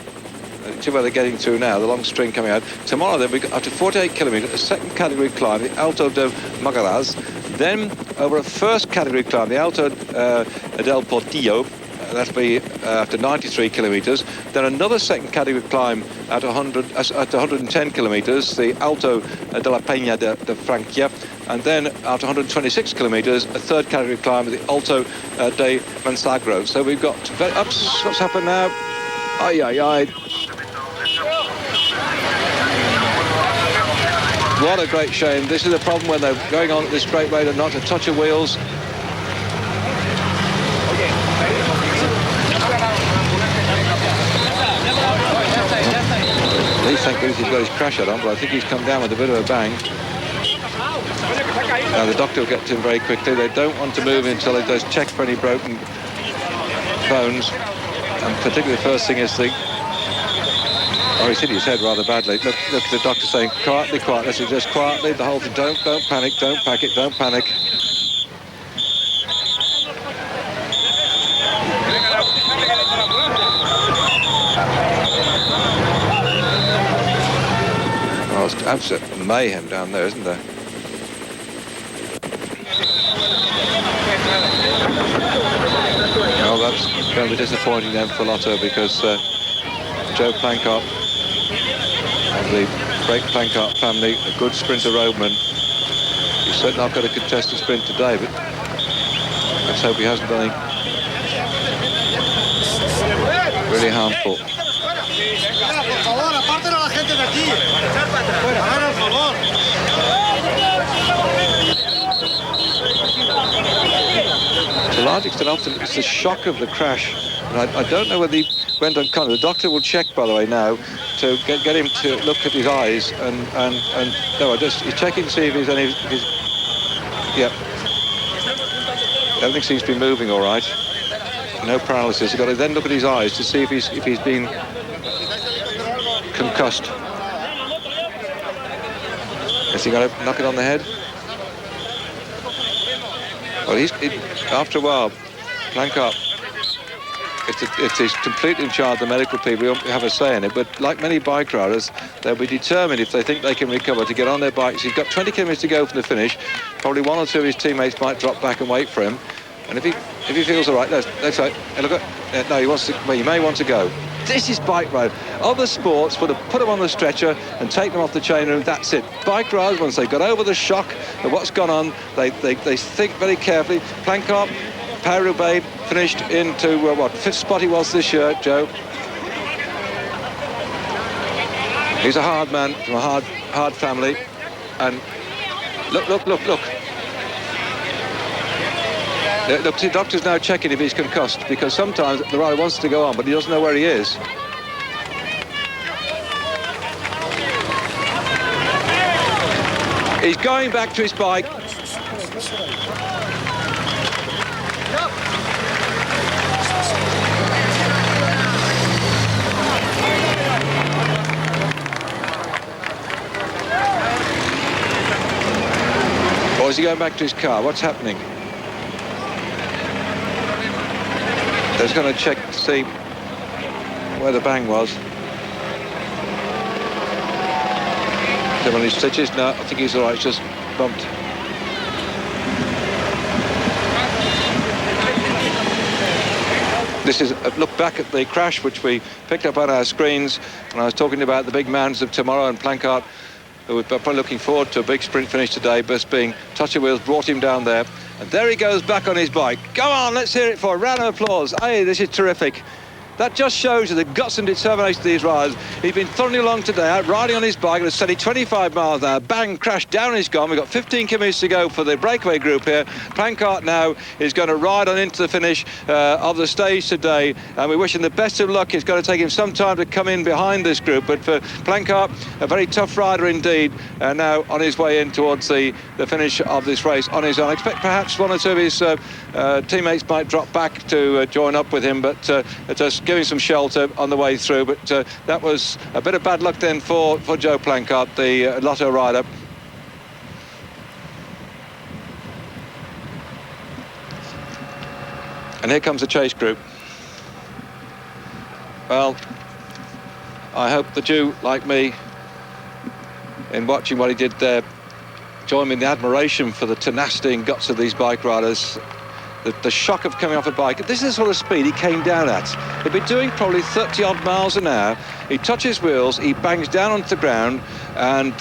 to where they're getting through now, the long string coming out. Tomorrow then, we got after 48 kilometres, the second category climb, the Alto de Magaraz, Then over a first category climb, the Alto del Portillo, that'll be after 93 kilometres. Then another second category climb at 110 kilometres, the Alto de la Peña de Francia. And then after 126 kilometres, a third category climb at the Alto de Monsagro. So we've got ups. What's happened now? Ay, ay, ay. What a great shame. This is the problem when they're going on at this great rate and not a touch of wheels. At least thank goodness he's got his crash head on, but I think he's come down with a bit of a bang. Now the doctor will get to him very quickly. They don't want to move until it does check for any broken bones. And particularly the first thing is the... Oh, he's hit his head rather badly. Look at the doctor saying, quietly, quietly. Let's just quietly, the whole thing. Don't panic, don't pack it, don't panic. Oh, it's absolute mayhem down there, isn't there? Oh, that's going to be disappointing then for Lotto, because Joe Plancart of the great Plancart family, a good sprinter roadman. He's certainly not got a contested sprint today, but let's hope he hasn't done anything really harmful. To a large extent, often it's the shock of the crash. And I don't know whether he went unconscious. The doctor will check, by the way, now to get him to look at his eyes and no, he's checking to see if there's any. Yeah, everything seems to be moving all right. No paralysis. You've got to then look at his eyes to see if he's been concussed. Has he got to knock it on the head? Well, after a while, Plancart, if he's completely in charge of the medical people, he won't have a say in it. But like many bike riders, they'll be determined, if they think they can recover, to get on their bikes. He's got 20 kilometres to go from the finish. Probably one or two of his teammates might drop back and wait for him. And if he feels all right, that's right. Look at, no, he wants to. Well, he may want to go. This is bike ride. Other sports would have put them on the stretcher and take them off the chain room. That's it. Bike riders, once they got over the shock of what's gone on, they think very carefully. Plancart, Paris-Roubaix, finished into what, 5th spot he was this year, Joe. He's a hard man from a hard family, and look. Look, the doctor's now checking if he's concussed, because sometimes the rider wants to go on, but he doesn't know where he is. He's going back to his bike. Or is he going back to his car? What's happening? He's going to check to see where the bang was. Is on his stitches? No, I think he's all right. It's just bumped. This is a look back at the crash, which we picked up on our screens. And I was talking about the big mountains of tomorrow, and Plancart, who we're probably looking forward to a big sprint finish today, but being touch of wheels brought him down there. And there he goes back on his bike. Go on, let's hear it for a round of applause. Hey, this is terrific. That just shows you the guts and determination of these riders. He's been thundering along today, out riding on his bike at a steady 25 miles an hour. Bang, crash, down he's gone. We've got 15 kilometres to go for the breakaway group here. Plancart now is going to ride on into the finish of the stage today. And we wish him the best of luck. It's going to take him some time to come in behind this group. But for Plancart, a very tough rider indeed. Now on his way in towards the finish of this race on his own. I expect perhaps one or two of his teammates might drop back to join up with him. But just giving some shelter on the way through, but that was a bit of bad luck then for Joe Plancart, the Lotto rider. And here comes the chase group. Well, I hope that you, like me, in watching what he did there join me in the admiration for the tenacity and guts of these bike riders. The shock of coming off a bike. This is the sort of speed he came down at. He'd be doing probably 30 odd miles an hour. He touches wheels, he bangs down onto the ground, and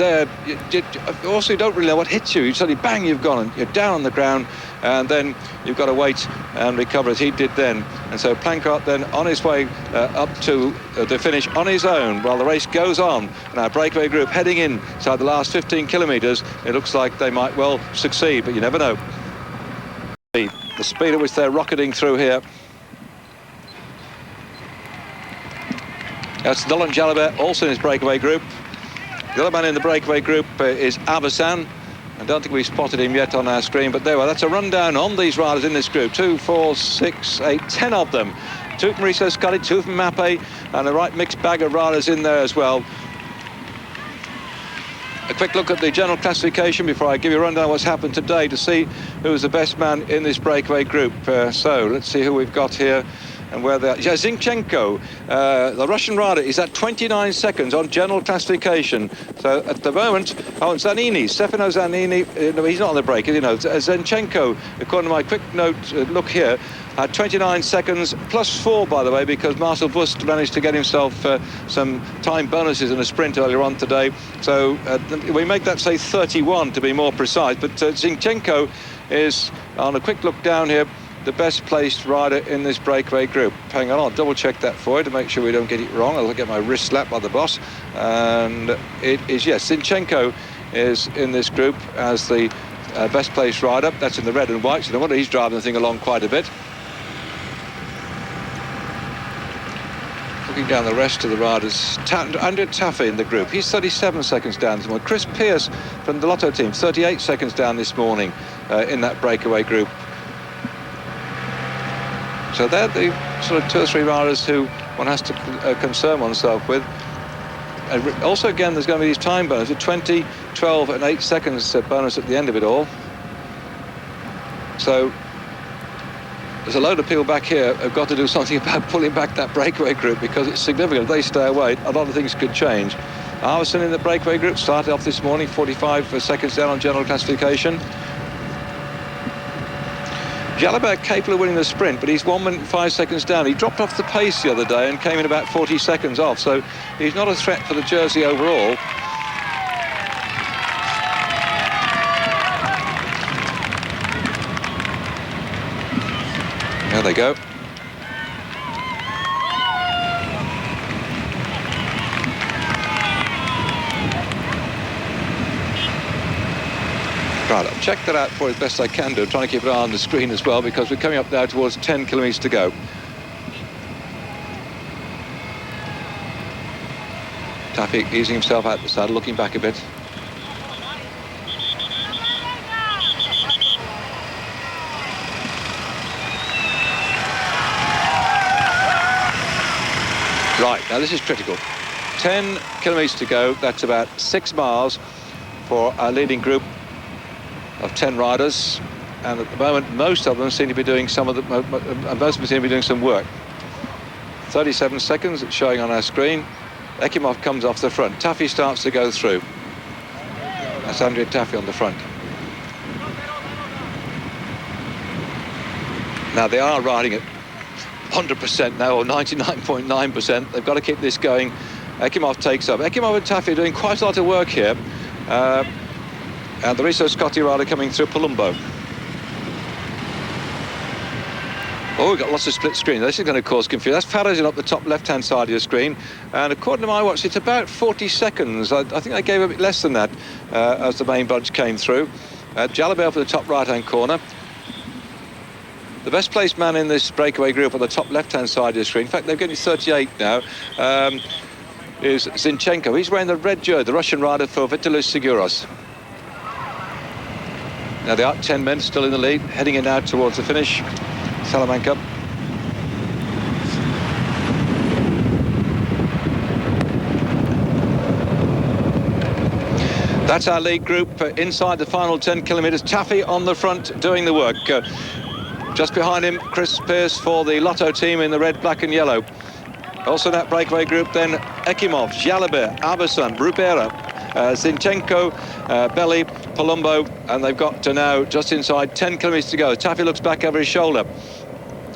also you don't really know what hits you. You suddenly bang, you've gone, and you're down on the ground, and then you've got to wait and recover as he did then. And so Plancart then on his way up to the finish on his own while the race goes on. And our breakaway group heading inside the last 15 kilometres. It looks like they might well succeed, but you never know. The speed at which they're rocketing through here. That's Nolan Jalabert, also in his breakaway group. The other man in the breakaway group is Abasan. I don't think we've spotted him yet on our screen, but there we are. That's a rundown on these riders in this group. 2, 4, 6, 8, 10 of them. 2 from Riso Scully, 2 from Mappe, and a right mixed bag of riders in there as well. A quick look at the general classification before I give you a rundown of what's happened today to see who's the best man in this breakaway group. So let's see who we've got here and where they are. Yeah, Zinchenko, the Russian rider, is at 29 seconds on general classification. So at the moment, Zanini, Stefano Zanini, no, he's not on the break, you know. Zinchenko, according to my quick note, look here, at 29 seconds, plus 4, by the way, because Marcel Wust managed to get himself some time bonuses in a sprint earlier on today. So we make that say 31 to be more precise. But Zinchenko is, on a quick look down here, the best placed rider in this breakaway group. Hang on, I'll double check that for you to make sure we don't get it wrong. I'll get my wrist slapped by the boss. And it is, yes, Zinchenko is in this group as the best placed rider. That's in the red and white, so no wonder he's driving the thing along quite a bit. Looking down the rest of the riders, Andrea Taffy in the group, he's 37 seconds down this morning. Chris Pearce from the Lotto team, 38 seconds down this morning in that breakaway group. So they're the sort of 2 or 3 riders who one has to concern oneself with. And also, again, there's going to be these time bonuses, 20, 12 and 8 seconds bonus at the end of it all. So there's a load of people back here who've got to do something about pulling back that breakaway group because it's significant. If they stay away, a lot of things could change. Arvidsson in the breakaway group started off this morning, 45 seconds down on general classification. Jalabert capable of winning the sprint, but he's 1 minute 5 seconds down. He dropped off the pace the other day and came in about 40 seconds off, so he's not a threat for the jersey overall. There they go. Right, I'll check that out for as best I can do, trying to keep an eye on the screen as well, because we're coming up now towards 10 kilometres to go. Taffy easing himself out the saddle, looking back a bit. Right, now this is critical. 10 kilometres to go, that's about 6 miles for our leading group of 10 riders, and at the moment most of them seem to be doing some work. 37 seconds it's showing on our screen. Ekimov comes off the front. Taffy starts to go through. That's Andrea Taffy on the front. Now they are riding at 100% now, or 99.9%. They've got to keep this going. Ekimov takes up. Ekimov and Taffy are doing quite a lot of work here. And the Riso Scotti rider coming through Palumbo. Oh, we've got lots of split screen. This is going to cause confusion. That's Faragin up the top left-hand side of your screen. And according to my watch, it's about 40 seconds. I think they gave a bit less than that as the main bunch came through. Jalabert for the top right-hand corner. The best placed man in this breakaway group on the top left-hand side of your screen, in fact, they've given you 38 now, is Zinchenko. He's wearing the red jersey, the Russian rider for Vitalis Seguros. Now there are 10 men still in the lead, heading in now towards the finish. Salamanca. That's our lead group inside the final 10 kilometres. Taffy on the front doing the work. Just behind him, Chris Pearce for the Lotto team in the red, black and yellow. Also in that breakaway group then, Ekimov, Jalabert, Aberson, Rubera, Zinchenko, Belly, Palumbo, and they've got to now just inside 10 kilometres to go. Taffy looks back over his shoulder.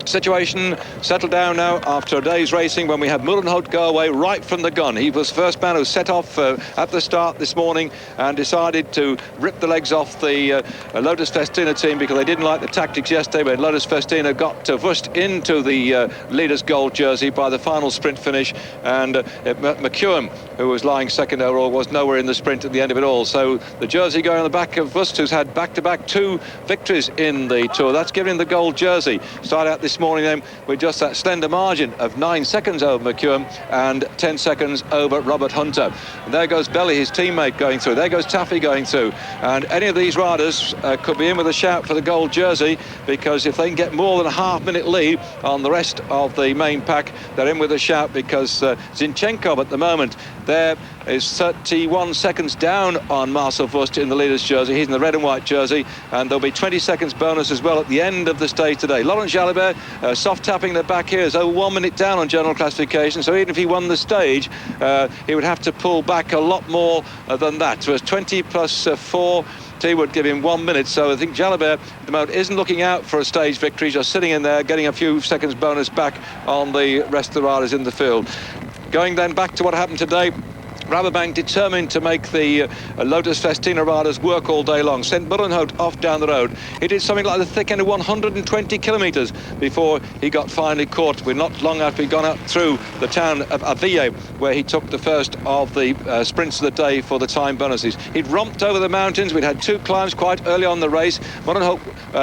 Situation settled down now after a day's racing when we had Mullenholt go away right from the gun. He was the first man who set off at the start this morning and decided to rip the legs off the Lotus Festina team because they didn't like the tactics yesterday when Lotus Festina got pushed into the leader's gold jersey by the final sprint finish, and McEwen, who was lying second overall, was nowhere in the sprint at the end of it all. So the jersey going on the back of Wust, who's had back-to-back 2 victories in the Tour. That's giving him the gold jersey. Started out this morning then with just that slender margin of 9 seconds over McEwen and 10 seconds over Robert Hunter. And there goes Belly, his teammate, going through. There goes Taffy going through. And any of these riders could be in with a shout for the gold jersey, because if they can get more than a half-minute lead on the rest of the main pack, they're in with a shout, because Zinchenko at the moment there is 31 seconds down on Marcel Wust in the leader's jersey. He's in the red and white jersey, and there'll be 20 seconds bonus as well at the end of the stage today. Laurent Jalabert soft tapping the back here is over 1 minute down on general classification, so even if he won the stage, he would have to pull back a lot more than that. So it's 20 plus 4 would give him 1 minute. So I think Jalabert at the moment isn't looking out for a stage victory, just sitting in there getting a few seconds bonus back on the rest of the riders in the field. Going then back to what happened today, Rabobank determined to make the Lotus Festina riders work all day long, sent Mullenhout off down the road. He did something like the thick end of 120 kilometres before he got finally caught. We're not long after he'd gone out through the town of Aville, where he took the first of the sprints of the day for the time bonuses. He'd romped over the mountains. We'd had 2 climbs quite early on the race. Mullenhout,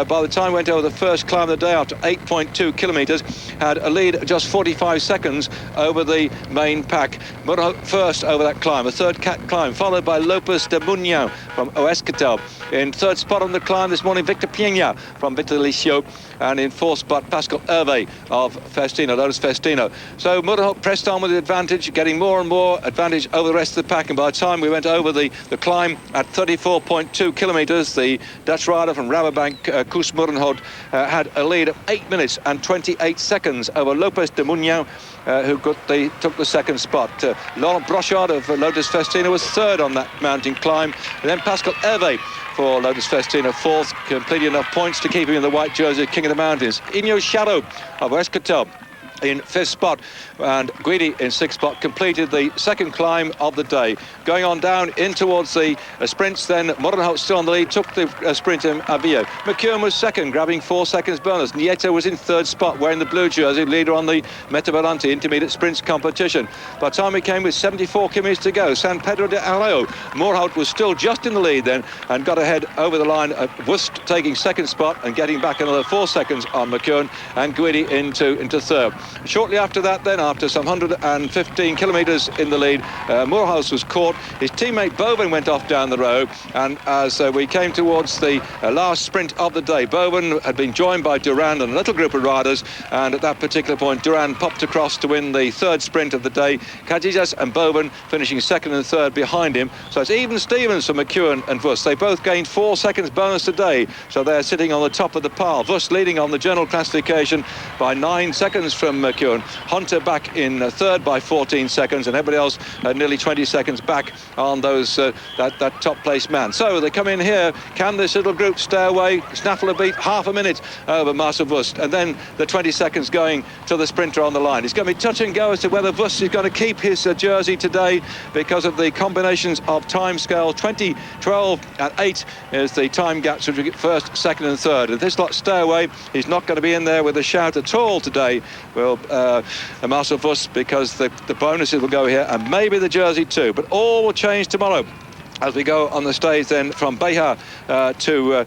by the time went over the first climb of the day after 8.2 kilometres, had a lead of just 45 seconds over the main pack. Mullenhout first over that climb, a third climb, followed by Lopez de Muñoz from Oescatel. In third spot on the climb this morning, Victor Piña from Vitalicio, and in fourth spot, Pascal Hervé of Festina, Lotus Festina. So Mullenhout pressed on with the advantage, getting more and more advantage over the rest of the pack, and by the time we went over the climb at 34.2 kilometres, the Dutch rider from Rabobank, Koos Mullenhout, had a lead of 8 minutes and 28 seconds over Lopez de Muñoz, who took the second spot. Laurent Brochard of Lotus Festina was third on that mountain climb, and then Pascal Hervé for Lotus Festina fourth, completing enough points to keep him in the white jersey, King of the Mountains. Ineos Shadow of Escatel in fifth spot, and Guidi in sixth spot completed the second climb of the day. Going on down in towards the sprints then, Mullenhout still on the lead, took the sprint in Avio. McEwen was second, grabbing 4 seconds bonus. Nieto was in third spot, wearing the blue jersey, leader on the Metavolante intermediate sprints competition. By the time we came with 74 kilometres to go, San Pedro de Aleo, Mullenhout was still just in the lead then, and got ahead over the line at Wust, taking second spot and getting back another 4 seconds on McEwen, and Guidi into third. Shortly after that then, after some 115 kilometres in the lead, Moorhouse was caught. His teammate Boven went off down the road, and as we came towards the last sprint of the day, Boven had been joined by Durand and a little group of riders, and at that particular point Durand popped across to win the third sprint of the day. Kajijas and Boven finishing second and third behind him. So it's even Stevens for McEwen and Wust. They both gained 4 seconds bonus today, so they're sitting on the top of the pile. Wust leading on the general classification by 9 seconds from McEwen. Hunter back in third by 14 seconds, and everybody else nearly 20 seconds back on those that top place man. So they come in here. Can this little group stay away? Snaffle a beat, half a minute over Marcel Wust, and then the 20 seconds going to the sprinter on the line. It's going to be touch and go as to whether Wust is going to keep his jersey today, because of the combinations of time scale. 20, 12 and 8 is the time gaps which we get first, second and third. If this lot stay away, he's not going to be in there with a shout at all today. Well, Marcel Wust, because the bonuses will go here, and maybe the jersey too. But all will change tomorrow as we go on the stage then from Beja to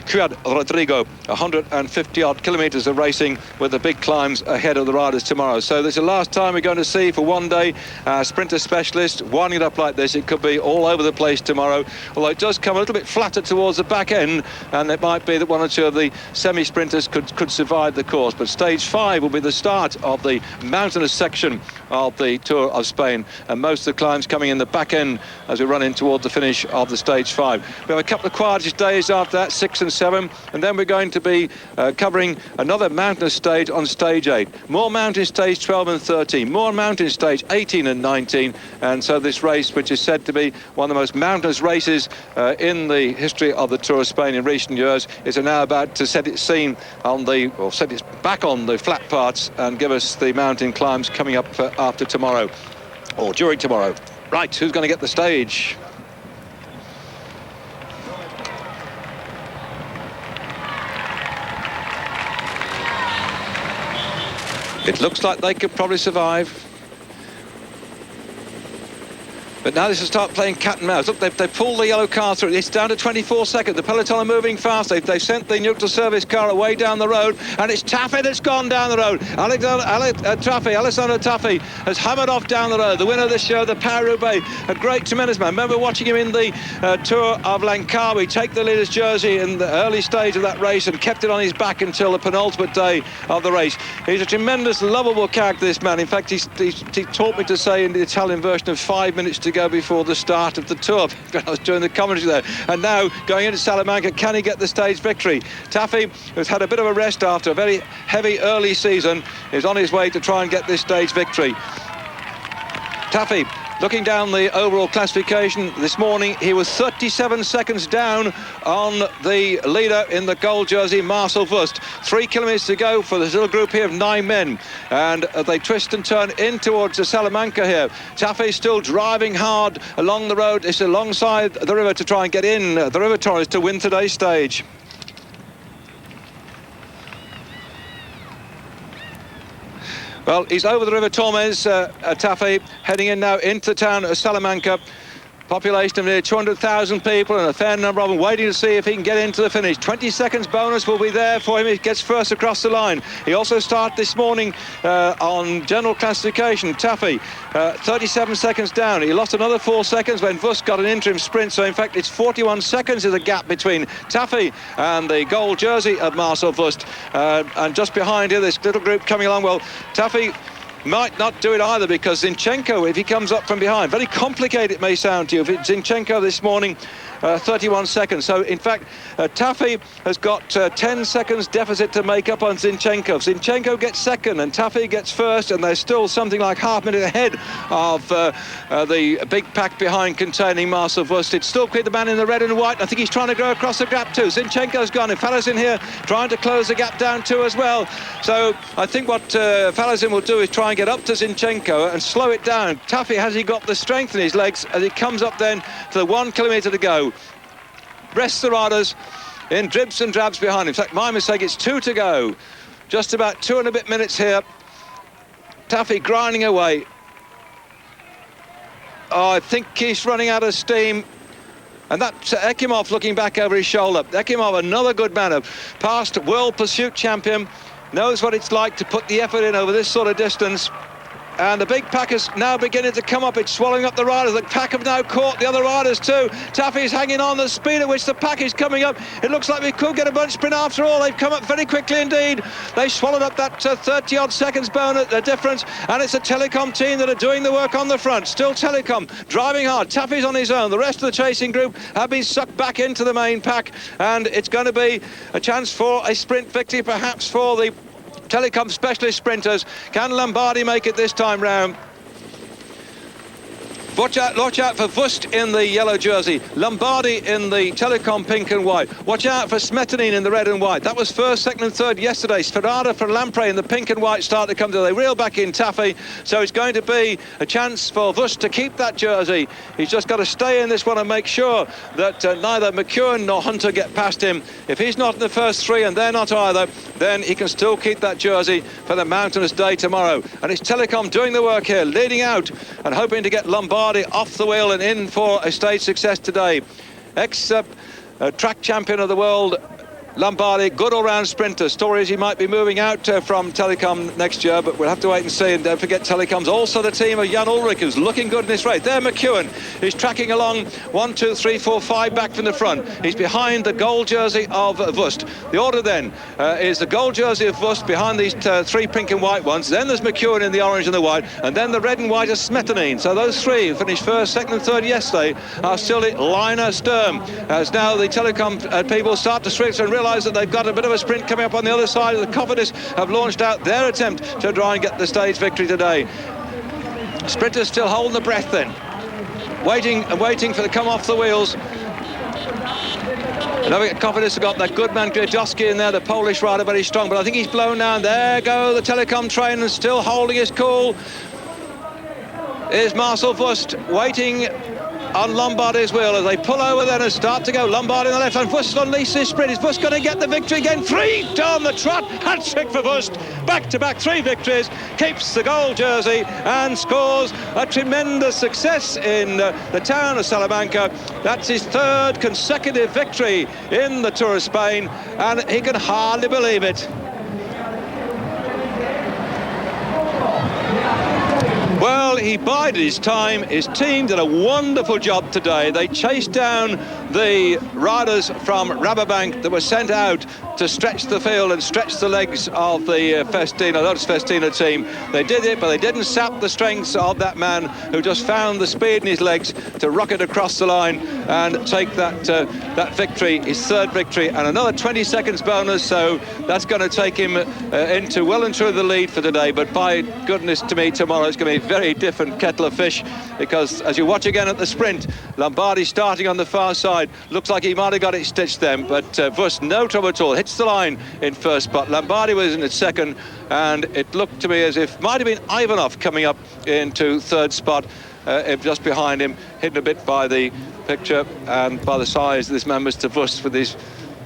Ciudad Rodrigo. 150 odd kilometres of racing with the big climbs ahead of the riders tomorrow. So this is the last time we're going to see for one day sprinter specialist winding it up like this. It could be all over the place tomorrow, although it does come a little bit flatter towards the back end, and it might be that one or two of the semi-sprinters could survive the course. But stage 5 will be the start of the mountainous section of the Tour of Spain, and most of the climbs coming in the back end as we run in towards the finish of the stage 5. We have a couple of quietest days after that, 6 and 7, and then we're going to be covering another mountainous stage on stage 8. More mountain stage 12 and 13, more mountain stage 18 and 19, and so this race, which is said to be one of the most mountainous races in the history of the Tour of Spain in recent years, is now about to set its scene on set its back on the flat parts and give us the mountain climbs coming up after tomorrow, or during tomorrow. Right, who's going to get the stage? It looks like they could probably survive. But now this will start playing cat and mouse. Look, they've pulled the yellow car through. It's down to 24 seconds. The peloton are moving fast. They've sent the neutral service car away down the road, and it's Taffy that's gone down the road. Alessandro Taffy has hammered off down the road. The winner of this show, the Paris-Roubaix, a great, tremendous man. I remember watching him in the Tour of Langkawi take the leader's jersey in the early stage of that race and kept it on his back until the penultimate day of the race. He's a tremendous, lovable character, this man. In fact, he taught me to say in the Italian version of 5 minutes to go before the start of the Tour. I was doing the commentary there. And now going into Salamanca, can he get the stage victory? Taffy, who's had a bit of a rest after a very heavy early season, is on his way to try and get this stage victory. Taffy, looking down the overall classification this morning, he was 37 seconds down on the leader in the gold jersey, Marcel Wust. 3 kilometres to go for this little group here of 9 men, and they twist and turn in towards the Salamanca here. Taffy still driving hard along the road. It's alongside the river to try and get in the River Torres to win today's stage. Well, he's over the River Tormes, Taffy, heading in now into the town of Salamanca. Population of nearly 200,000 people, and a fair number of them waiting to see if he can get into the finish. 20 seconds bonus will be there for him if he gets first across the line. He also started this morning on general classification. Taffy, 37 seconds down. He lost another 4 seconds when Wust got an interim sprint, so in fact it's 41 seconds is a gap between Taffy and the gold jersey of Marcel Wust. And just behind here, this little group coming along. Well, Taffy might not do it either, because Zinchenko, if he comes up from behind, very complicated it may sound to you. If it's Zinchenko this morning, 31 seconds. So in fact, Taffy has got 10 seconds deficit to make up on Zinchenko. Zinchenko gets second and Taffy gets first, and there's still something like half a minute ahead of the big pack behind containing Marcel Wust. It's still clear the man in the red and white. I think he's trying to go across the gap too. Zinchenko's gone, and Falazin here trying to close the gap down too as well. So I think what Falazin will do is try and get up to Zinchenko and slow it down. Taffy, has he got the strength in his legs as he comes up then to the 1 kilometre to go? Rest the riders in dribs and drabs behind him. In fact, my mistake, it's 2 to go. Just about 2 and a bit minutes here. Taffy grinding away. Oh, I think he's running out of steam. And that's Ekimov looking back over his shoulder. Ekimov, another good man, a past world pursuit champion, knows what it's like to put the effort in over this sort of distance. And the big pack is now beginning to come up. It's swallowing up the riders. The pack have now caught the other riders too. Taffy's hanging on. The speed at which the pack is coming up, it looks like we could get a bunch sprint after all. They've come up very quickly indeed. They swallowed up that 30-odd seconds bonus, the difference, and it's the Telecom team that are doing the work on the front. Still Telecom driving hard. Taffy's on his own. The rest of the chasing group have been sucked back into the main pack, and it's going to be a chance for a sprint victory, perhaps for the Telecom specialist sprinters. Can Lombardi make it this time round? Watch out for Wust in the yellow jersey, Lombardi in the Telecom pink and white. Watch out for Smetanine in the red and white. That was first, second and third yesterday. Sferrada for Lampre in the pink and white start to come to. They reel back in Taffy, so it's going to be a chance for Wust to keep that jersey. He's just got to stay in this one and make sure that neither McEwen nor Hunter get past him. If he's not in the first 3 and they're not either, then he can still keep that jersey for the mountainous day tomorrow. And it's Telecom doing the work here, leading out and hoping to get Lombardi off the wheel and in for a stage success today. Ex-track champion of the world, Lombardi, good all-round sprinter. Stories he might be moving out from Telecom next year, but we'll have to wait and see. And don't forget, Telecom's also the team of Jan Ullrich, who's looking good in this race. There, McEwen is tracking along 1, 2, 3, 4, 5 back from the front. He's behind the gold jersey of Wust. The order then is the gold jersey of Wust behind these 3 pink and white ones. Then there's McEwen in the orange and the white, and then the red and white of Smetanine. So those 3 who finished first, second and third yesterday are still Liner Sturm. As now the Telecom people start to switch and realise that they've got a bit of a sprint coming up on the other side. The Cofidis have launched out their attempt to try and get the stage victory today. Sprinters still holding the breath then, waiting and waiting for the come off the wheels. And I think Cofidis have got that good man Grzejowski in there, the Polish rider, very strong, but I think he's blown down. There go the Telecom train, and still holding his cool is Marcel Wust, waiting on Lombardi's wheel as they pull over then and start to go. Lombardi on the left hand. Wust unleashes his sprint. Is Wust going to get the victory again? 3 down the trot. Hat-trick for Wust. Back-to-back 3 victories. Keeps the gold jersey and scores a tremendous success in the town of Salamanca. That's his 3rd consecutive victory in the Tour of Spain, and he can hardly believe it. Well, he bided his time. His team did a wonderful job today. They chased down the riders from Rabobank that were sent out to stretch the field and stretch the legs of the Lotus Festina team. They did it, but they didn't sap the strengths of that man who just found the speed in his legs to rocket across the line and take that victory, his 3rd victory, and another 20 seconds bonus. So that's going to take him into well and truly the lead for today. But by goodness to me, tomorrow it's going to be a very different kettle of fish, because as you watch again at the sprint, Lombardi starting on the far side. Looks like he might have got it stitched then, but Wust, no trouble at all, hits the line in first spot. Lombardi was in its second, and it looked to me as if might have been Ivanov coming up into 3rd spot, just behind him, hidden a bit by the picture and by the size of this man, Mr. Wust, with his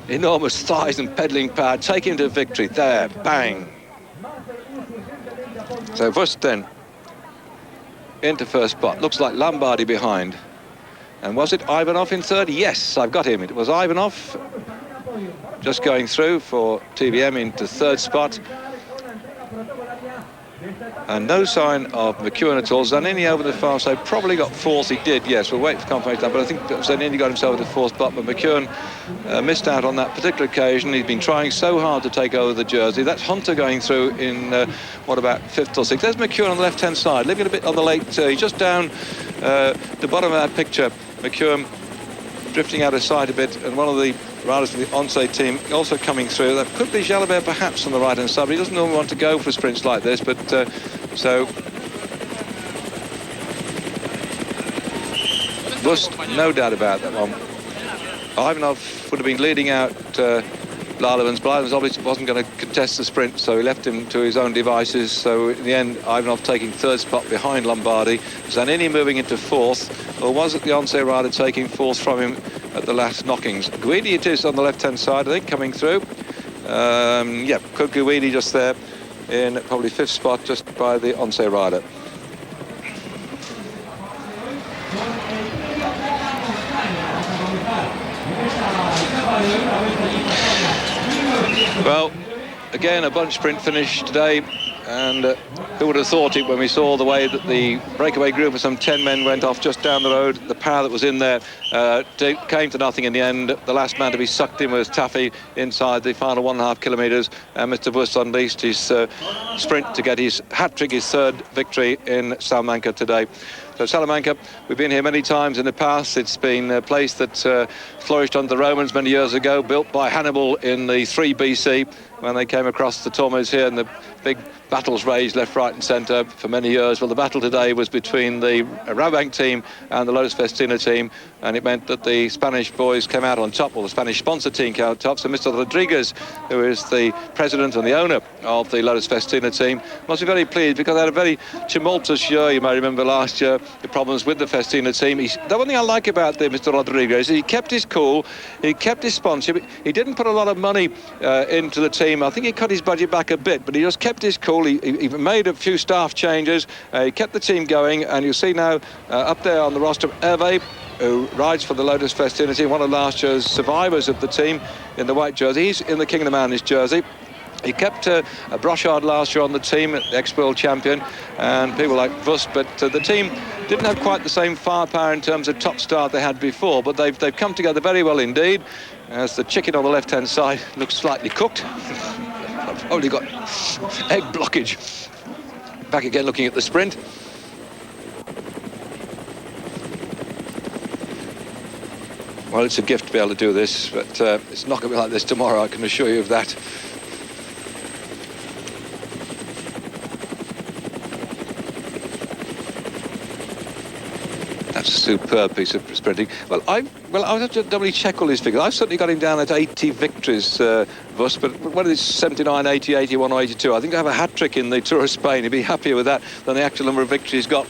enormous thighs and pedalling power, taking him to victory. There, bang. So Wust then into 1st spot. Looks like Lombardi behind. And was it Ivanov in 3rd? Yes, I've got him. It was Ivanov just going through for TVM into 3rd spot. And no sign of McEwen at all. Zanini over the far side, probably got 4th. He did, yes. We'll wait for confirmation, but I think Zanini got himself to the 4th spot, but McEwen missed out on that particular occasion. He's been trying so hard to take over the jersey. That's Hunter going through in, what, about 5th or 6th. There's McEwen on the left-hand side, living a bit on the late. He's just down the bottom of that picture. McEwen drifting out of sight a bit, and one of the riders from the Once team also coming through. That could be Jalabert perhaps on the right-hand side, but he doesn't normally want to go for sprints like this, but so Wust, no doubt about that one. Ivanov would have been leading out Lalevans, but Lalevans obviously wasn't going to contest the sprint, so he left him to his own devices. So in the end, Ivanov taking 3rd spot behind Lombardi. Zanini moving into 4th, or was it the Once rider taking 4th from him at the last knockings? Guidi it is on the left-hand side, I think, coming through. Yeah, Guidi just there in probably 5th spot, just by the Once rider. Well, again, a bunch sprint finish today, and who would have thought it when we saw the way that the breakaway group of some 10 men went off just down the road. The power that was in there came to nothing in the end. The last man to be sucked in was Taffy inside the final 1.5 kilometres, and Mr. Wust unleashed his sprint to get his hat-trick, his 3rd victory in Salamanca today. So Salamanca, we've been here many times in the past. It's been a place that flourished under the Romans many years ago, built by Hannibal in the 3 BC when they came across the Tormes here, and the big battles raged left, right and centre for many years. Well, the battle today was between the Rabobank team and the Lotus Festina team, and it meant that the Spanish boys came out on top, or the Spanish sponsor team came out on top. So Mr. Rodriguez, who is the president and the owner of the Lotus Festina team, must be very pleased, because they had a very tumultuous year. You may remember last year the problems with the Festina team. The one thing I like about Mr. Rodriguez is he kept his cool, he kept his sponsorship, he didn't put a lot of money into the team. team. I think he cut his budget back a bit, but he just kept his cool. He made a few staff changes. He kept the team going, and you'll see now up there on the roster, Hervé, who rides for the Lotus Festinity, one of last year's survivors of the team in the white jersey. He's in the King of the Mountains jersey. He kept Brochard last year on the team, ex-world champion, and people like Vust, but the team didn't have quite the same firepower in terms of top start they had before, but they've come together very well indeed, as the chicken on the left-hand side looks slightly cooked. I've only got egg blockage. Back again looking at the sprint. Well, it's a gift to be able to do this, but it's not going to be like this tomorrow, I can assure you of that. That's a superb piece of sprinting. Well, I'll have to doubly check all his figures. I've certainly got him down at 80 victories, Vust, but what is 79, 80, 81 or 82? I think to have a hat-trick in the Tour of Spain, he'd be happier with that than the actual number of victories he's got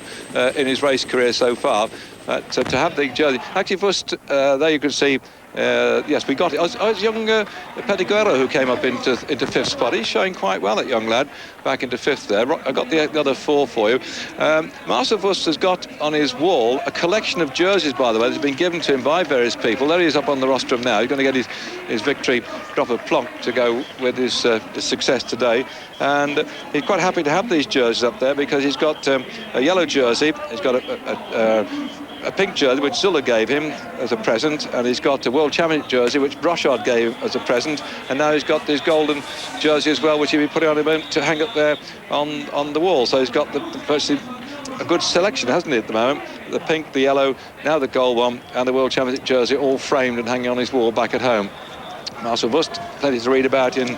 in his race career so far. To have the jersey. Actually, Vust, there you can see, yes, we got it. I was young Pediguero who came up into fifth spot. He's showing quite well, that young lad, back into fifth there. I got the other four for you. Marcel Vust has got on his wall a collection of jerseys, by the way, that's been given to him by various people. There he is up on the rostrum now. He's going to get his victory drop of plonk to go with his success today. And he's quite happy to have these jerseys up there because he's got a yellow jersey. He's got a pink jersey which Zilla gave him as a present, and he's got a World Championship jersey which Brochard gave as a present, and now he's got this golden jersey as well, which he'll be putting on him to hang up there on the wall. So he's got virtually a good selection, hasn't he, at the moment? The pink, the yellow, now the gold one, and the World Championship jersey all framed and hanging on his wall back at home. Marcel Vust, plenty to read about in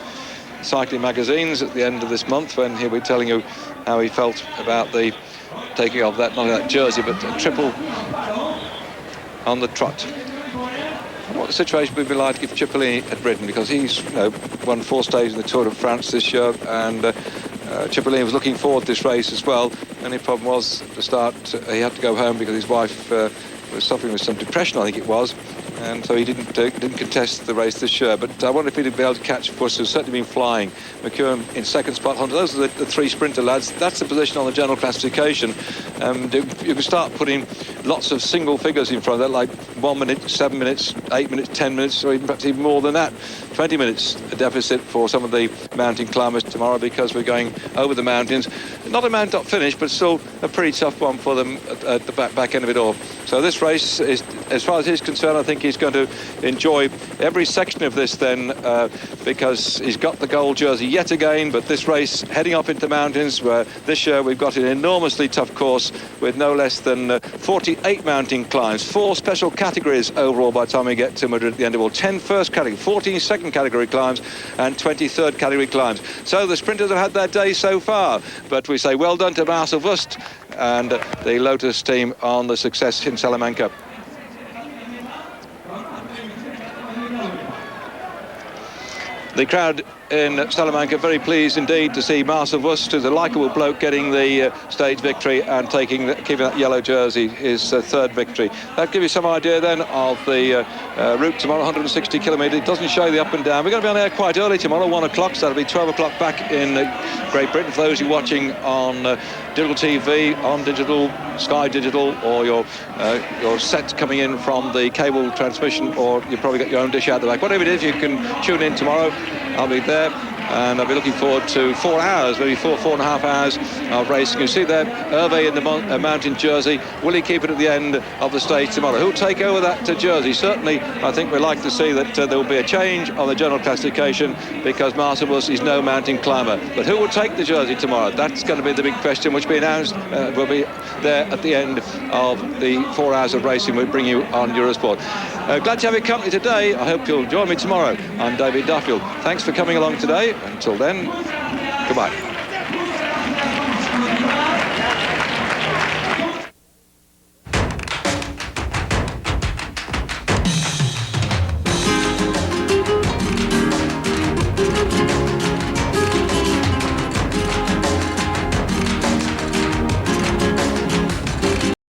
cycling magazines at the end of this month, when he'll be telling you how he felt about the taking off that, not that jersey, but a triple on the trot. What the situation would be like if Cipollini had ridden, because he's won 4 stages in the Tour de France this year, and Cipollini was looking forward to this race as well. The only problem was at the start he had to go home because his wife was suffering with some depression, I think it was, and so he didn't contest the race this year. But I wonder if he'd be able to catch Vust, who's certainly been flying. McEwen in second spot. Hunter, those are the 3 sprinter lads. That's the position on the general classification. You can start putting lots of single figures in front of that, like 1 minute, 7 minutes, 8 minutes, 10 minutes, or perhaps even more than that. 20 minutes a deficit for some of the mountain climbers tomorrow, because we're going over the mountains. Not a mountaintop finish, but still a pretty tough one for them at the back end of it all. So this race is, as far as he's concerned, I think he's going to enjoy every section of this then, because he's got the gold jersey yet again. But this race heading up into the mountains, where this year we've got an enormously tough course with no less than 48 mountain climbs, 4 special categories overall by the time we get to Madrid at the end of all. 10 first category, 14 second category climbs, and 23rd category climbs. So the sprinters have had their day so far, but we say well done to Marcel Vust and the Lotus team on the success in Salamanca. The crowd in Salamanca very pleased indeed to see Marcel Vust, who's a likeable bloke, getting the stage victory and keeping that yellow jersey, his 3rd victory. That gives you some idea then of the route tomorrow, 160 kilometres. It doesn't show the up and down. We're going to be on air quite early tomorrow, 1 o'clock, so that'll be 12 o'clock back in Great Britain. For those of you watching on digital TV, on digital, Sky Digital, or your set coming in from the cable transmission, or you've probably got your own dish out the back. Whatever it is, you can tune in tomorrow. I'll be there, and I'll be looking forward to 4 hours, maybe 4.5 hours of racing. You see there, Hervé in the mountain jersey. Will he keep it at the end of the stage tomorrow? Who'll take over that jersey? Certainly, I think we'd like to see that there will be a change on the general classification, because Marcel Vust is no mountain climber. But who will take the jersey tomorrow? That's going to be the big question, which will be announced. Will be there at the end of the 4 hours of racing we'll bring you on Eurosport. Glad to have your company today. I hope you'll join me tomorrow. I'm David Duffield. Thanks for coming along today. Until then, goodbye.